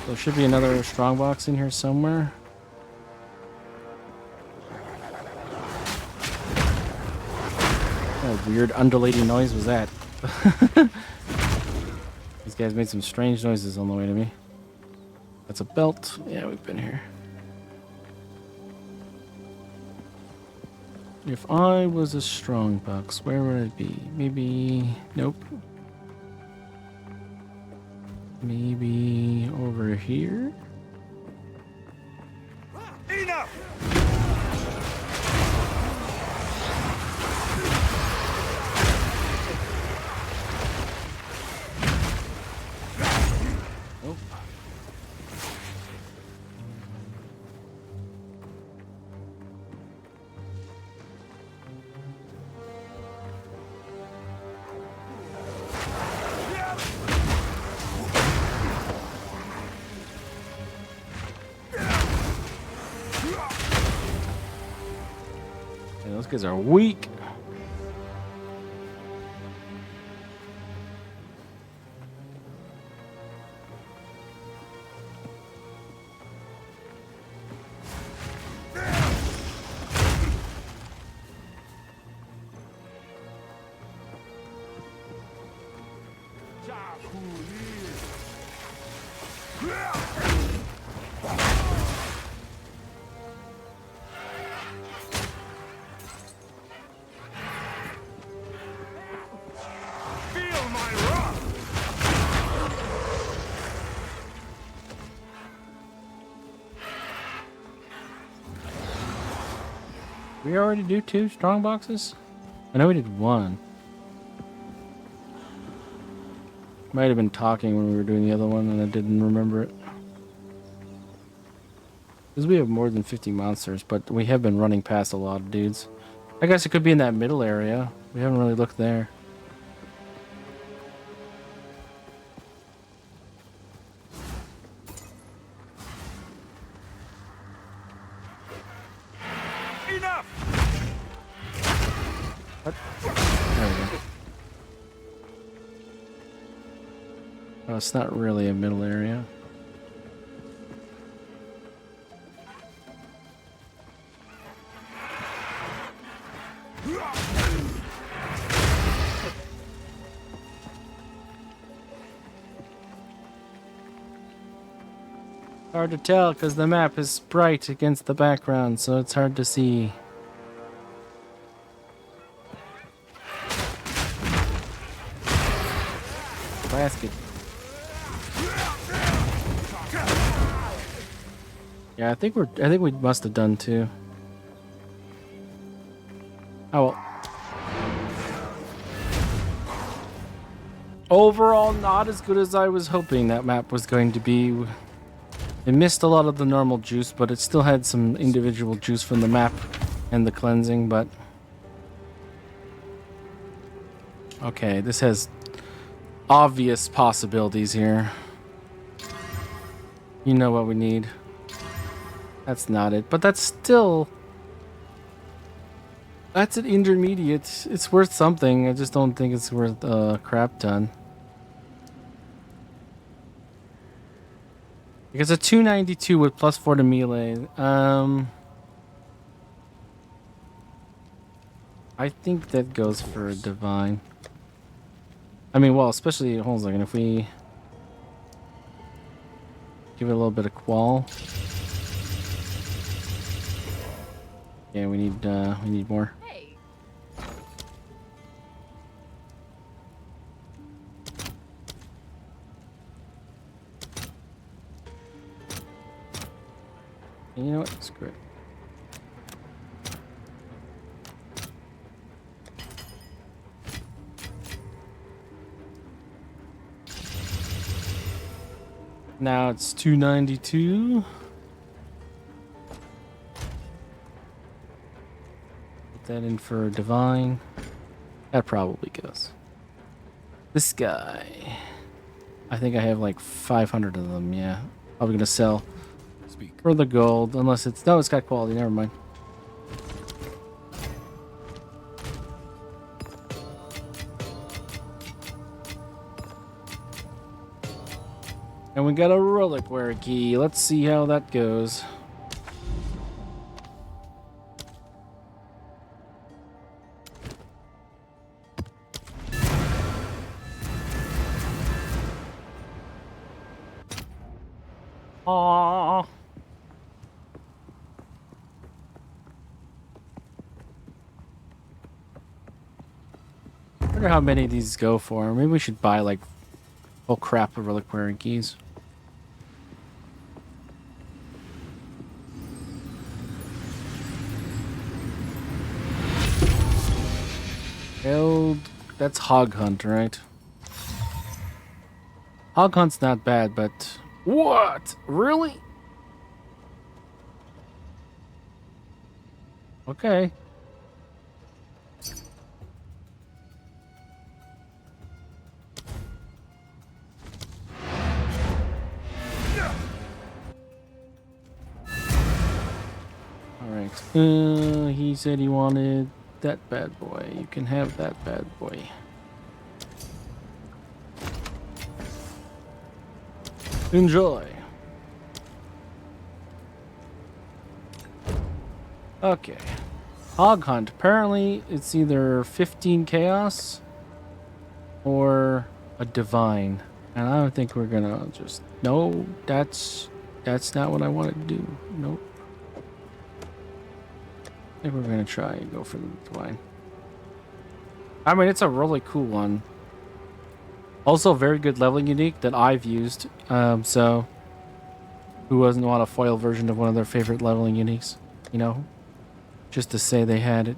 There should be another strong box in here somewhere. What weird undulating noise was that? These guys made some strange noises on the way to me. That's a belt. Yeah, we've been here. If I was a strong box, where would I be? Maybe... Nope. Maybe over here? Enough! Nope. Yeah, those guys are weak. Feel my wrath! We already do 2 strong boxes? I know we did 1. Might have been talking when we were doing the other one and I didn't remember it. Because we have more than 50 monsters, but we have been running past a lot of dudes. I guess it could be in that middle area. We haven't really looked there. Enough! What? There we go. Oh, it's not really a middle area. Hard to tell because the map is bright against the background, so it's hard to see. Basket. Yeah, I think we must have done 2. Oh well. Overall, not as good as I was hoping that map was going to be. It missed a lot of the normal juice, but it still had some individual juice from the map and the cleansing, but... Okay, this has obvious possibilities here. You know what we need. That's not it, but that's still... That's an intermediate. It's worth something. I just don't think it's worth a crap ton. Because a 292 with +4 to melee. I think that goes for a divine. I mean, well, especially, hold on a second, if we give it a little bit of qual. Yeah, we need more. You know what? Screw it. Now it's 292. Put that in for divine. That probably goes. This guy. I think I have like 500 of them, yeah. Probably gonna sell. Speak. For the gold, unless it's... No, it's got quality, never mind. And we got a reliquary key. Let's see how that goes. Aww. I wonder how many of these go for. Maybe we should buy like whole crap of reliquary keys. Build. That's Hog Hunt, right? Hog Hunt's not bad, but what? Really? Okay. All right. He said he wanted that bad boy. You can have that bad boy. Enjoy. Okay. Hog Hunt. Apparently, it's either 15 Chaos or a Divine. And I don't think we're gonna just... No, that's not what I wanted to do. Nope. I think we're gonna try and go for the Divine. I mean, it's a really cool one. Also, very good leveling unique that I've used. So, who doesn't want a foil version of one of their favorite leveling uniques? You know, just to say they had it.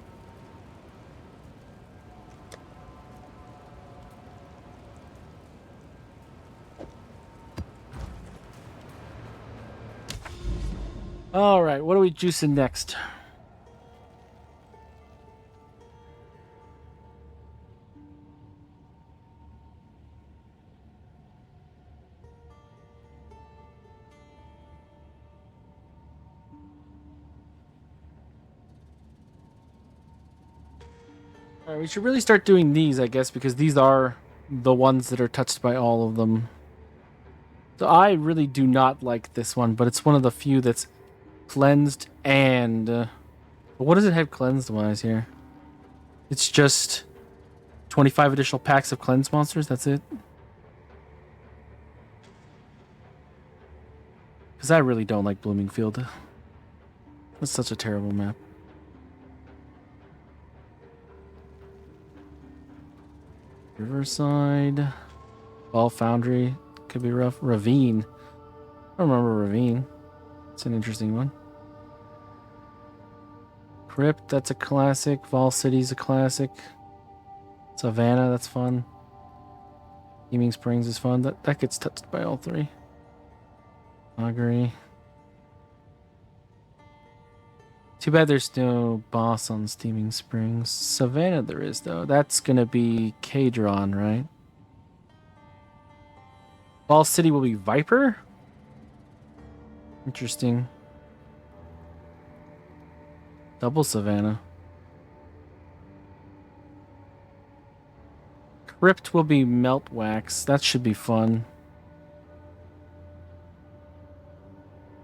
All right, what are we juicing next? All right, we should really start doing these, I guess, because these are the ones that are touched by all of them. So I really do not like this one, but it's one of the few that's cleansed and... what does it have cleansed-wise here? It's just 25 additional packs of cleansed monsters, that's it? Because I really don't like Bloomingfield. That's such a terrible map. Riverside. Ball Foundry. Could be rough. Ravine. I don't remember Ravine. It's an interesting one. Crypt, that's a classic. Vol City's a classic. Savannah, that's fun. Teeming Springs is fun. That gets touched by all three. Augury. Too bad there's no boss on Steaming Springs. Savannah there is, though. That's gonna be Kadron, right? Ball City will be Viper? Interesting. Double Savannah. Crypt will be Melt Wax. That should be fun.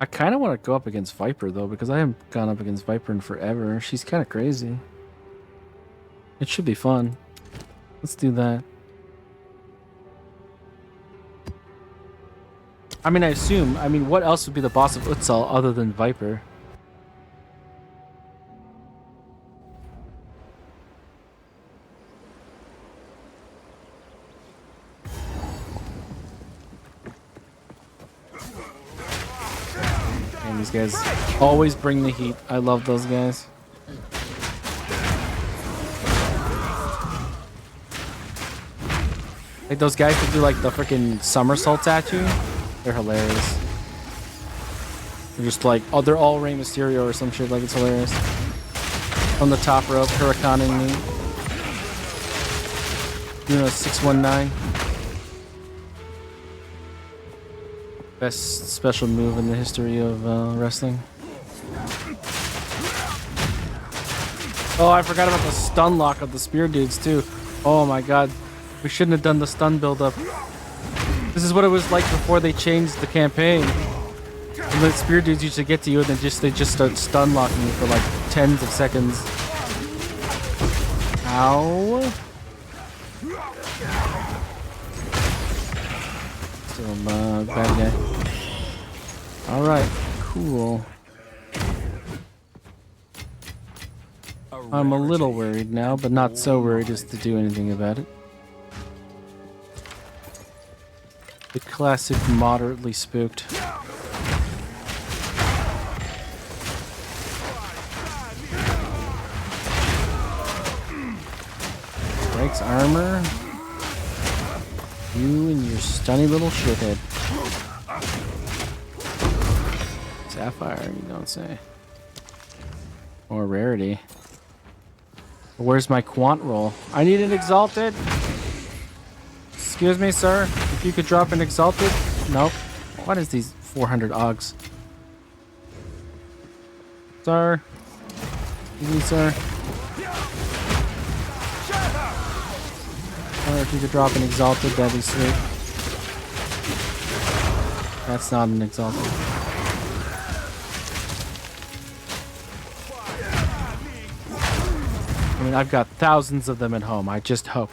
I kind of want to go up against Viper, though, because I haven't gone up against Viper in forever. She's kind of crazy. It should be fun. Let's do that. I mean, what else would be the boss of Utsal other than Viper? And these guys always bring the heat. I love those guys. Like those guys that do like the freaking somersaults at you. They're hilarious. They're just like, oh, they're all Rey Mysterio or some shit. Like, it's hilarious. On the top rope, Hurricaning me. You know, 619. Best special move in the history of wrestling. Oh, I forgot about the stun lock of the spear dudes too. Oh my god. We shouldn't have done the stun build up. This is what it was like before they changed the campaign. And the spear dudes used to get to you, and then they just start stun locking you for like tens of seconds. Ow! Still bad guy. All right, cool. I'm a little worried now, but not so worried as to do anything about it. The classic moderately spooked. Breaks armor. You and your stunny little shithead. Sapphire, you don't say. Or rarity. Where's my quant roll? I need an exalted. Excuse me, sir. If you could drop an exalted. Nope. What is these 400 Augs? Sir. Excuse me, sir. Or if you could drop an exalted, that'd be sweet. That's not an exalted. I mean, I've got thousands of them at home. I just hope.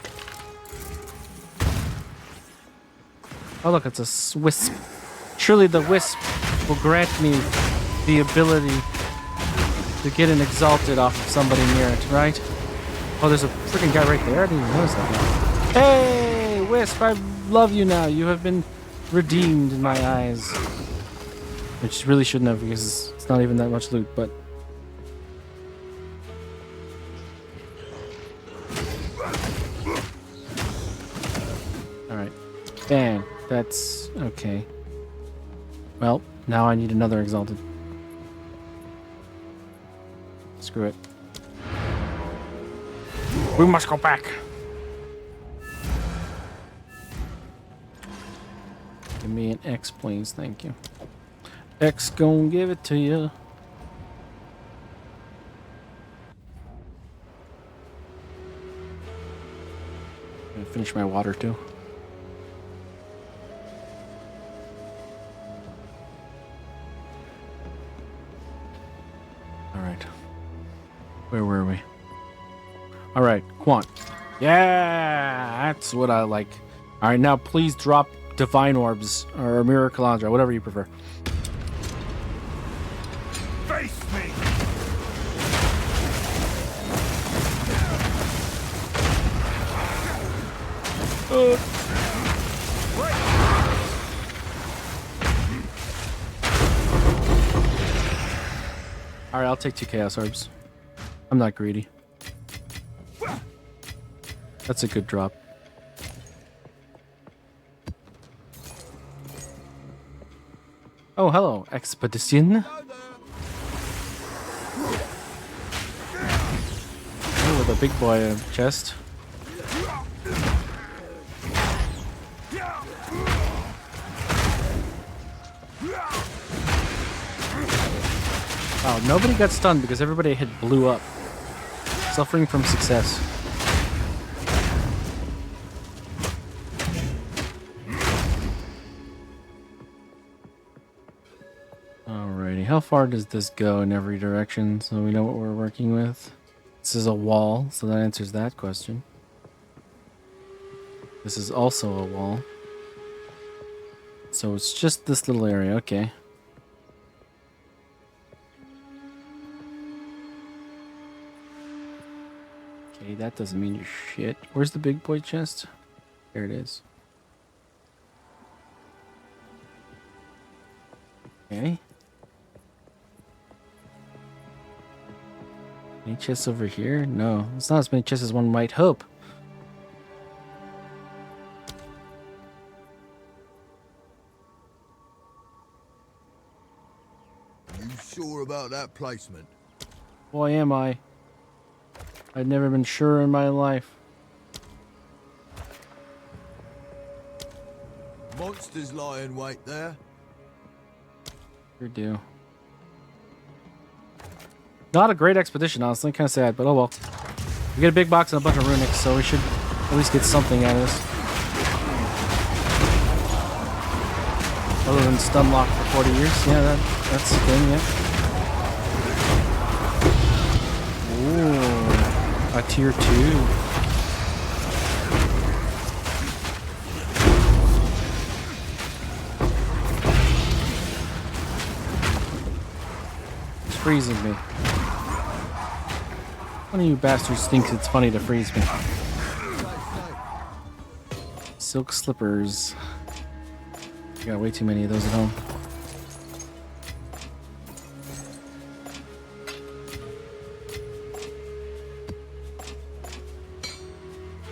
Oh, look, it's a wisp. Surely the wisp will grant me the ability to get an exalted off of somebody near it, right? Oh, there's a freaking guy right there. I didn't even notice that. Hey, wisp, I love you now. You have been redeemed in my eyes. Which really shouldn't have, because it's not even that much loot, but... Alright. Bang. That's okay. Well, now I need another exalted. Screw it. We must go back. Give me an X, please. Thank you. X gon' give it to you. I'm gonna finish my water too. Alright. Where were we? Alright, Quant. Yeah, that's what I like. Alright, now please drop Divine Orbs or Miracle Andra, whatever you prefer. Face me! Alright, I'll take 2 Chaos Orbs. I'm not greedy. That's a good drop. Oh, hello, Expedition. Oh, with a big boy chest. Wow, nobody got stunned because everybody had blew up. Suffering from success. Alrighty, how far does this go in every direction so we know what we're working with? This is a wall, so that answers that question. This is also a wall. So it's just this little area, okay. Okay, that doesn't mean you're shit. Where's the big boy chest? There it is. Okay. Any chests over here? No, it's not as many chests as one might hope. You sure about that placement? Boy, am I. I've never been sure in my life. Monsters lie in wait there. Sure do. Not a great expedition, honestly. Kind of sad, but oh well. We get a big box and a bunch of runics, so we should at least get something out of this. Other than stun lock for 40 years. Yeah, that's the thing, yeah. Ooh, a tier 2. It's freezing me. One of you bastards thinks it's funny to freeze me. Silk slippers. I got way too many of those at home.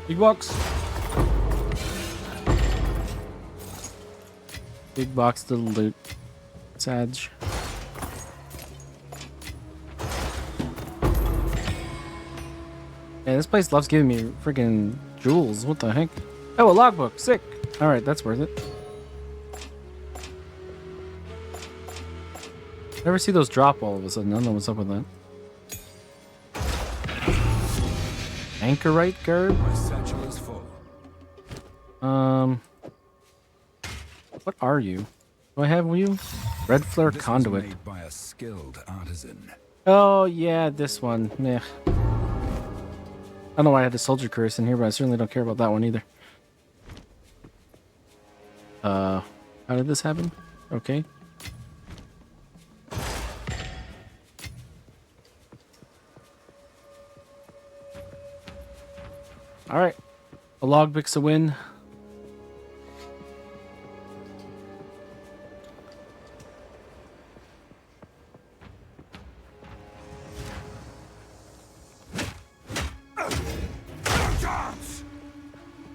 Big box. Big box to loot. Sadge. Yeah, this place loves giving me freaking jewels. What the heck? Oh, a logbook. Sick. All right, that's worth it. Never see those drop all of a sudden. I don't know what's up with that. Anchorite guard? My satchel is full. What are you? Do I have you? Red flare This was conduit. made by a skilled artisan. Oh yeah, this one. Yeah. I don't know why I had the soldier curse in here, but I certainly don't care about that one either. How did this happen? Okay. All right, a logbook's a win.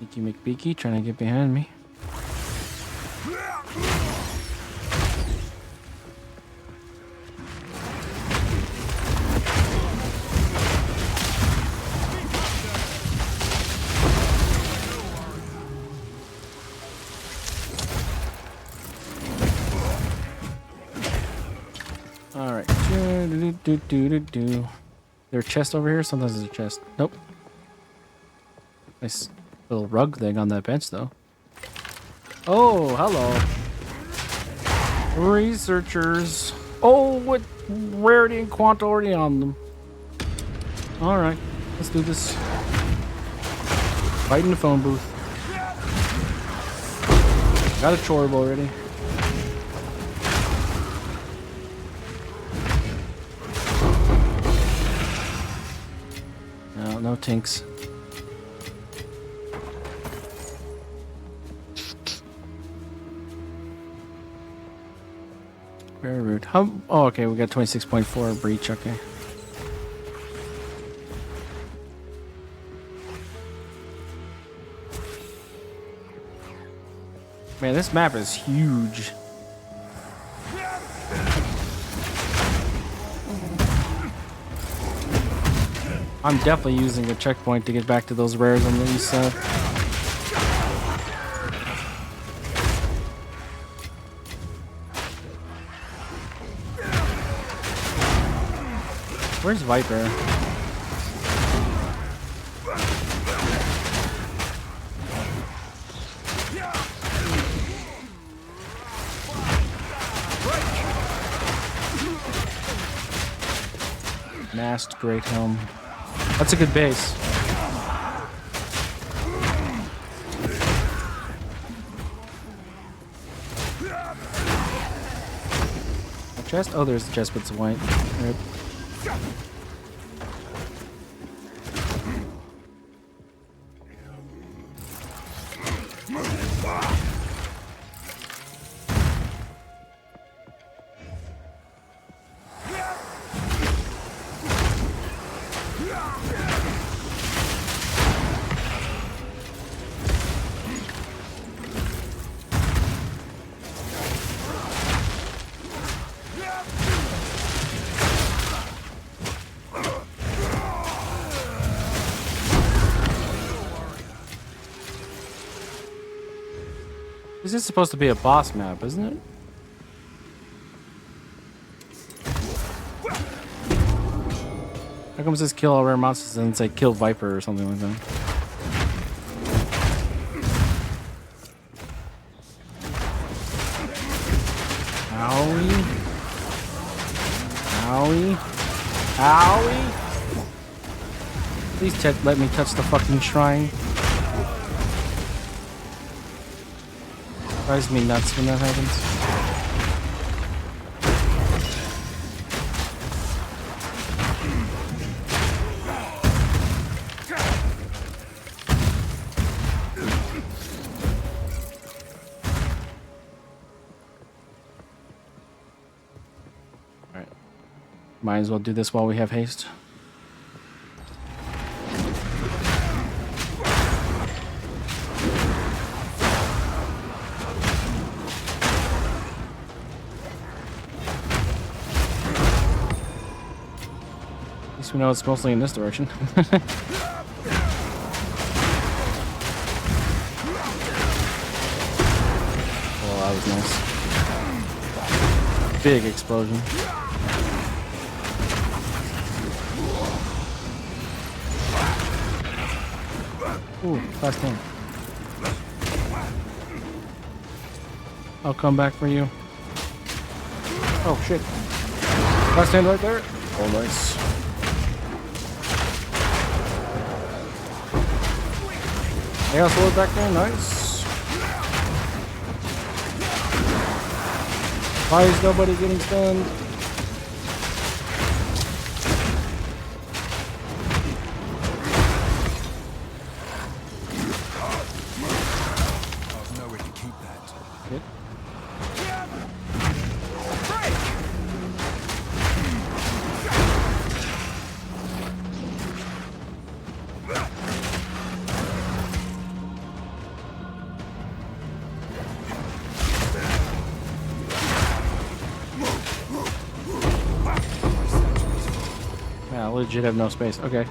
Beaky McBeaky trying to get behind me. All right. There a chest over here? Sometimes there's a chest. Nope. Nice little rug thing on that bench, though. Oh, hello. Researchers. Oh, what rarity and quant already on them. All right. Let's do this. Fight in the phone booth. Got a chorb already. No, no tinks. Very rude. How? Oh, okay. We got 26.4 breach. Okay. Man, this map is huge. I'm definitely using a checkpoint to get back to those rares on the east side. Where's Viper? Masked Great Helm. That's a good base. A chest? Oh, there's the chest, but it's white. Rip. This is supposed to be a boss map, isn't it? How come it says kill all rare monsters and say kill Viper or something like that? Owie! Please let me touch the fucking shrine. Drives me nuts when that happens. Alright. Might as well do this while we have haste. At least we know it's mostly in this direction. Oh, that was nice. Big explosion. Ooh, fast hand. I'll come back for you. Oh shit. Fast hand right there. Oh, nice. Yeah, sword back there. Nice. Why is nobody getting stunned? I've nowhere to keep that. Shit. Yeah, I legit have no space. Okay.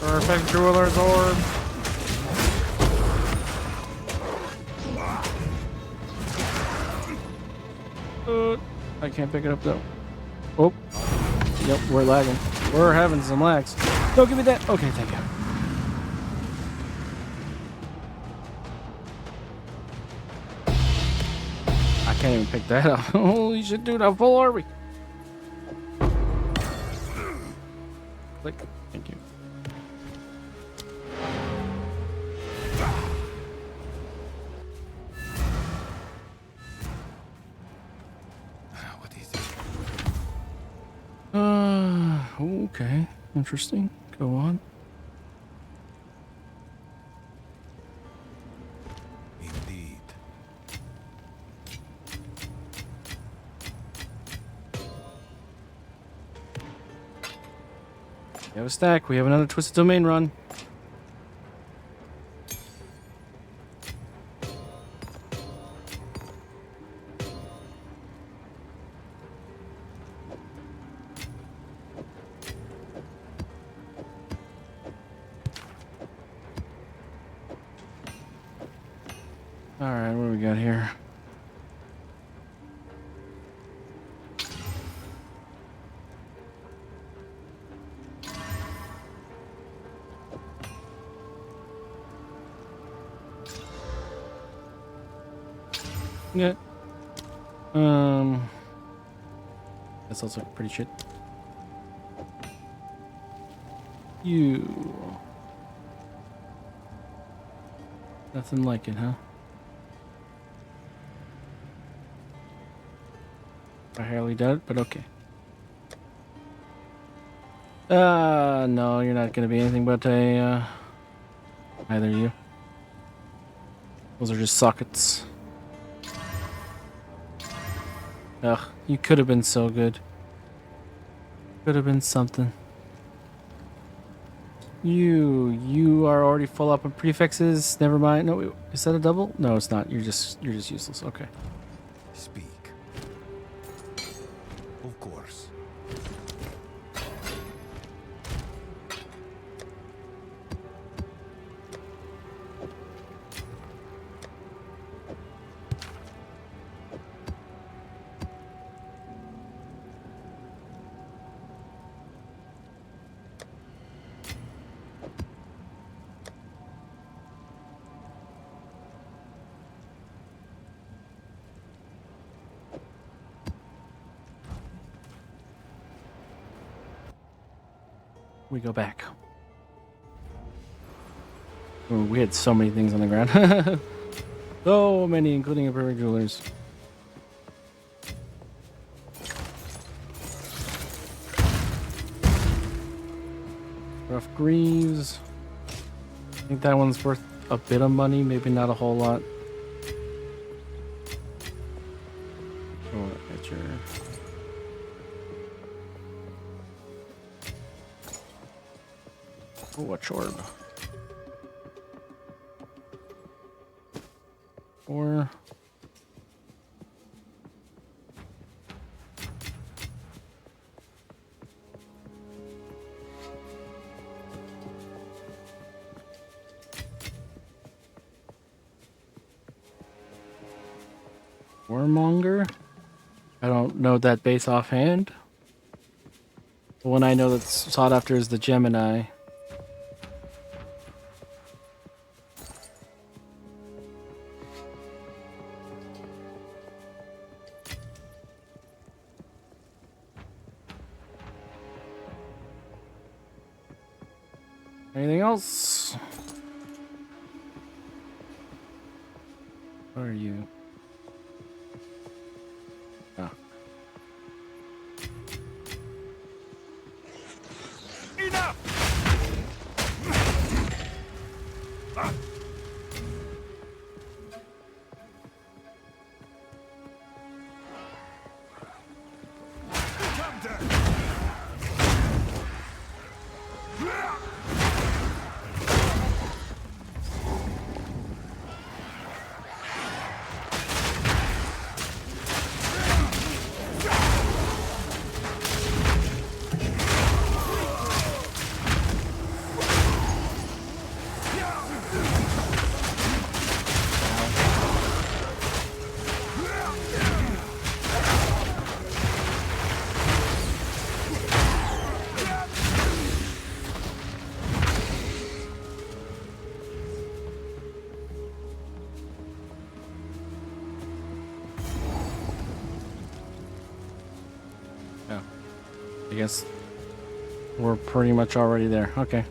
Perfect jeweler's orb. I can't pick it up though. Oh. Yep, we're lagging. We're having some lags. Don't give me that. Okay, thank you. I can't even pick that up. Holy shit, dude, how full are we? Click. Thank you. What is it? Okay. Interesting. Go on. Indeed. We have a stack. We have another Twisted Domain run. Alright, what do we got here? Yeah. That's also pretty shit. You. Nothing like it, huh? I hardly doubt it, but okay. No, you're not gonna be anything but a, either you. Those are just sockets. Ugh, you could have been so good. Could have been something. You are already full up on prefixes. Never mind. No, wait, is that a double? No, it's not. You're just useless. Okay. Speak. Of course. We go back. Ooh, we had so many things on the ground. So many, including a pair of jewelers. Rough Greaves. I think that one's worth a bit of money, maybe not a whole lot. Oh, Etcher. Oh, a Chorb. 4. Warmonger? I don't know that base offhand. The one I know that's sought after is the Gemini. Anything else? Where are you? Oh. Enough! Come down! Oh. I guess we're pretty much already there. Okay.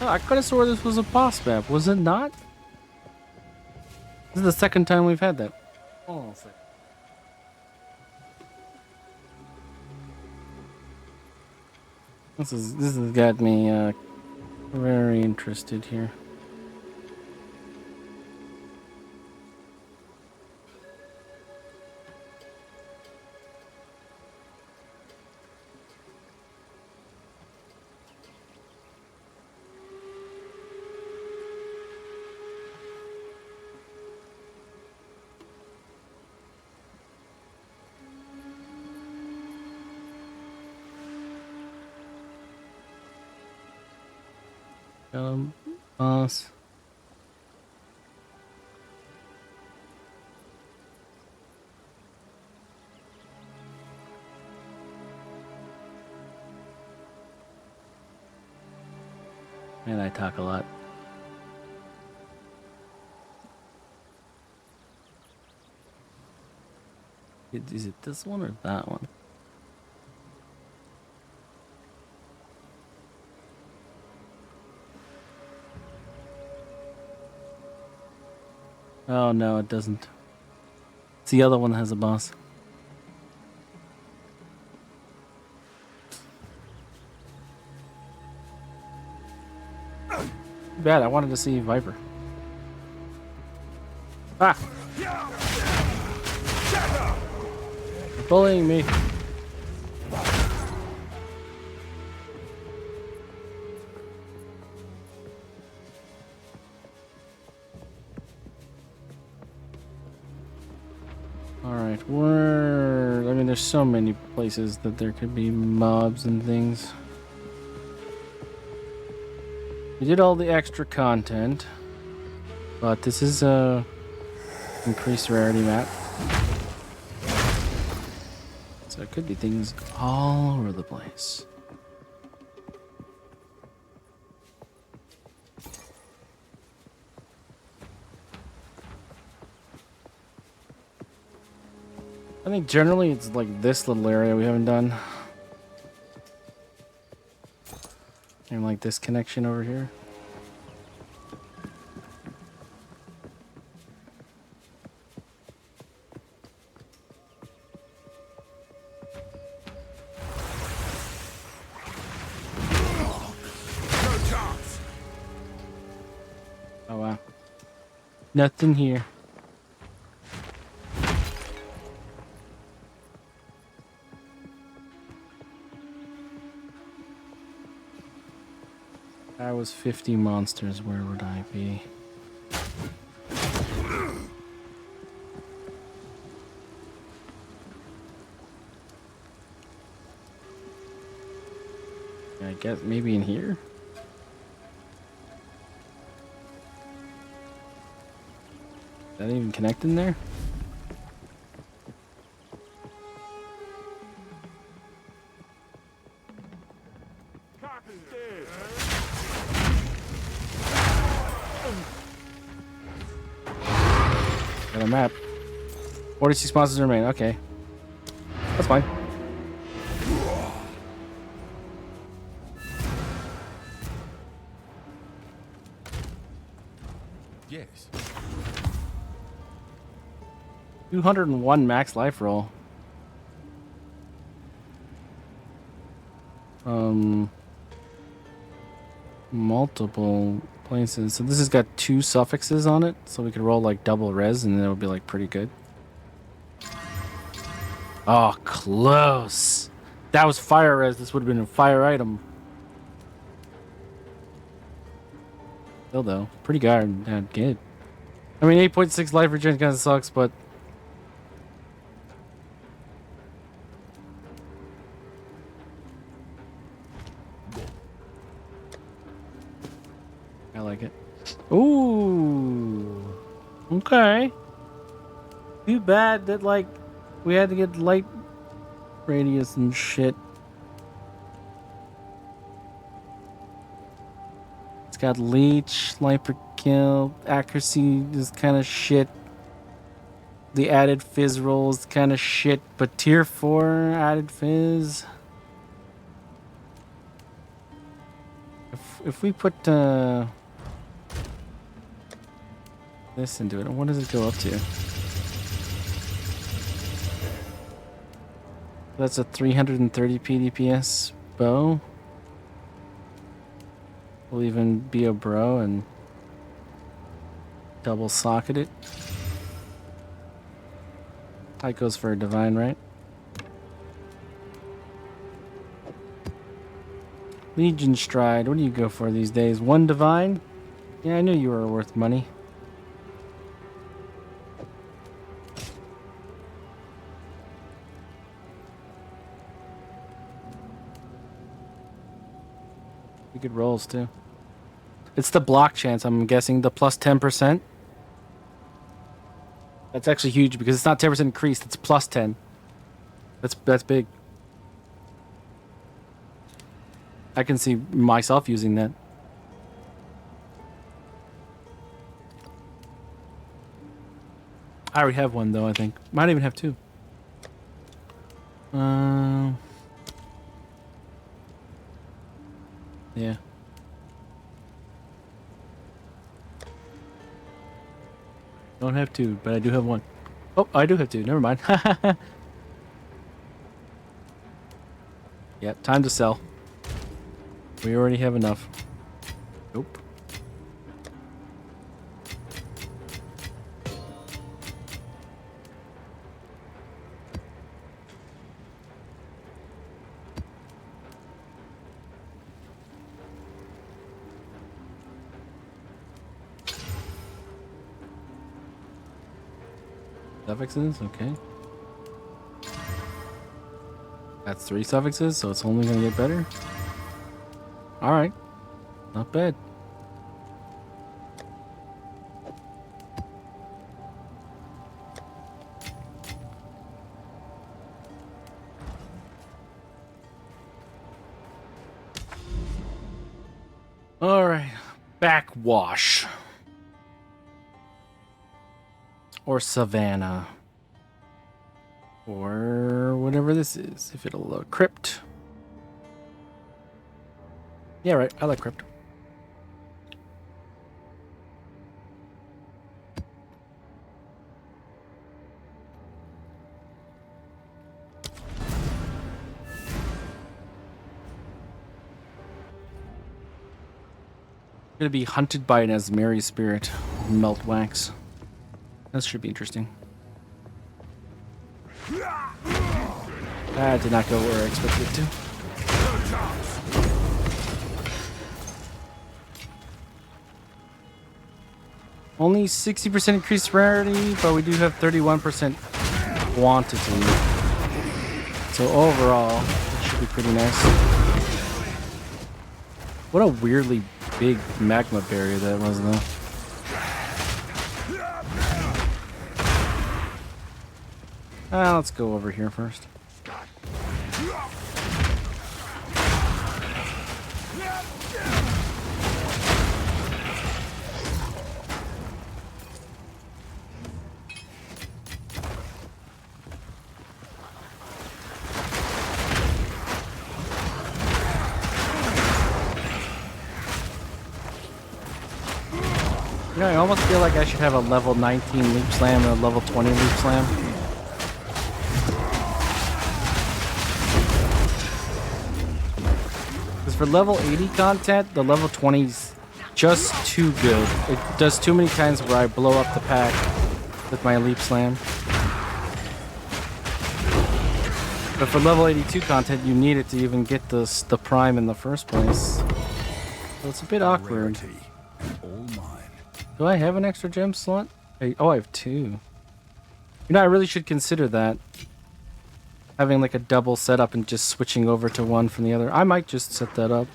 Oh, I could have swore this was a boss map. Was it not? This is the second time we've had that. Hold on a second. This has got me very interested here. Boss. Man, I talk a lot. Is it this one or that one? Oh no, it doesn't. It's the other one that has a boss. Too bad, I wanted to see Viper. Ah! They're bullying me. Alright, I mean, there's so many places that there could be mobs and things. We did all the extra content, but this is a increased rarity map. So it could be things all over the place. I think generally it's like this little area we haven't done. And like this connection over here. No chance. Oh wow. Nothing here. I was 50 monsters, where would I be? I guess maybe in here? Is that even connected there? Got a map. 46 monsters remain. Okay. That's fine. Yes. 201 max life roll. Multiple places. So this has got 2 suffixes on it, so we could roll like double res and it would be like pretty good. Oh, close. That was fire res. This would have been a fire item. Still though, pretty good. Good. I mean, 8.6 life regen kind of sucks, but I like it. Ooh. Okay. Too bad that like we had to get light radius and shit. It's got leech, light per kill, accuracy is kind of shit. The added fizz roll is kind of shit, but tier 4 added fizz. If we put this into it, what does it go up to? That's a 330 PDPS bow. We'll even be a bro and double socket it. That goes for a divine, right? Legion Stride, what do you go for these days? 1 divine? Yeah, I knew you were worth money. Pretty good rolls too. It's the block chance, I'm guessing, the plus 10%. That's actually huge because it's not 10% increased, it's plus 10. That's big. I can see myself using that. I already have one though, I think. Might even have 2. Yeah. Don't have 2, but I do have 1. Oh, I do have 2. Never mind. Yep, time to sell. We already have enough. Nope. Suffixes, okay. That's 3 suffixes, so it's only gonna get better. Alright. Not bad. Alright. Backwash. Or Savannah. Or whatever this is. If it'll crypt. Yeah, right. I like crypt. Gonna be hunted by an Asmeri spirit. Melt wax. That should be interesting. That did not go where I expected it to. Only 60% increased rarity, but we do have 31% quantity. So overall, it should be pretty nice. What a weirdly big magma barrier that was, though. Let's go over here first. You know, I almost feel like I should have a level 19 leap slam and a level 20 leap slam. Because for level 80 content, the level 20's just too good. It does too many times where I blow up the pack with my leap slam. But for level 82 content, you need it to even get the prime in the first place. So it's a bit awkward. All mine. Do I have an extra gem slot? Oh, I have 2. You know, I really should consider that. Having like a double setup and just switching over to one from the other. I might just set that up.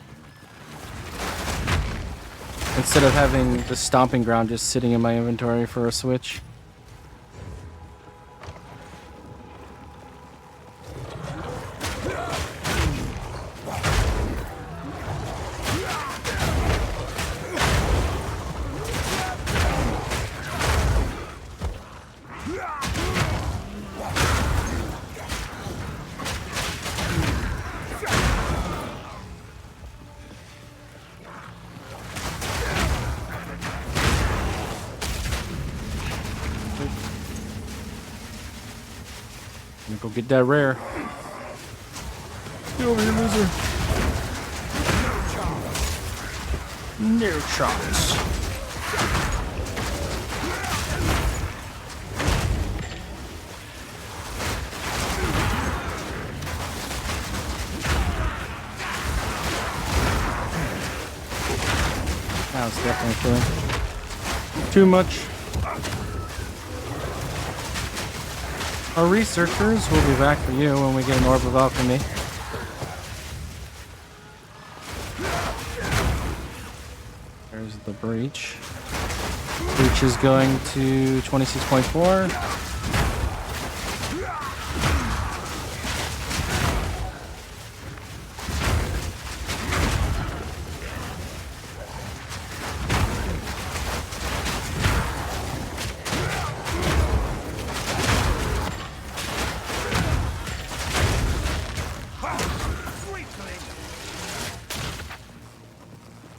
Instead of having the stomping ground just sitting in my inventory for a switch. Go get that rare. Get over here, loser. No chance. That was definitely too much. Our researchers will be back for you when we get an orb of alchemy. There's the breach. Breach is going to 26.4.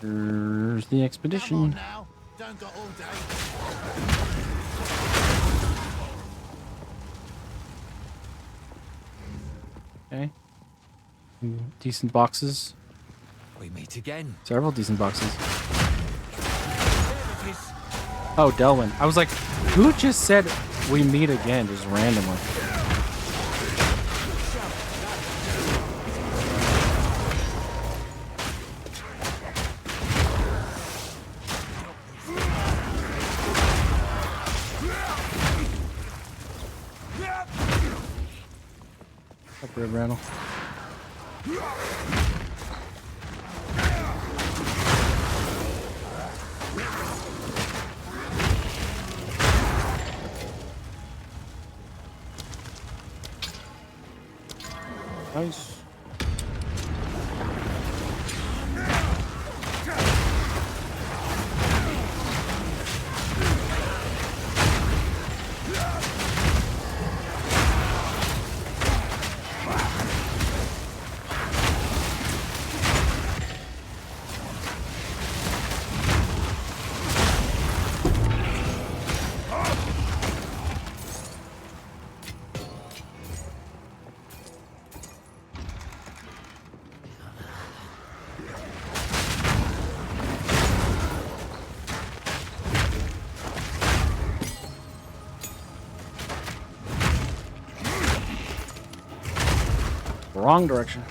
There's the expedition. Now, don't got all day. Okay. Decent boxes. We meet again. Several decent boxes. Oh, Delwyn. I was like, who just said we meet again just randomly? Rib rattle. Nice. Wrong direction.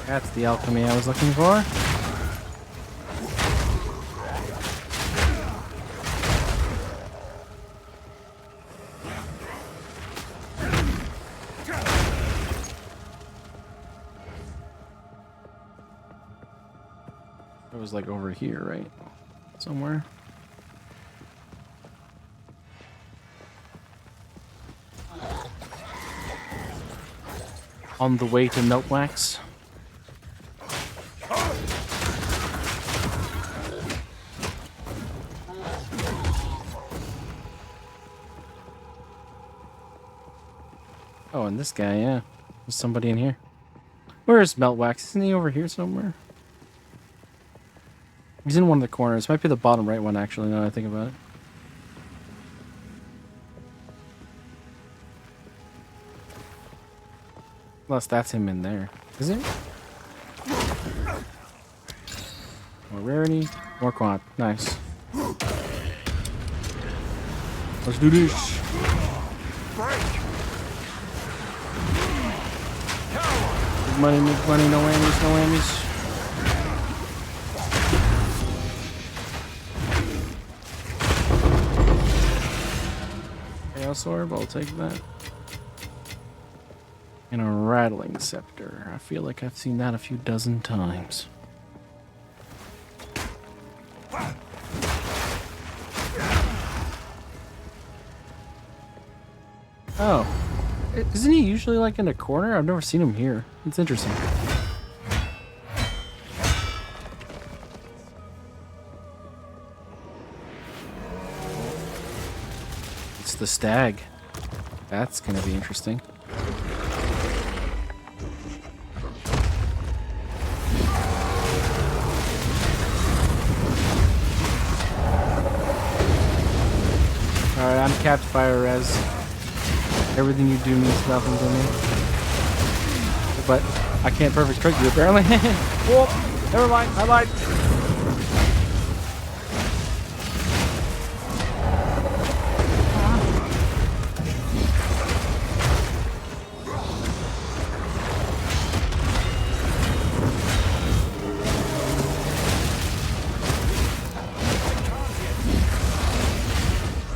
That's the alchemy I was looking for. It was like over here, right? Somewhere. On the way to melt wax. Oh, and this guy, yeah. There's somebody in here. Where is melt wax? Isn't he over here somewhere? He's in one of the corners. Might be the bottom right one, actually, now that I think about it. Unless that's him in there. Is it? More rarity, more quant. Nice. Let's do this. Big money, no whammies, no whammies. Chaos orb, I'll take that. And a rattling scepter. I feel like I've seen that a few dozen times. Oh. Isn't he usually like in a corner? I've never seen him here. It's interesting. It's the stag. That's gonna be interesting. Alright, I'm capped fire res. Everything you do means nothing to me. But I can't perfect trick you apparently. Whoop! Never mind, I lied.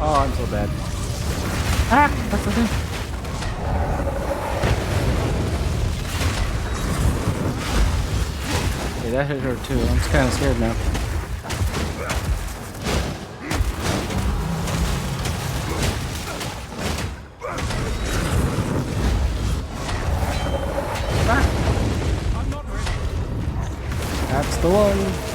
Oh, I'm so bad. Ah! That's the thing. Okay, that hit her too. I'm just kind of scared now. Ah! That's the one.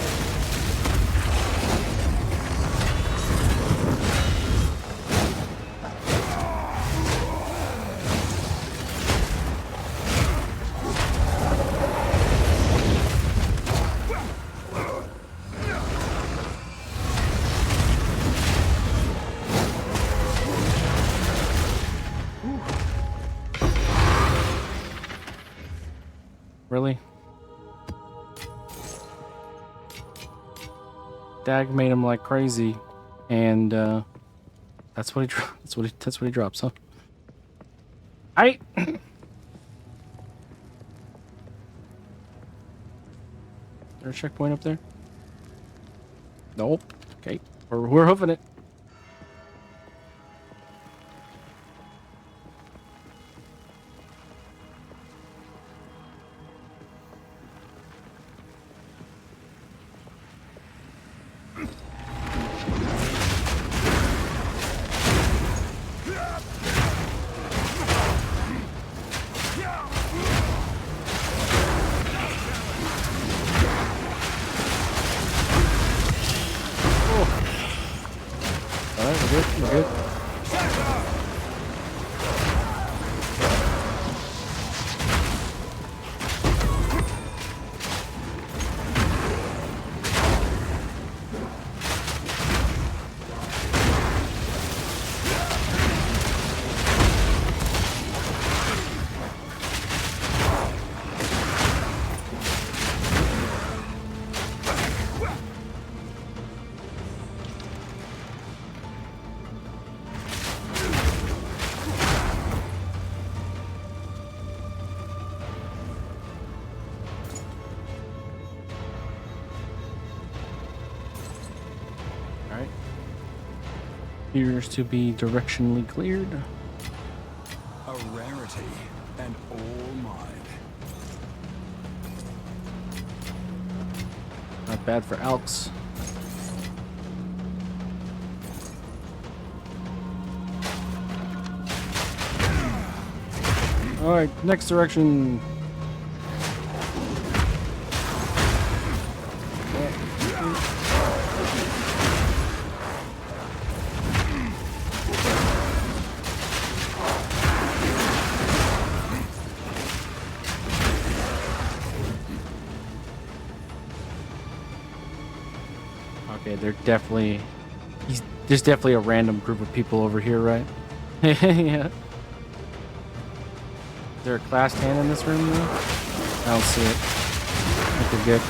Really? Dag made him like crazy, and that's what he that's what he drops, huh? Is there a checkpoint up there? Nope. Okay. We're hoofing it. All right, we're good. We're good. All right. Appears to be directionally cleared. A rarity, and all mine. Not bad for Alks. All right, next direction. Okay, they're definitely. There's definitely a random group of people over here, right? Yeah. Is there a class hand in this room, though? I don't see it. I think we're good.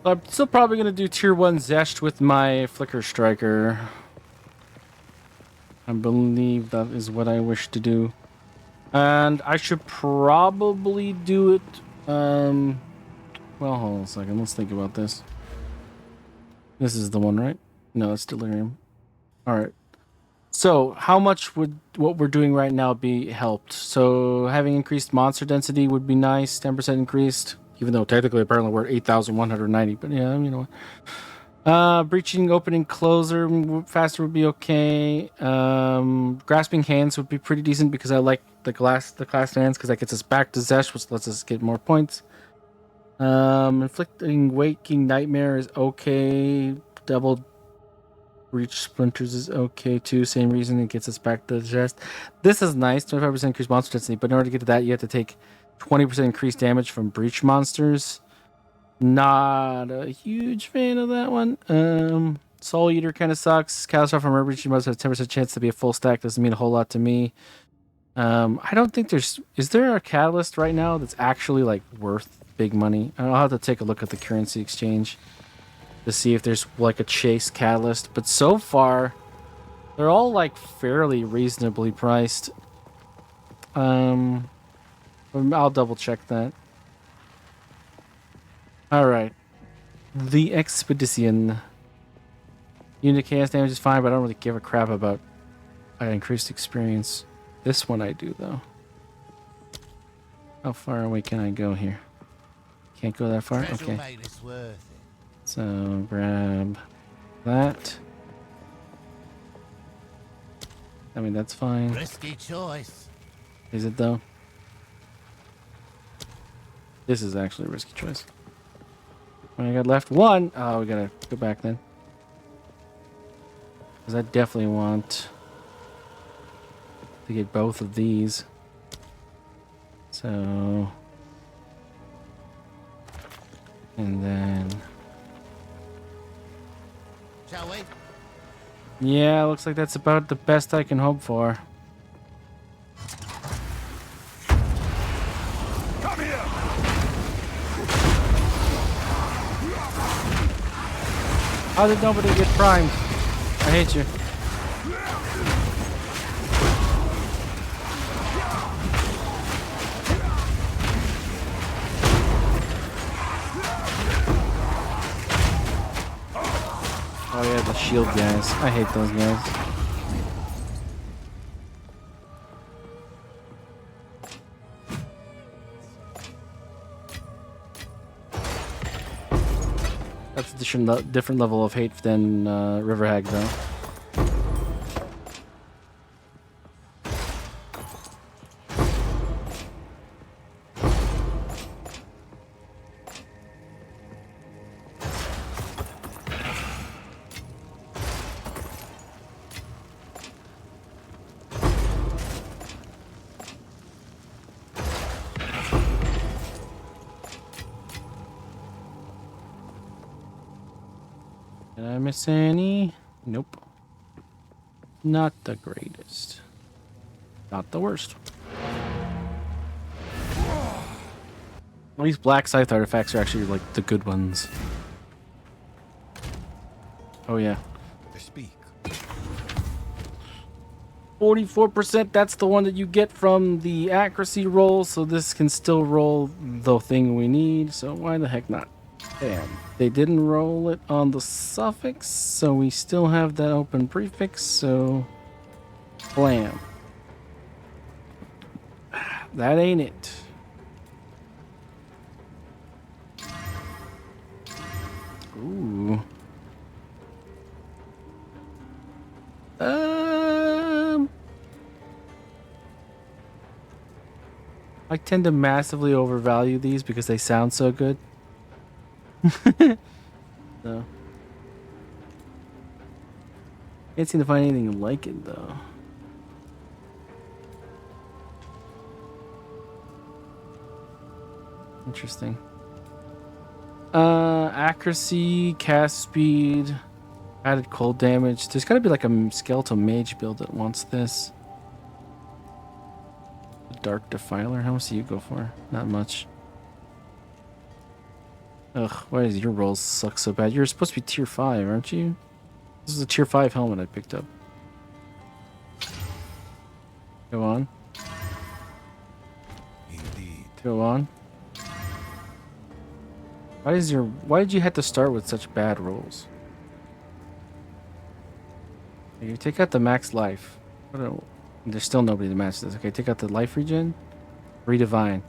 I'm still probably going to do tier 1 Zest with my Flicker Striker. I believe that is what I wish to do. And I should probably do it... well, hold on a second. Let's think about this. This is the one, right? No, it's Delirium. Alright. So, how much would what we're doing right now be helped? So, having increased monster density would be nice. 10% increased. Even though technically, apparently, we're at 8,190. But yeah, you know what. Breaching, opening, closer faster would be okay. Grasping hands would be pretty decent because I like the class hands because that gets us back to Zesh, which lets us get more points. Inflicting waking nightmare is okay. Double breach splinters is okay too. Same reason it gets us back to Zesh. This is nice. 25% increased monster density, but in order to get to that, you have to take 20% increased damage from breach monsters. Not a huge fan of that one. Soul Eater kind of sucks. Catastrophe from breach monsters has 10% chance to be a full stack. Doesn't mean a whole lot to me. I don't think is there a catalyst right now that's actually like worth big money? I'll have to take a look at the currency exchange to see if there's like a chase catalyst. But so far, they're all like fairly reasonably priced. I'll double check that. All right, the Expedition. Unit chaos damage is fine, but I don't really give a crap about increased experience. This one I do though. How far away can I go here? Can't go that far. Okay. So grab that. I mean that's fine. Risky choice. Is it though? This is actually a risky choice. I got left one. Oh, we gotta go back then. Because I definitely want to get both of these. So... And then... Shall we? Yeah, looks like that's about the best I can hope for. Come here! How did nobody get primed? I hate you. Oh yeah, the shield guys. I hate those guys. That's a different level of hate than River Hag, though. Did I miss any? Nope. Not the greatest. Not the worst. These black scythe artifacts are actually like the good ones. Oh yeah. Speak. 44%, that's the one that you get from the accuracy roll, so this can still roll the thing we need, so why the heck not? Bam. They didn't roll it on the suffix, so we still have that open prefix, so blam. That ain't it. Ooh. I tend to massively overvalue these because they sound so good. So. Can't seem to find anything like it though. Interesting. Accuracy, cast speed, added cold damage. There's gotta be like a skeletal mage build that wants this. Dark Defiler, how much do you go for? Not much. Ugh, why does your rolls suck so bad? You're supposed to be tier 5, aren't you? This is a tier 5 helmet I picked up. Go on. Indeed. Go on. Why did you have to start with such bad rolls? You take out the max life. There's still nobody to match this. Okay, take out the life regen. Redivine.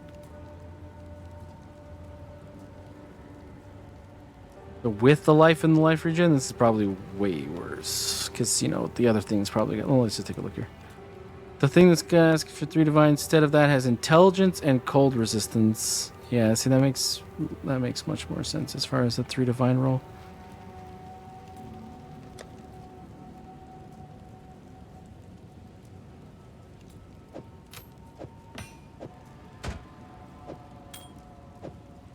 So with the life and the life regen, this is probably way worse. Because, you know, the other thing's probably... Oh, let's just take a look here. The thing that's gonna ask for 3 divine instead of that has intelligence and cold resistance. Yeah, see, that makes much more sense as far as the 3 divine roll.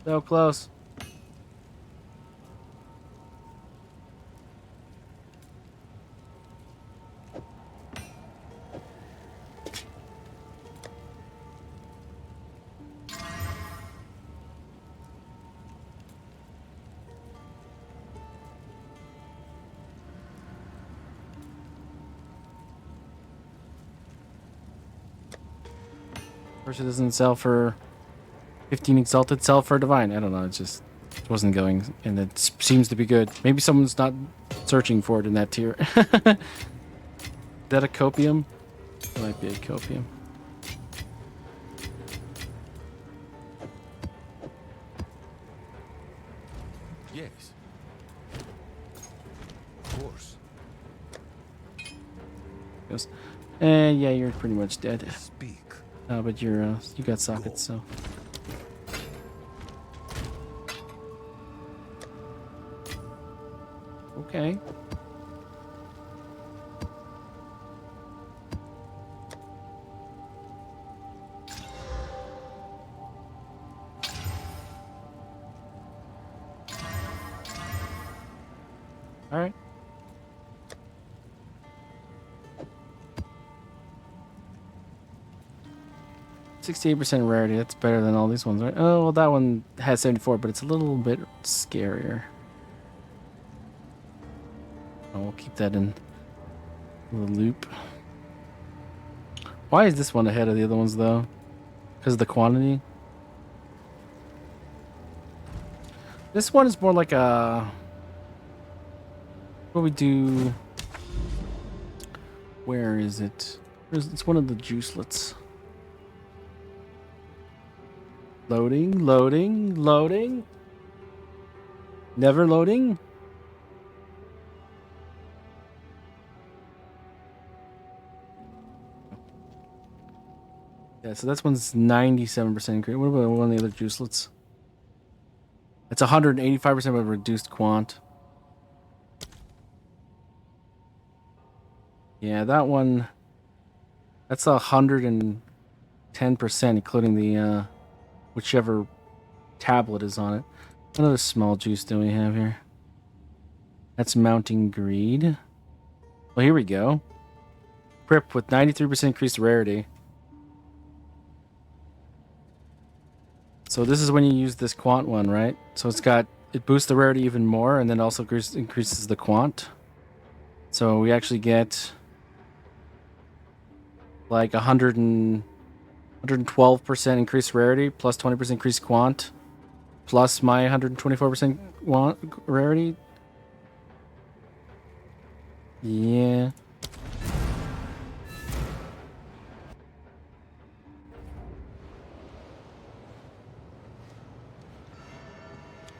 So close. Of course, it doesn't sell for 15 exalted, sell for divine. I don't know. It just wasn't going, and it seems to be good. Maybe someone's not searching for it in that tier. Is that a copium? It might be a copium. Yes. Of course. Goes. And yeah, you're pretty much dead. Speak. But you got sockets, so. Okay. All right. 68% rarity. That's better than all these ones, right? Oh, well, that one has 74, but it's a little bit scarier. We'll keep that in the loop. Why is this one ahead of the other ones though? Because of the quantity? This one is more like a... What do we do? Where is it? It's one of the juicelets. Loading, loading, loading. Never loading. Yeah, so that's one's 97% increase. What about one of the other juicelets? It's 185% of reduced quant. Yeah, that one. That's 110%, including the whichever tablet is on it. What other small juice do we have here? That's mounting greed. Well, here we go. Prip with 93% increased rarity. So this is when you use this quant one, right? So it boosts the rarity even more, and then also increases the quant. So we actually get like 112% increased rarity, plus 20% increased quant, plus my 124% rarity. Yeah.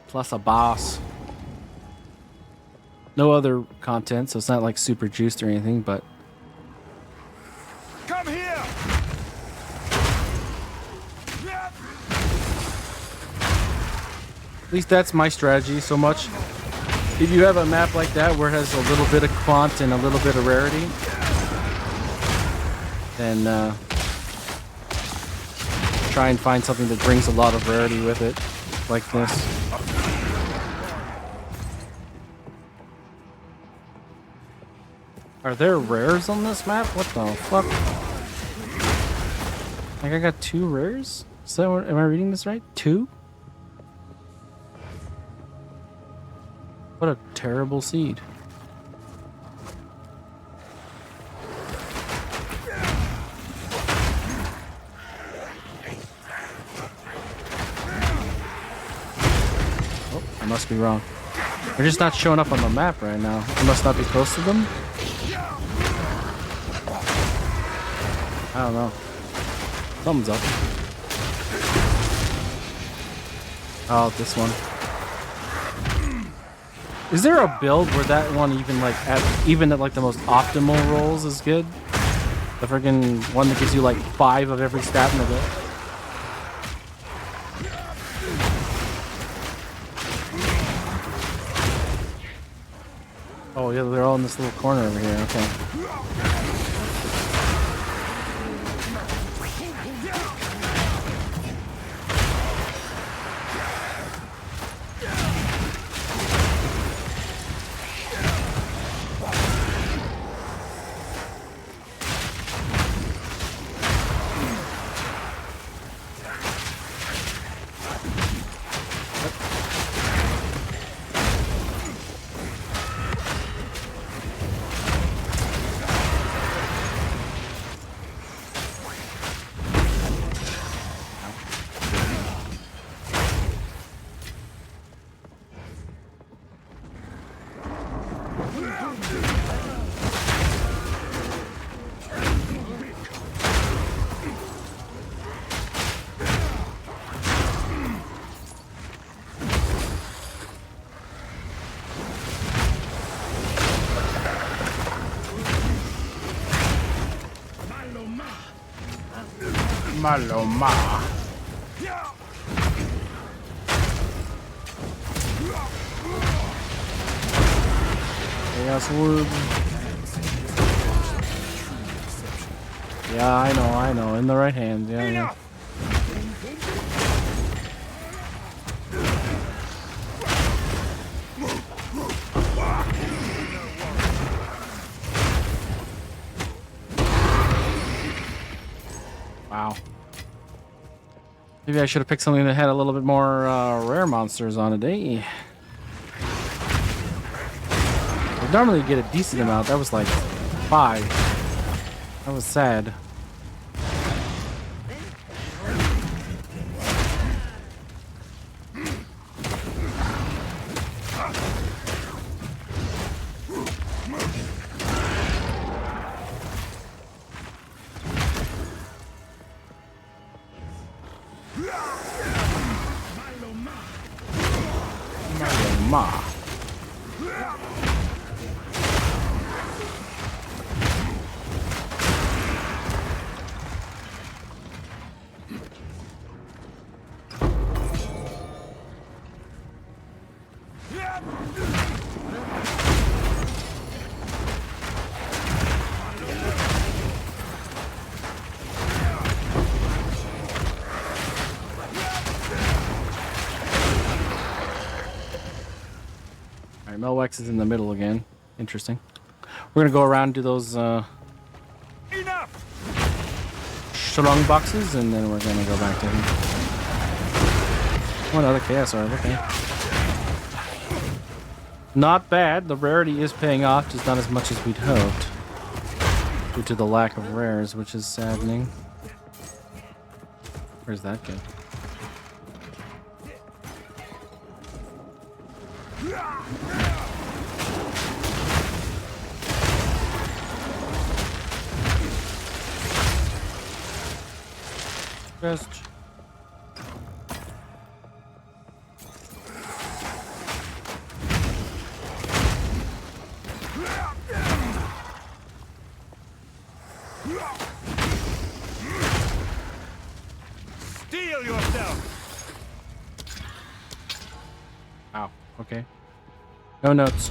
Plus a boss. No other content, so it's not like super juiced or anything, but... Come here! At least that's my strategy so much. If you have a map like that where it has a little bit of quant and a little bit of rarity, then try and find something that brings a lot of rarity with it, like this. Are there rares on this map? What the fuck? Like I got 2 rares? Is that what, am I reading this right? 2? What a terrible seed. Oh, I must be wrong. They're just not showing up on the map right now. I must not be close to them. I don't know. Something's up. Oh, this one. Is there a build where that one even like at the most optimal rolls is good? The friggin' one that gives you like 5 of every stat in the build. Oh yeah, they're all in this little corner over here. Okay. Maloma. Chaos Word. Yeah, I know. In the right hand. Yeah. Wow. Maybe I should have picked something that had a little bit more rare monsters on it, eh? Normally you get a decent amount. That was like 5. That was sad. Ma. Alright, Melwex is in the middle again. Interesting. We're gonna go around and do those shalong boxes, and then we're gonna go back to him. Oh, another chaos orb, okay. Not bad. The rarity is paying off, just not as much as we'd hoped. Due to the lack of rares, which is saddening. Where's that go? Just Steel yourself! Ow. Okay. No notes.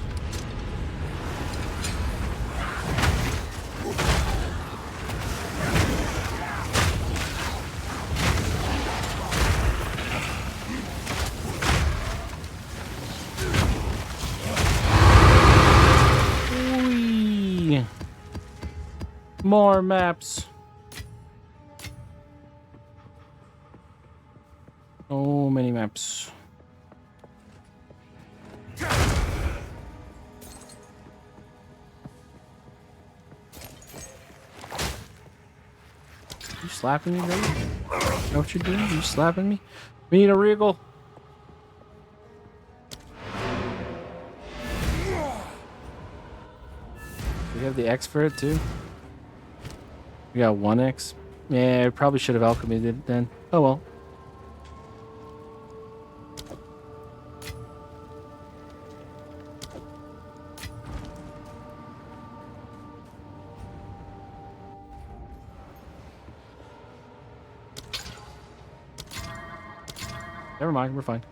Whee! More maps. So many maps. You slapping me, baby? Is that what you're doing? You slapping me? We need a wriggle. We have the X for it too. We got 1X. Yeah, I probably should have alchemied it then. Oh well. Never mind, we're fine.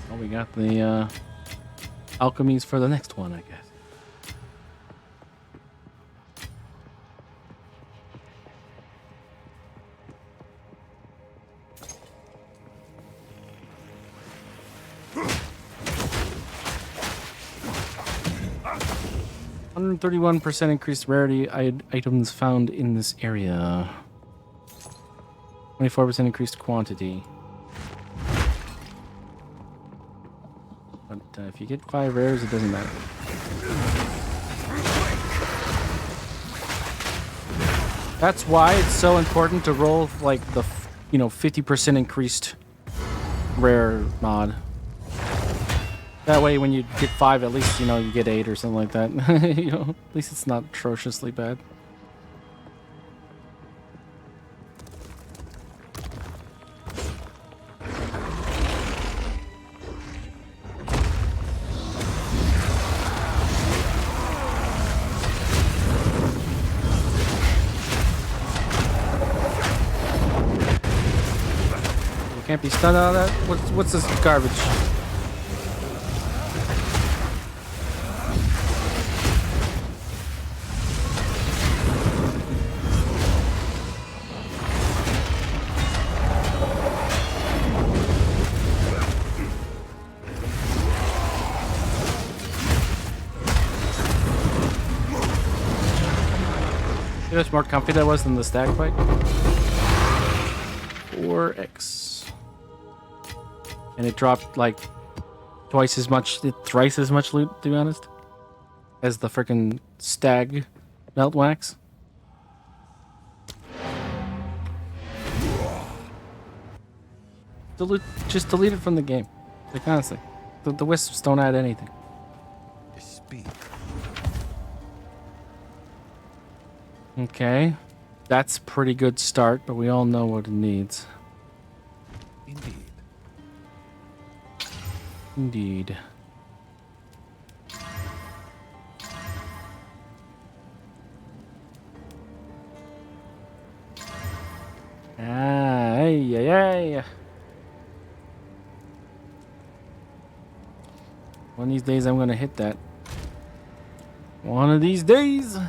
Well, we got the alchemies for the next one, I guess. %31% increased rarity items found in this area. 24% increased quantity. But if you get 5 rares, it doesn't matter. That's why it's so important to roll like the 50% increased rare mod. That way, when you get 5, at least, you get 8 or something like that. At least it's not atrociously bad. You can't be stunned out of that? What's this garbage? how much more comfy that was than the stag fight? 4x. And it dropped like thrice as much loot, to be honest, as the freaking stag melt wax. Just delete it from the game. Like honestly, the wisps don't add anything. Speak. Okay, that's pretty good start, but we all know what it needs. Indeed. Indeed. Ay, ay, ay. One of these days I'm gonna hit that. One of these days. I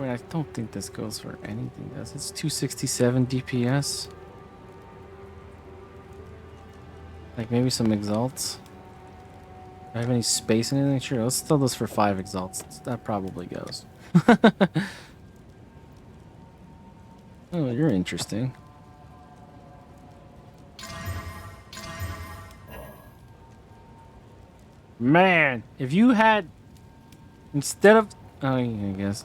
mean, I don't think this goes for anything, does it? It's 267 DPS. Like maybe some exalts. Do I have any space in anything? Sure, let's throw this for 5 exalts. That probably goes. Oh, you're interesting. Man, if you had instead of I guess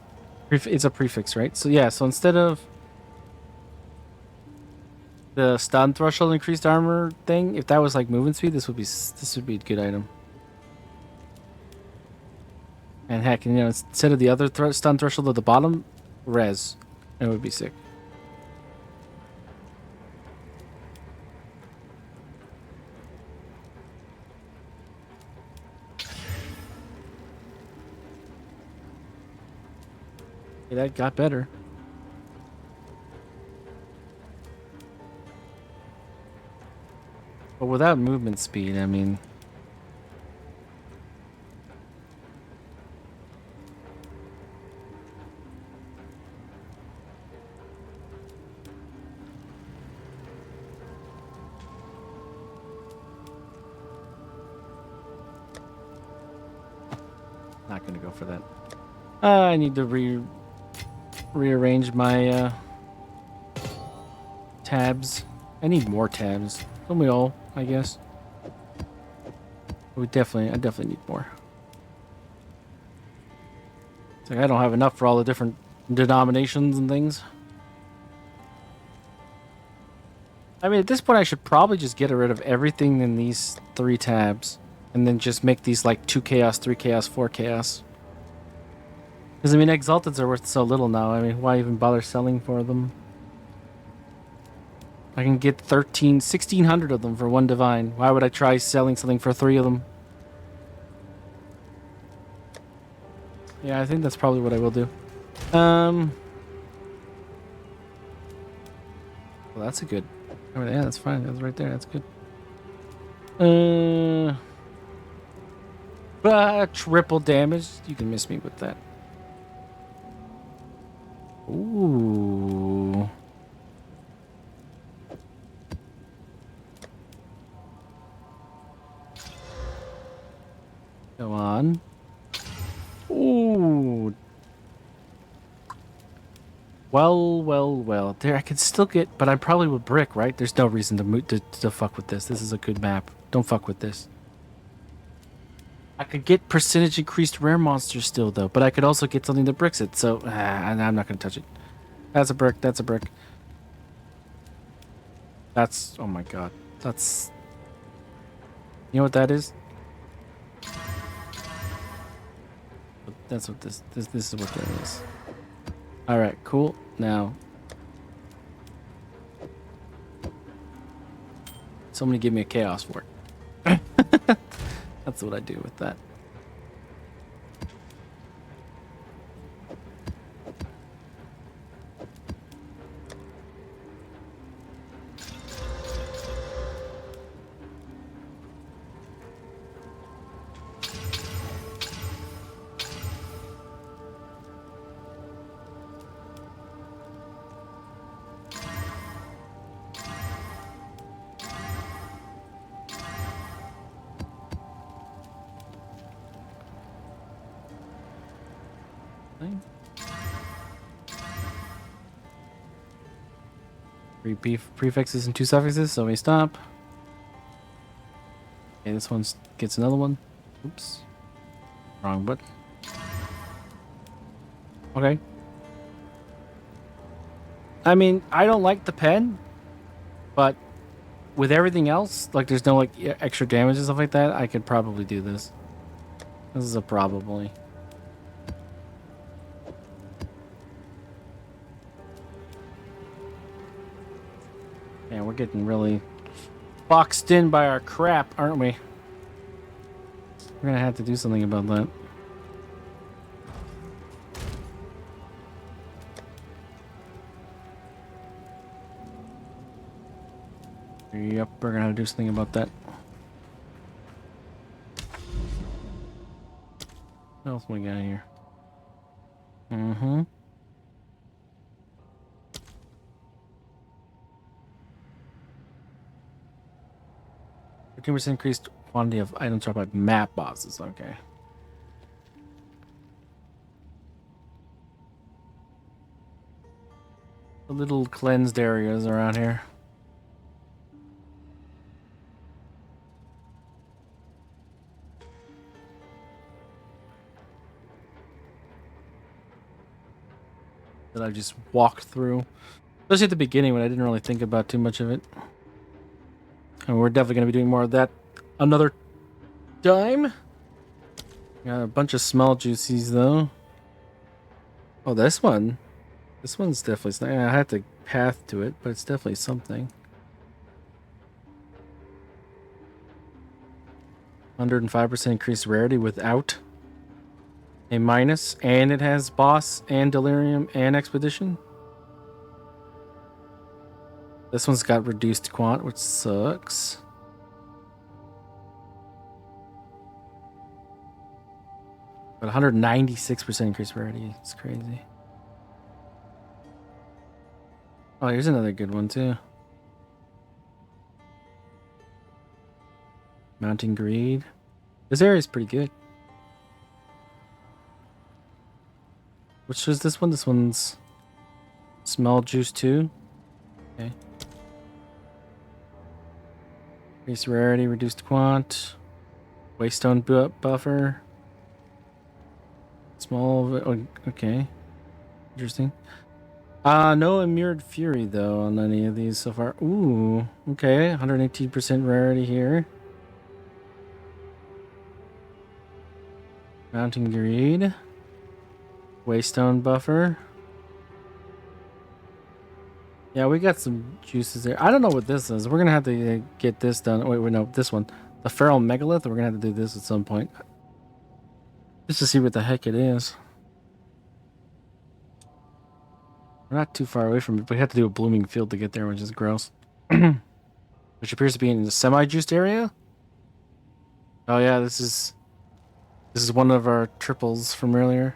it's a prefix, right? So yeah, so instead of the stun threshold increased armor thing, if that was like movement speed, this would be a good item. And heck, you know, instead of the other stun threshold at the bottom, res, it would be sick. Okay, that got better. But without movement speed, I mean... Not gonna go for that. I need to rearrange my tabs. I need more tabs. Don't we all, I guess? I definitely need more. It's like I don't have enough for all the different denominations and things. I mean, at this point, I should probably just get rid of everything in these 3 tabs. And then just make these like 2 chaos, 3 chaos, 4 chaos. Because, I mean, exalteds are worth so little now. I mean, why even bother selling for them? I can get 1,600 of them for 1 divine. Why would I try selling something for 3 of them? Yeah, I think that's probably what I will do. Well, that's a good... Oh, yeah, that's fine. That's right there. That's good. But triple damage. You can miss me with that. Ooh. Go on. Ooh. Well. There, I could still get, but I probably would brick, right? There's no reason to fuck with this. This is a good map. Don't fuck with this. I could get percentage increased rare monsters still, though, but I could also get something that bricks it, so I'm not going to touch it. That's a brick. That's a brick. That's... Oh, my God. That's... You know what that is? That's what this is what that is. Alright, cool. Now... Somebody give me a chaos for it. That's what I do with that. Thing. Three prefixes and 2 suffixes, so we stop. Okay, this one gets another one. Oops. Wrong button. Okay. I mean, I don't like the pen, but with everything else, like there's no like extra damage and stuff like that, I could probably do this. This is a probably. Man, we're getting really boxed in by our crap, aren't we? We're gonna have to do something about that. Yep, we're gonna have to do something about that. What else we got here? Mm-hmm. %, increased quantity of items dropped by map bosses. Okay. The little cleansed areas around here. That I just walked through. Especially at the beginning when I didn't really think about too much of it. And we're definitely going to be doing more of that another time. Got a bunch of small juicies though. Oh, this one. This one's definitely... I have to path to it, but it's definitely something. 105% increased rarity without a minus, and it has boss and delirium and expedition. This one's got reduced quant, which sucks. But 196% increased rarity. It's crazy. Oh, here's another good one too. Mounting greed. This area is pretty good. Which was this one? This one's smell juice 2. Okay. Increased rarity, reduced quant. Waystone buffer. Small. Oh, okay. Interesting. No immured fury though on any of these so far. Ooh. Okay. 118% rarity here. Mounting greed. Waystone buffer. Yeah, we got some juices there. I don't know what this is. We're gonna have to get this done. Wait, no, this one. The feral megalith. We're gonna have to do this at some point. Just to see what the heck it is. We're not too far away from it, but we have to do a blooming field to get there, which is gross. Which appears to be in the semi-juiced area. Oh yeah, this is one of our triples from earlier.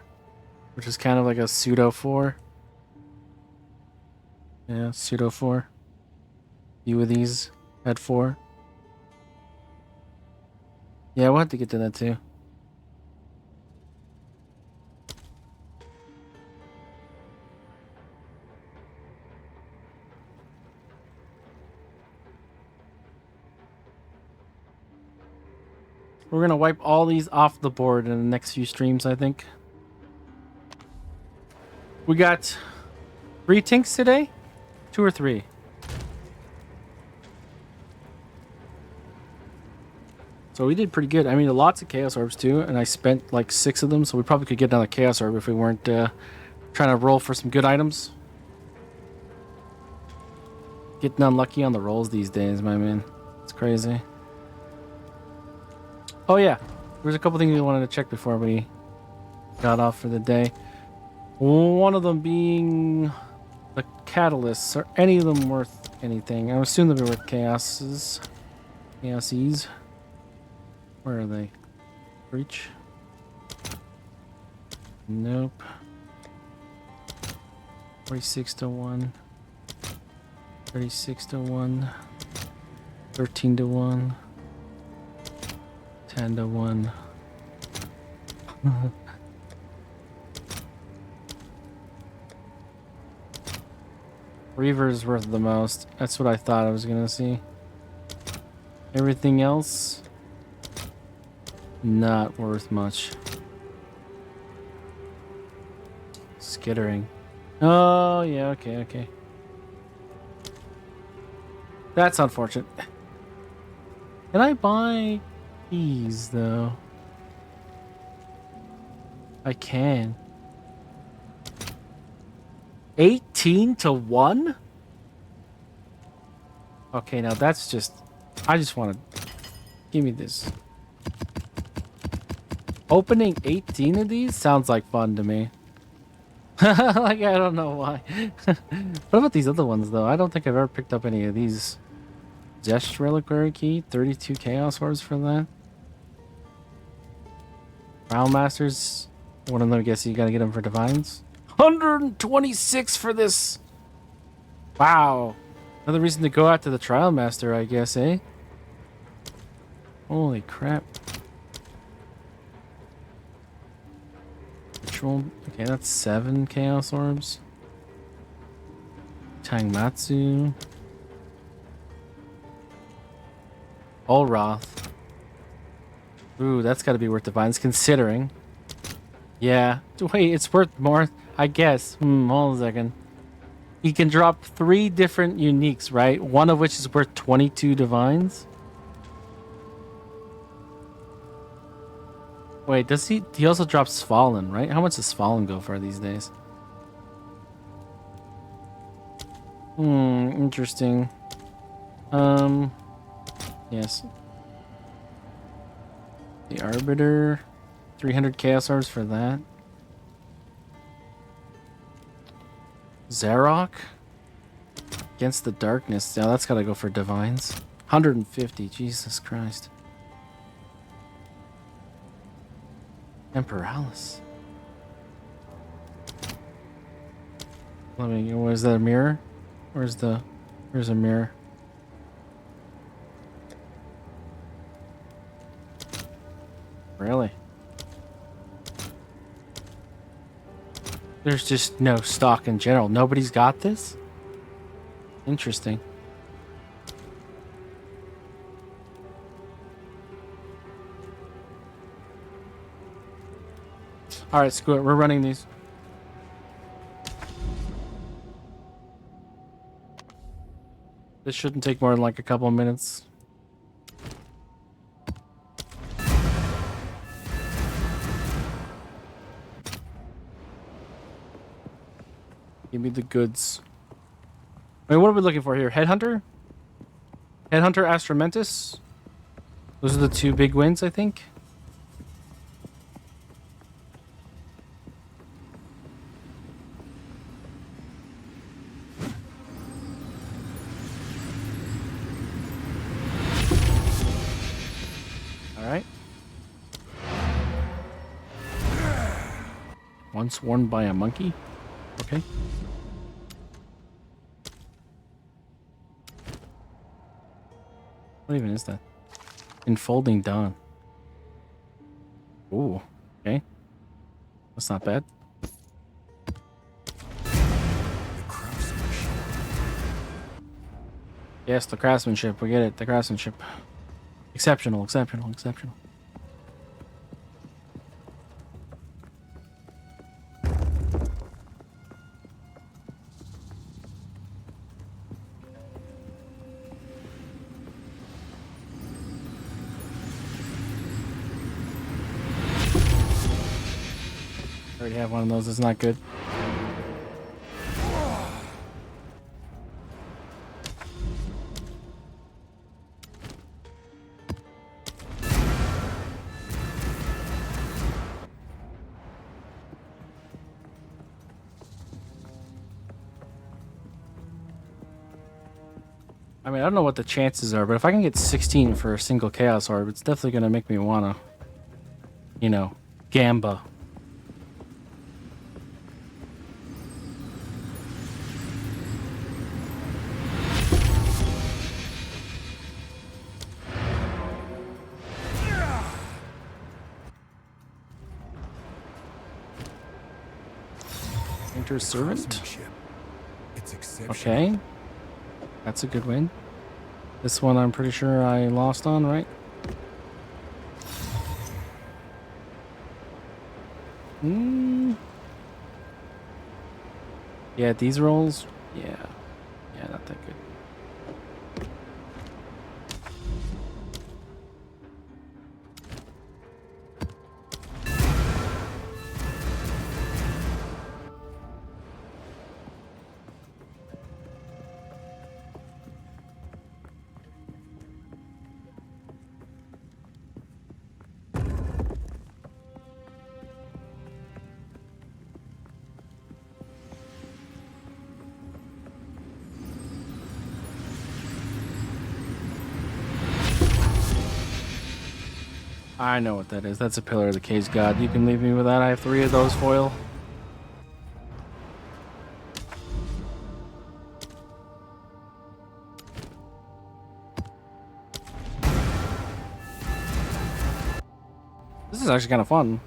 Which is kind of like a pseudo 4. Yeah, pseudo 4. Few of these had 4. Yeah, we'll have to get to that too. We're gonna wipe all these off the board in the next few streams, I think. We got 3 tinks today? 2 or 3? So we did pretty good. I mean, lots of Chaos Orbs too, and I spent like 6 of them, so we probably could get another Chaos Orb if we weren't trying to roll for some good items. Getting unlucky on the rolls these days, my man. It's crazy. Oh yeah, there's a couple things we wanted to check before we got off for the day. One of them being the catalysts. Are any of them worth anything? I assume they'll be worth chaoses. Chaoses. Where are they? Breach? Nope. 46 to 1. 36 to 1. 13 to 1. 10 to 1. Reaver's worth the most. That's what I thought I was gonna see. Everything else, not worth much. Skittering. Oh, yeah, okay, okay. That's unfortunate. Can I buy these, though? I can. 18 to 1? Okay, now that's just... I just want to... Give me this. Opening 18 of these sounds like fun to me. Like, I don't know why. What about these other ones, though? I don't think I've ever picked up any of these. Zest Reliquary Key, 32 Chaos Orbs for that. Crown Masters, one of them, I guess you gotta get them for Divines. 126 for this! Wow. Another reason to go after the Trial Master, I guess, eh? Holy crap. Ritual. Okay, that's 7 Chaos Orbs. Tangmatsu. Olroth. Ooh, that's gotta be worth Divines, considering. Yeah. Wait, it's worth more? I guess. Hold on a second. He can drop 3 different uniques, right? One of which is worth 22 Divines? Wait, does he... He also drops Fallen, right? How much does Fallen go for these days? Interesting. Yes. The Arbiter. 300 Chaos Orbs for that. Zarok. Against the Darkness. Yeah, that's gotta go for Divines. 150. Jesus Christ. Emperor-Alice. Let me... Where's that, a mirror? Where's a mirror? Really? There's just no stock in general. Nobody's got this? Interesting. Alright, screw it. We're running these. This shouldn't take more than like a couple of minutes. Give me the goods. Wait, what are we looking for here? Headhunter? Headhunter, Astromentus? Those are the 2 big wins, I think. Alright. Once worn by a monkey? Okay. What even is that? Enfolding Dawn. Ooh, okay. That's not bad. Yes, the craftsmanship. We get it. The craftsmanship. Exceptional, exceptional, exceptional. Already have one of those. It's not good. I mean, I don't know what the chances are, but if I can get 16 for a single Chaos Orb, it's definitely going to make me want to, you know, gamba. Winter Servant? Craftsmanship. It's exceptional. Okay. That's a good win. This one I'm pretty sure I lost on, right? Yeah, these rolls. Yeah. Yeah, not that good. I know what that is. That's a Pillar of the Cage God. You can leave me with that. I have 3 of those foil. This is actually kind of fun.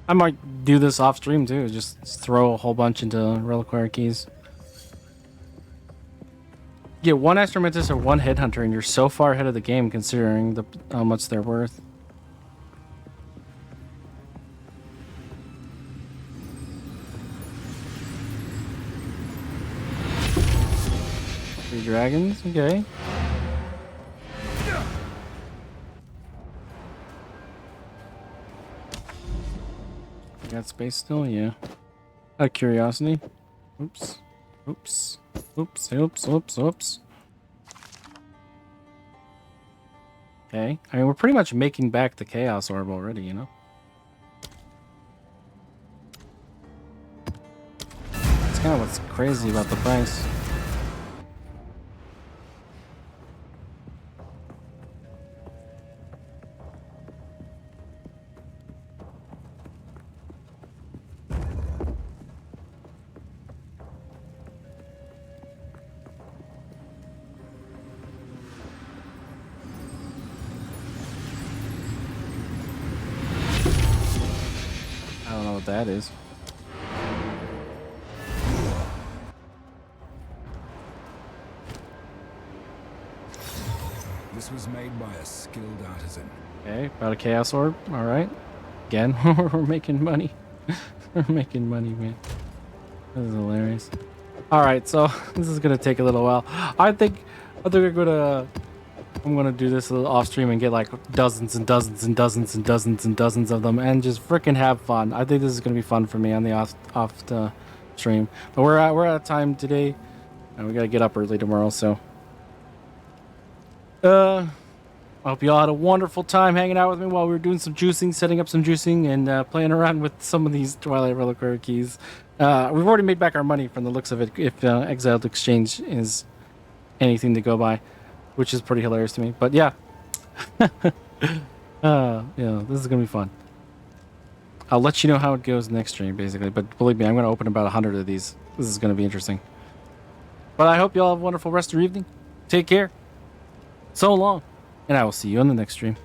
I might do this off stream too. Just throw a whole bunch into Reliquary Keys. Get 1 Extra Mantis or 1 Headhunter, and you're so far ahead of the game considering how much they're worth. 3 dragons, okay. I got space still, yeah. Out of curiosity. Oops. Oops. Oops. Oops. Oops. Oops. Okay. I mean, we're pretty much making back the Chaos Orb already, you know? That's kind of what's crazy about the price. I don't know what that is. This was made by a skilled artisan. Okay, about a Chaos Orb. All right. Again, we're making money. We're making money, man. This is hilarious. All right, so this is gonna take a little while. I think I'm gonna do this a little off stream and get like dozens and dozens and dozens and dozens and dozens of them and just freaking have fun. I think this is gonna be fun for me on the off the stream. But we're out of time today, and we gotta get up early tomorrow. So, I hope you all had a wonderful time hanging out with me while we were doing some juicing, setting up some juicing, and playing around with some of these Twilight Reliquary Keys. We've already made back our money from the looks of it, if Exiled Exchange is anything to go by, which is pretty hilarious to me. But yeah, yeah, this is gonna be fun. I'll let you know how it goes next stream, basically. But believe me, I'm gonna open about 100 of these. This is gonna be interesting. But I hope you all have a wonderful rest of your evening. Take care. So long, and I will see you on the next stream.